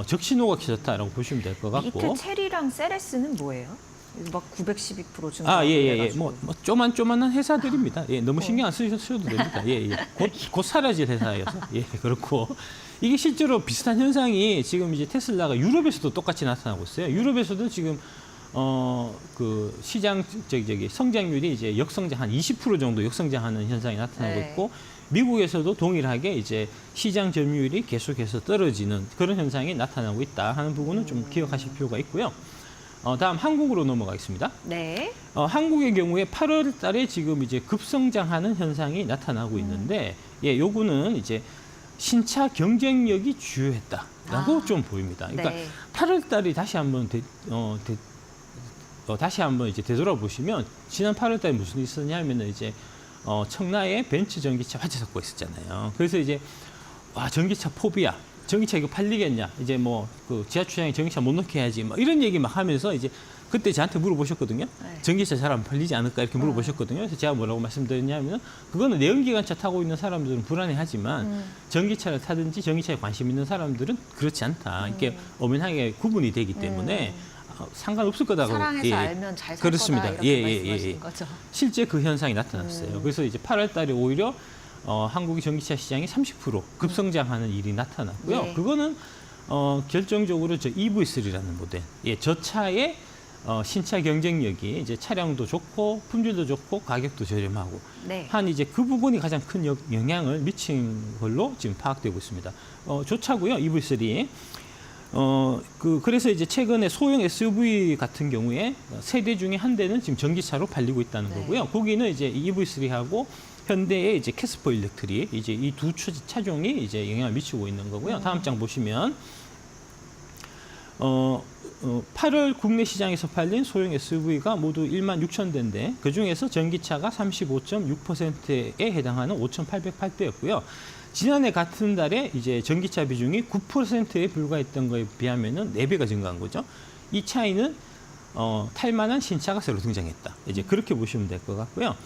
적신호가 켜졌다라고 보시면 될 것 같고. 밑에 체리랑 세레스는 뭐예요? 이거 막 912% 증가. 예. 뭐 조만한 회사들입니다. 예, 너무 신경 안 쓰셔도 됩니다. 예. 곧 사라질 회사여서. 예, 그렇고. 이게 실제로 비슷한 현상이 지금 이제 테슬라가 유럽에서도 똑같이 나타나고 있어요. 유럽에서도 지금 그 시장 성장률이 이제 역성장 한 20% 정도 역성장하는 현상이 나타나고 네. 있고 미국에서도 동일하게 이제 시장 점유율이 계속해서 떨어지는 그런 현상이 나타나고 있다 하는 부분은 좀 기억하실 필요가 있고요. 다음 한국으로 넘어가겠습니다. 네. 한국의 경우에 8월 달에 지금 이제 급성장하는 현상이 나타나고 있는데, 예, 요거는 이제 신차 경쟁력이 주요했다라고 좀 보입니다. 그러니까 네. 8월 달이 다시 한번 다시 한번 이제 되돌아보시면 지난 8월 달에 무슨 일이 있었냐면은 이제 청라에 벤츠 전기차 화재 사고가 있었잖아요. 그래서 이제 와, 전기차 포비아. 전기차 이거 팔리겠냐? 이제 뭐 그 지하주차장에 전기차 못 넣게 해야지. 뭐 이런 얘기 막 하면서 이제 그때 저한테 물어보셨거든요. 네. 전기차 잘 안 팔리지 않을까 이렇게 물어보셨거든요. 그래서 제가 뭐라고 말씀드렸냐면 그거는 내연기관차 타고 있는 사람들은 불안해하지만 전기차를 타든지 전기차에 관심 있는 사람들은 그렇지 않다. 이렇게 엄연하게 구분이 되기 때문에 상관없을 거다고. 사랑해서 알면 잘 살 그렇습니다. 거다 이렇게 예, 말씀하시는 예. 거죠. 실제 그 현상이 나타났어요. 그래서 이제 8월 달에 오히려 한국의 전기차 시장이 30% 급성장하는 일이 나타났고요. 네. 그거는 결정적으로 저 EV3라는 모델, 예, 저 차의 신차 경쟁력이 이제 차량도 좋고 품질도 좋고 가격도 저렴하고 네. 한 이제 그 부분이 가장 큰 영향을 미친 걸로 지금 파악되고 있습니다. 좋차고요, EV3. 그래서 이제 최근에 소형 SUV 같은 경우에 세 대 중에 한 대는 지금 전기차로 팔리고 있다는 네. 거고요. 거기는 이제 EV3하고 현대의 이제 캐스퍼 일렉트릭, 이제 이 두 차종이 이제 영향을 미치고 있는 거고요. 다음 장 보시면 8월 국내 시장에서 팔린 소형 SUV가 모두 1만 6천 대인데 그중에서 전기차가 35.6%에 해당하는 5,808대였고요. 지난해 같은 달에 이제 전기차 비중이 9%에 불과했던 거에 비하면은 4배가 증가한 거죠. 이 차이는 탈만한 신차가 새로 등장했다. 이제 그렇게 보시면 될 것 같고요.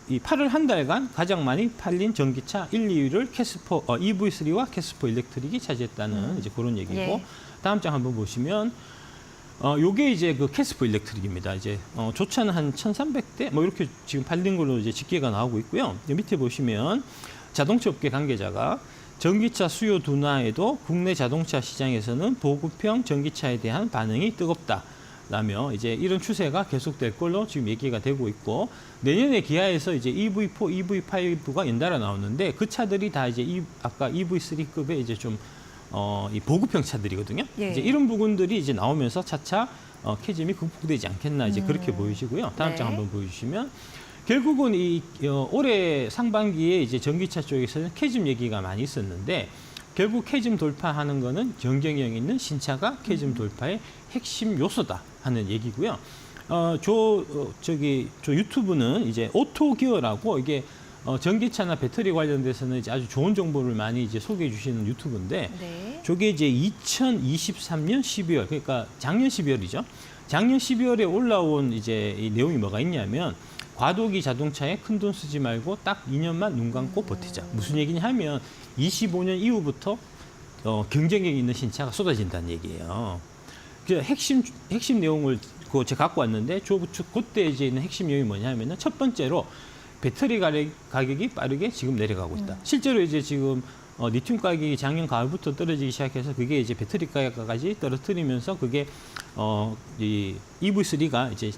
이 8월 한 달간 가장 많이 팔린 전기차 1, 2위를 EV3와 캐스퍼 일렉트릭이 차지했다는 이제 그런 얘기고. 예. 다음 장 한번 보시면 요게 이제 그 캐스퍼 일렉트릭입니다. 이제 조차는 한 1,300대 뭐 이렇게 지금 팔린 걸로 이제 집계가 나오고 있고요. 밑에 보시면 자동차 업계 관계자가 전기차 수요 둔화에도 국내 자동차 시장에서는 보급형 전기차에 대한 반응이 뜨겁다라며 이제 이런 추세가 계속될 걸로 지금 얘기가 되고 있고 내년에 기아에서 이제 EV4, EV5가 연달아 나오는데 그 차들이 다 이제 아까 EV3급의 이제 좀 이 보급형 차들이거든요. 예. 이제 이런 부분들이 이제 나오면서 차차 캐즘이 극복되지 않겠나 이제 그렇게 보이시고요. 다음 네. 장 한번 보여주시면 결국은 이 올해 상반기에 이제 전기차 쪽에서는 캐즘 얘기가 많이 있었는데 결국 캐즘 돌파하는 거는 경쟁력 있는 신차가 캐즘 돌파의 핵심 요소다 하는 얘기고요. 저 유튜브는 이제 오토기어라고 이게 전기차나 배터리 관련돼서는 이제 아주 좋은 정보를 많이 이제 소개해 주시는 유튜브인데 네. 저게 이제 2023년 12월 그러니까 작년 12월이죠. 작년 12월에 올라온 이제 이 내용이 뭐가 있냐면 과도기 자동차에 큰돈 쓰지 말고 딱 2년만 눈 감고 버티자. 무슨 얘기냐 하면 25년 이후부터 경쟁력 있는 신차가 쏟아진다는 얘기예요. 그 핵심 내용을 제가 갖고 왔는데 그때 이제 있는 핵심 내용이 뭐냐면은 첫 번째로 배터리 가격이 빠르게 지금 내려가고 있다. 실제로 이제 지금 리튬 가격이 작년 가을부터 떨어지기 시작해서 그게 이제 배터리 가격까지 떨어뜨리면서 그게 이 EV3가 이제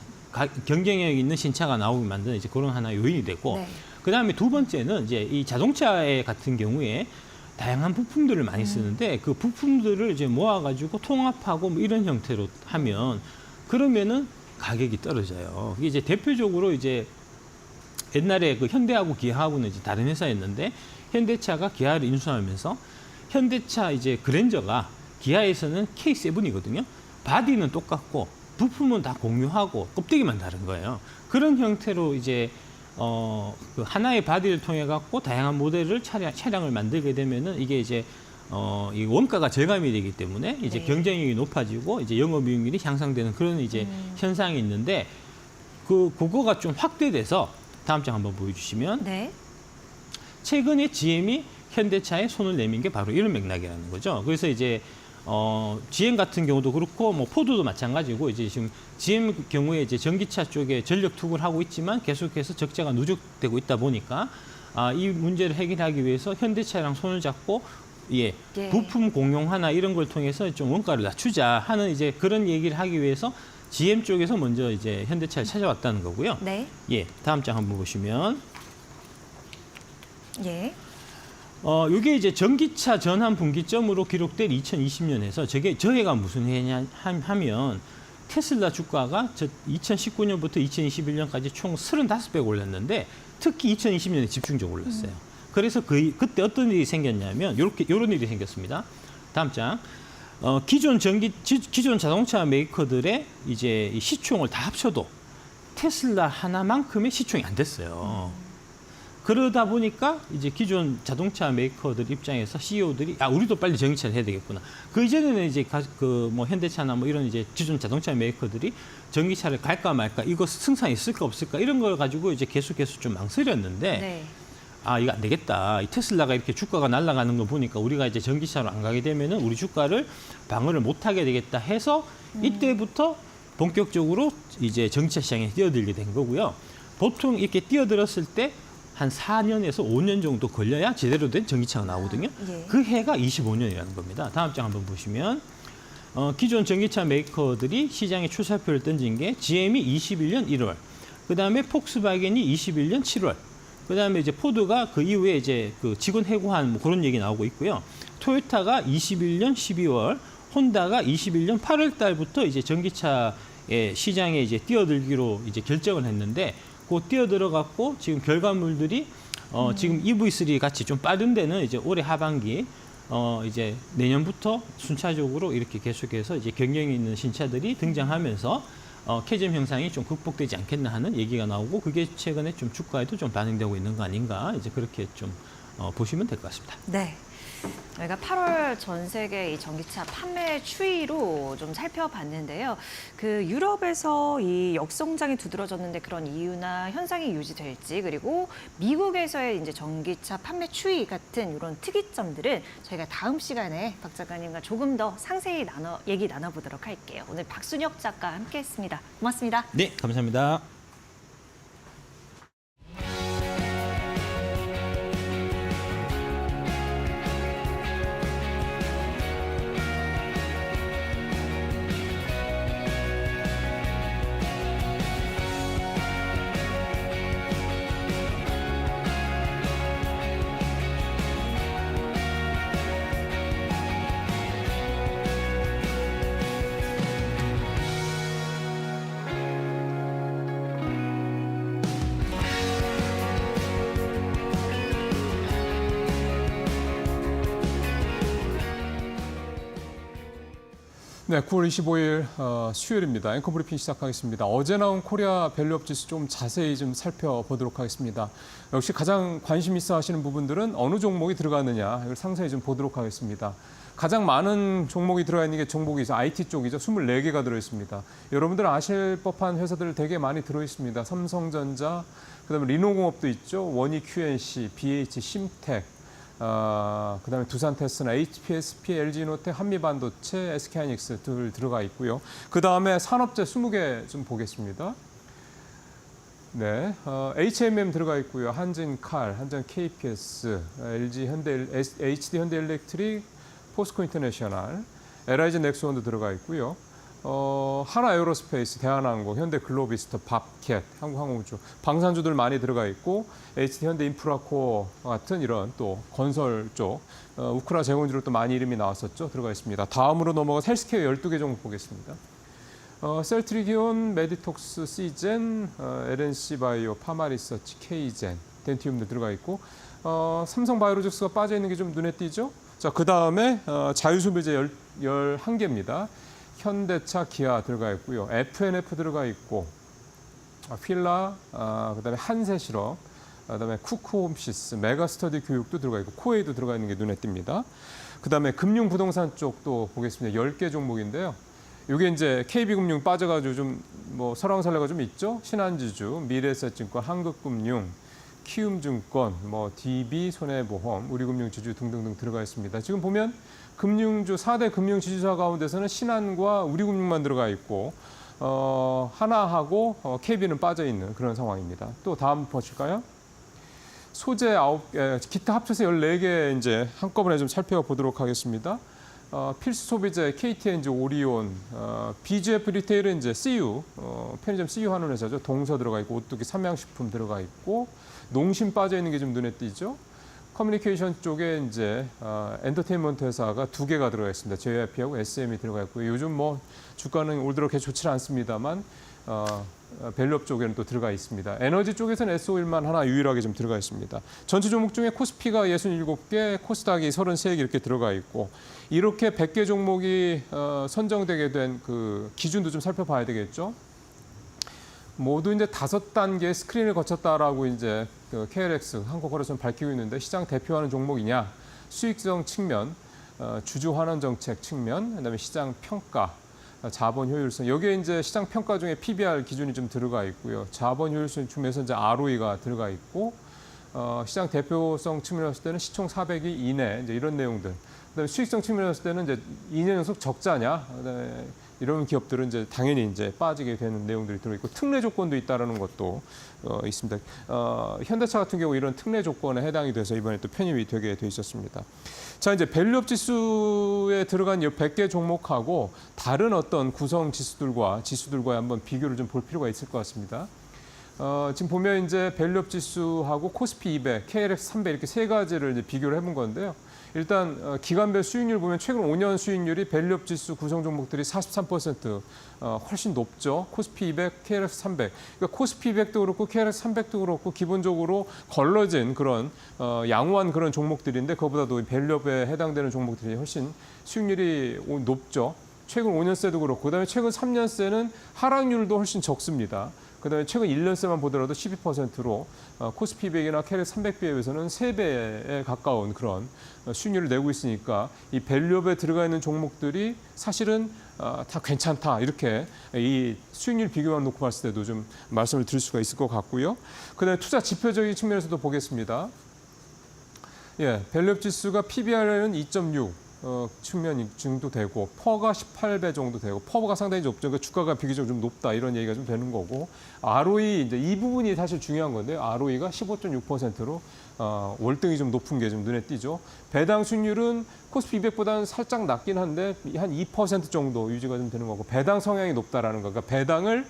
경쟁력 있는 신차가 나오게 만드는 이제 그런 하나 요인이 되고 네. 그다음에 두 번째는 이제 이 자동차에 같은 경우에 다양한 부품들을 많이 쓰는데 그 부품들을 이제 모아가지고 통합하고 뭐 이런 형태로 하면 그러면은 가격이 떨어져요. 이게 이제 대표적으로 이제 옛날에 그 현대하고 기아하고는 이제 다른 회사였는데 현대차가 기아를 인수하면서 현대차 이제 그랜저가 기아에서는 K7이거든요. 바디는 똑같고 부품은 다 공유하고 껍데기만 다른 거예요. 그런 형태로 이제 그 하나의 바디를 통해 갖고 다양한 모델을 차량을 만들게 되면은 이게 이제 이 원가가 절감이 되기 때문에 이제 네. 경쟁력이 높아지고 이제 영업이익률이 향상되는 그런 이제 현상이 있는데 그거가 좀 확대돼서 다음 장 한번 보여주시면 네. 최근에 GM이 현대차에 손을 내민 게 바로 이런 맥락이라는 거죠. 그래서 이제 GM 같은 경우도 그렇고 뭐 포드도 마찬가지고 이제 지금 GM 경우에 이제 전기차 쪽에 전력 투구를 하고 있지만 계속해서 적자가 누적되고 있다 보니까 이 문제를 해결하기 위해서 현대차랑 손을 잡고 예, 예. 부품 공용화나 이런 걸 통해서 좀 원가를 낮추자 하는 이제 그런 얘기를 하기 위해서 GM 쪽에서 먼저 이제 현대차를 찾아왔다는 거고요. 네. 예, 다음 장 한번 보시면 예. 이게 이제 전기차 전환 분기점으로 기록된 2020년에서 저해가 무슨 해냐 하면 테슬라 주가가 2019년부터 2021년까지 총 35배 올랐는데 특히 2020년에 집중적으로 올랐어요. 그래서 그때 어떤 일이 생겼냐면 요런 일이 생겼습니다. 다음 장. 기존 자동차 메이커들의 이제 이 시총을 다 합쳐도 테슬라 하나만큼의 시총이 안 됐어요. 그러다 보니까 이제 기존 자동차 메이커들 입장에서 CEO들이 우리도 빨리 전기차를 해야 되겠구나. 그 이전에는 이제 뭐 현대차나 뭐 이런 이제 기존 자동차 메이커들이 전기차를 갈까 말까 이거 승산이 있을까 없을까 이런 걸 가지고 이제 계속해서 좀 망설였는데 네. 이거 안 되겠다. 이 테슬라가 이렇게 주가가 날아가는 거 보니까 우리가 이제 전기차로 안 가게 되면은 우리 주가를 방어를 못 하게 되겠다 해서 이때부터 본격적으로 이제 전기차 시장에 뛰어들게 된 거고요. 보통 이렇게 뛰어들었을 때 한 4년에서 5년 정도 걸려야 제대로 된 전기차가 나오거든요. 예. 그 해가 25년이라는 겁니다. 다음 장 한번 보시면 기존 전기차 메이커들이 시장에 출사표를 던진 게 GM이 21년 1월, 그 다음에 폭스바겐이 21년 7월, 그 다음에 이제 포드가 그 이후에 이제 그 직원 해고한 뭐 그런 얘기 나오고 있고요. 토요타가 21년 12월, 혼다가 21년 8월 달부터 이제 전기차의 시장에 이제 뛰어들기로 이제 결정을 했는데 곧 뛰어들어갔고 지금 결과물들이 지금 EV3 같이 좀 빠른 데는 이제 올해 하반기 이제 내년부터 순차적으로 이렇게 계속해서 이제 경쟁이 있는 신차들이 등장하면서 캐즘 현상이 좀 극복되지 않겠나 하는 얘기가 나오고 그게 최근에 좀 주가에도 좀 반영되고 있는 거 아닌가 이제 그렇게 좀 보시면 될 것 같습니다. 네. 저희가 8월 전 세계 이 전기차 판매 추이로 좀 살펴봤는데요. 그 유럽에서 이 역성장이 두드러졌는데 그런 이유나 현상이 유지될지 그리고 미국에서의 이제 전기차 판매 추이 같은 이런 특이점들은 저희가 다음 시간에 박 작가님과 조금 더 상세히 얘기 나눠보도록 할게요. 오늘 박순혁 작가 함께했습니다. 고맙습니다. 네, 감사합니다. 네, 9월 25일 수요일입니다. 앵커 브리핑 시작하겠습니다. 어제 나온 코리아 밸류업 지수 좀 자세히 좀 살펴보도록 하겠습니다. 역시 가장 관심 있어 하시는 부분들은 어느 종목이 들어가느냐 이걸 상세히 좀 보도록 하겠습니다. 가장 많은 종목이 들어가 있는 게 종목이 IT 쪽이죠. 24개가 들어있습니다. 여러분들 아실 법한 회사들 되게 많이 들어있습니다. 삼성전자, 그다음에 리노공업도 있죠. 원희 QNC, BH, 심텍, 그다음에 두산테스나 HPSP, LG노텍, 한미반도체, SK하이닉스 들 들어가 있고요. 그다음에 산업재 20개 좀 보겠습니다. 네, HMM 들어가 있고요. 한진칼, 한전 KPS, LG 현대, HD 현대일렉트릭, 포스코 인터내셔널, LIG 넥스원도 들어가 있고요. 하나 에어로스페이스, 대한항공, 현대글로비스트, 밥캣, 한국항공우주, 방산주들 많이 들어가 있고 HD 현대인프라코어 같은 이런 또 건설 쪽, 우크라 재건주로 또 많이 이름이 나왔었죠. 들어가 있습니다. 다음으로 넘어가 헬스케어 12개 종목 보겠습니다. 셀트리기온, 메디톡스, 시젠, LNC바이오, 파마리서치, K젠, 덴티움도 들어가 있고 삼성바이오로직스가 빠져 있는 게 좀 눈에 띄죠. 자, 그 다음에 자유소비재 11개입니다. 현대차, 기아 들어가 있고요. FNF 들어가 있고, 필라, 그다음에 한세실업, 그다음에 쿠크홈시스, 메가스터디 교육도 들어가 있고, 코웨이도 들어가 있는 게 눈에 띕니다. 그다음에 금융부동산 쪽도 보겠습니다. 10개 종목인데요. 이게 이제 KB금융 빠져가지고 좀 뭐 설왕설래가 좀 있죠. 신한지주, 미래에셋증권, 한국금융, 키움증권, 뭐 DB, 손해보험, 우리금융지주 등등등 들어가 있습니다. 지금 보면 금융주 4대 금융지주사 가운데서는 신한과 우리금융만 들어가 있고 하나하고 KB는 빠져 있는 그런 상황입니다. 또 다음 보실까요? 소재 9개, 기타 합쳐서 14개 이제 한꺼번에 좀 살펴보도록 하겠습니다. 필수 소비재 KTNG, 오리온, BGF 리테일은 이제 CU, 편의점 CU 하는 회사죠. 동서 들어가 있고 오뚜기, 삼양식품 들어가 있고 농심 빠져 있는 게 좀 눈에 띄죠. 커뮤니케이션 쪽에 이제 엔터테인먼트 회사가 2개가 들어가 있습니다. JYP하고 SM이 들어가 있고 요즘 뭐 주가는 올 들어 그렇게 좋지는 않습니다만 밸류업 쪽에는 또 들어가 있습니다. 에너지 쪽에서는 SO일만 하나 유일하게 좀 들어가 있습니다. 전체 종목 중에 코스피가 67개, 코스닥이 33개 이렇게 들어가 있고 이렇게 100개 종목이 선정되게 된 그 기준도 좀 살펴봐야 되겠죠. 모두 이제 5단계 스크린을 거쳤다라고 이제 그 KLX 한국거래소는 밝히고 있는데 시장 대표하는 종목이냐, 수익성 측면, 주주 환원 정책 측면, 그다음에 시장 평가, 자본 효율성. 여기에 이제 시장 평가 중에 PBR 기준이 좀 들어가 있고요. 자본 효율성 중에서 이제 ROE가 들어가 있고 시장 대표성 측면에서 봤을 때는 시총 400이 이내 이제 이런 내용들. 그다음에 수익성 측면에서 봤을 때는 이제 2년 연속 적자냐. 그다음에 이런 기업들은 이제 당연히 이제 빠지게 되는 내용들이 들어있고 특례 조건도 있다라는 것도 있습니다. 현대차 같은 경우 이런 특례 조건에 해당이 돼서 이번에 또 편입이 되게 돼 있었습니다. 자, 이제 밸류업 지수에 들어간 이 100개 종목하고 다른 어떤 구성 지수들과 한번 비교를 좀 볼 필요가 있을 것 같습니다. 지금 보면 이제 밸류업 지수하고 코스피 200, KLX 300 이렇게 세 가지를 이제 비교를 해본 건데요. 일단 기간별 수익률 보면 최근 5년 수익률이 밸류업 지수 구성 종목들이 43% 훨씬 높죠. 코스피 200, KLX 300. 그러니까 코스피 200도 그렇고 KLX 300도 그렇고 기본적으로 걸러진 그런 양호한 그런 종목들인데 그거보다도 밸류업에 해당되는 종목들이 훨씬 수익률이 높죠. 최근 5년세도 그렇고 그다음에 최근 3년세는 하락률도 훨씬 적습니다. 그다음에 최근 1년세만 보더라도 12%로 코스피 200이나 KLX 300 비해서는 3배에 가까운 그런 수익률을 내고 있으니까 이 밸류업에 들어가 있는 종목들이 사실은 다 괜찮다 이렇게 이 수익률 비교만 놓고 봤을 때도 좀 말씀을 드릴 수가 있을 것 같고요. 그다음에 투자 지표적인 측면에서도 보겠습니다. 예, 밸류업 지수가 PBR은 2.6. 측면 증도 되고 퍼가 18배 정도 되고 퍼가 상당히 높죠. 그러니까 주가가 비교적 좀 높다 이런 얘기가 좀 되는 거고 ROE 이제 이 부분이 사실 중요한 건데 ROE가 15.6%로 월등히 좀 높은 게 좀 눈에 띄죠. 배당 수익률은 코스피 200보다는 살짝 낮긴 한데 한 2% 정도 유지가 좀 되는 거고 배당 성향이 높다라는 거. 그러니까 배당을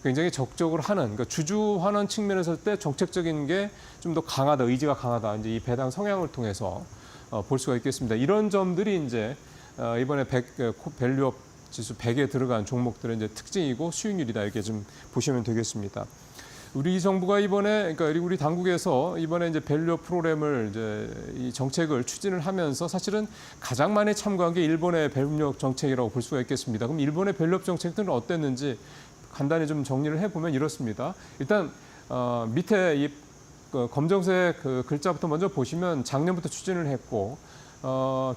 굉장히 적극적으로 하는 그러니까 주주 환원 측면에서 때 정책적인 게 좀 더 강하다, 의지가 강하다. 이제 이 배당 성향을 통해서 볼 수가 있겠습니다. 이런 점들이 이제 이번에 밸류업 지수 100에 들어간 종목들의 이제 특징이고 수익률이다 이렇게 좀 보시면 되겠습니다. 우리 정부가 이번에 그러니까 우리 당국에서 이번에 이제 밸류업 프로그램을 이제 이 정책을 추진을 하면서 사실은 가장 많이 참고한 게 일본의 밸류업 정책이라고 볼 수가 있겠습니다. 그럼 일본의 밸류업 정책들은 어땠는지 간단히 좀 정리를 해보면 이렇습니다. 일단 밑에 이 검정색 그 글자부터 먼저 보시면 작년부터 추진을 했고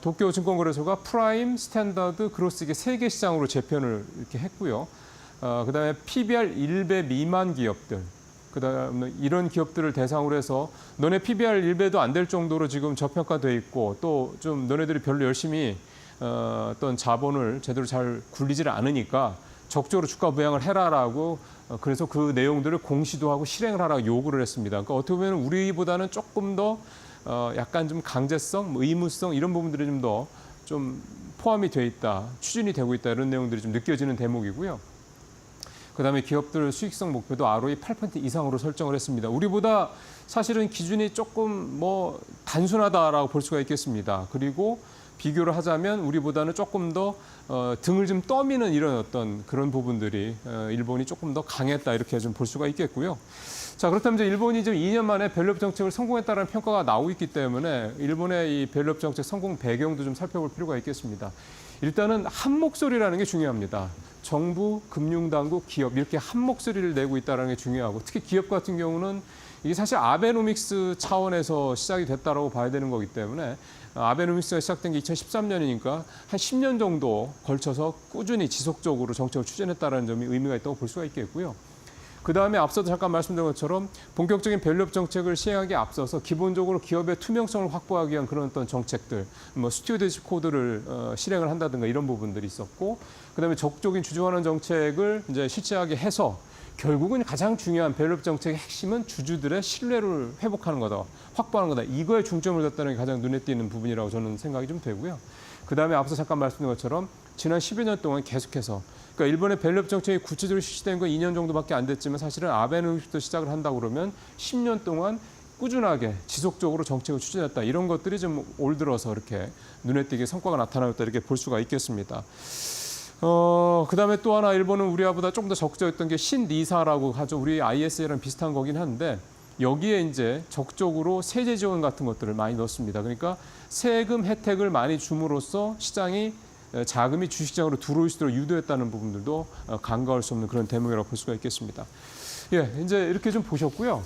도쿄증권거래소가 프라임, 스탠다드, 그로스 이게 3개 시장으로 재편을 이렇게 했고요. 그다음에 PBR 1배 미만 기업들, 그다음에 이런 기업들을 대상으로 해서 너네 PBR 1배도 안 될 정도로 지금 저평가돼 있고 또 좀 너네들이 별로 열심히 어떤 자본을 제대로 잘 굴리지를 않으니까 적극적으로 주가 부양을 해라라고 그래서 그 내용들을 공시도 하고 실행을 하라고 요구를 했습니다. 그러니까 어떻게 보면 우리보다는 조금 더 약간 좀 강제성, 의무성 이런 부분들이 좀 더 좀 포함이 돼 있다, 추진이 되고 있다 이런 내용들이 좀 느껴지는 대목이고요. 그다음에 기업들 수익성 목표도 ROE 8% 이상으로 설정을 했습니다. 우리보다 사실은 기준이 조금 뭐 단순하다라고 볼 수가 있겠습니다. 그리고 비교를 하자면 우리보다는 조금 더 등을 좀 떠미는 이런 어떤 그런 부분들이 일본이 조금 더 강했다 이렇게 좀 볼 수가 있겠고요. 자, 그렇다면 이제 일본이 지금 2년 만에 밸류업 정책을 성공했다는 평가가 나오고 있기 때문에 일본의 이 밸류업 정책 성공 배경도 좀 살펴볼 필요가 있겠습니다. 일단은 한 목소리라는 게 중요합니다. 정부, 금융당국, 기업 이렇게 한 목소리를 내고 있다는 게 중요하고 특히 기업 같은 경우는 이게 사실 아베노믹스 차원에서 시작이 됐다라고 봐야 되는 거기 때문에 아베노믹스가 시작된 게 2013년이니까 한 10년 정도 걸쳐서 꾸준히 지속적으로 정책을 추진했다는 점이 의미가 있다고 볼 수가 있겠고요. 그다음에 앞서도 잠깐 말씀드린 것처럼 본격적인 밸류업 정책을 시행하기에 앞서서 기본적으로 기업의 투명성을 확보하기 위한 그런 어떤 정책들, 뭐 스튜어드십 코드를 실행을 한다든가 이런 부분들이 있었고, 그다음에 적극적인 주주 환원 정책을 이제 실시하게 해서 결국은 가장 중요한 밸류업 정책의 핵심은 주주들의 신뢰를 회복하는 거다, 확보하는 거다. 이거에 중점을 뒀다는 게 가장 눈에 띄는 부분이라고 저는 생각이 좀 되고요. 그다음에 앞서 잠깐 말씀드린 것처럼 지난 10여 년 동안 계속해서 그러니까 일본의 밸류업 정책이 구체적으로 실시된 건 2년 정도밖에 안 됐지만 사실은 아베노믹스부터 시작을 한다고 그러면 10년 동안 꾸준하게 지속적으로 정책을 추진했다. 이런 것들이 좀 올 들어서 이렇게 눈에 띄게 성과가 나타나였다 이렇게 볼 수가 있겠습니다. 그다음에 또 하나 일본은 우리와보다 조금 더 적극적이었던 게 신니사라고 하죠. 우리 ISA랑 비슷한 거긴 한데 여기에 이제 적극적으로 세제 지원 같은 것들을 많이 넣습니다. 그러니까 세금 혜택을 많이 줌으로써 시장이 자금이 주식시장으로 들어올 수 있도록 유도했다는 부분들도 간과할 수 없는 그런 대목이라고 볼 수가 있겠습니다. 예, 이제 이렇게 좀 보셨고요.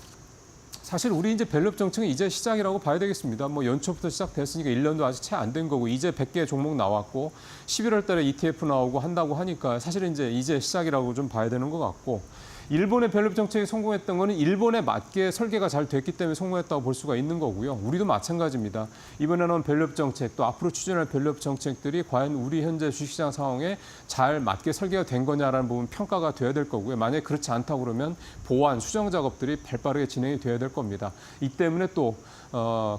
사실 우리 이제 밸류업 정책은 이제 시작이라고 봐야 되겠습니다. 뭐 연초부터 시작됐으니까 1년도 아직 채 안 된 거고 이제 100개 종목 나왔고 11월 달에 ETF 나오고 한다고 하니까 사실은 이제 시작이라고 좀 봐야 되는 것 같고 일본의 밸류업 정책이 성공했던 거는 일본에 맞게 설계가 잘 됐기 때문에 성공했다고 볼 수가 있는 거고요. 우리도 마찬가지입니다. 이번에 나온 밸류업 정책 또 앞으로 추진할 밸류업 정책들이 과연 우리 현재 주식시장 상황에 잘 맞게 설계가 된 거냐라는 부분 평가가 돼야 될 거고요. 만약에 그렇지 않다고 그러면 보완, 수정 작업들이 발빠르게 진행이 돼야 될 겁니다. 이 때문에 또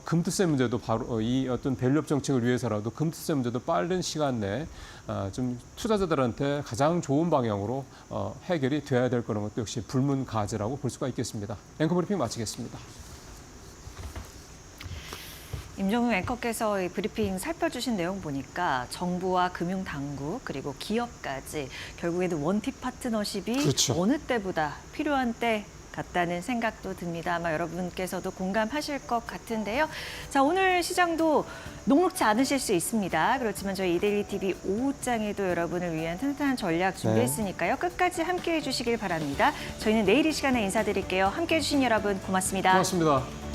금투세 문제도 바로 이 어떤 밸류업 정책을 위해서라도 금투세 문제도 빠른 시간 내에 좀 투자자들한테 가장 좋은 방향으로 해결이 돼야 될 거는 것도 역시 불문가제라고 볼 수가 있겠습니다. 앵커 브리핑 마치겠습니다. 임종웅 앵커께서 이 브리핑 살펴주신 내용 보니까 정부와 금융당국 그리고 기업까지 결국에는 원팁 파트너십이 그렇죠. 어느 때보다 필요한 때 같다는 생각도 듭니다. 아마 여러분께서도 공감하실 것 같은데요. 자, 오늘 시장도 녹록지 않으실 수 있습니다. 그렇지만 저희 이데일리 TV 오후장에도 여러분을 위한 튼튼한 전략 준비했으니까요. 끝까지 함께해 주시길 바랍니다. 저희는 내일 이 시간에 인사드릴게요. 함께해 주신 여러분 고맙습니다. 고맙습니다.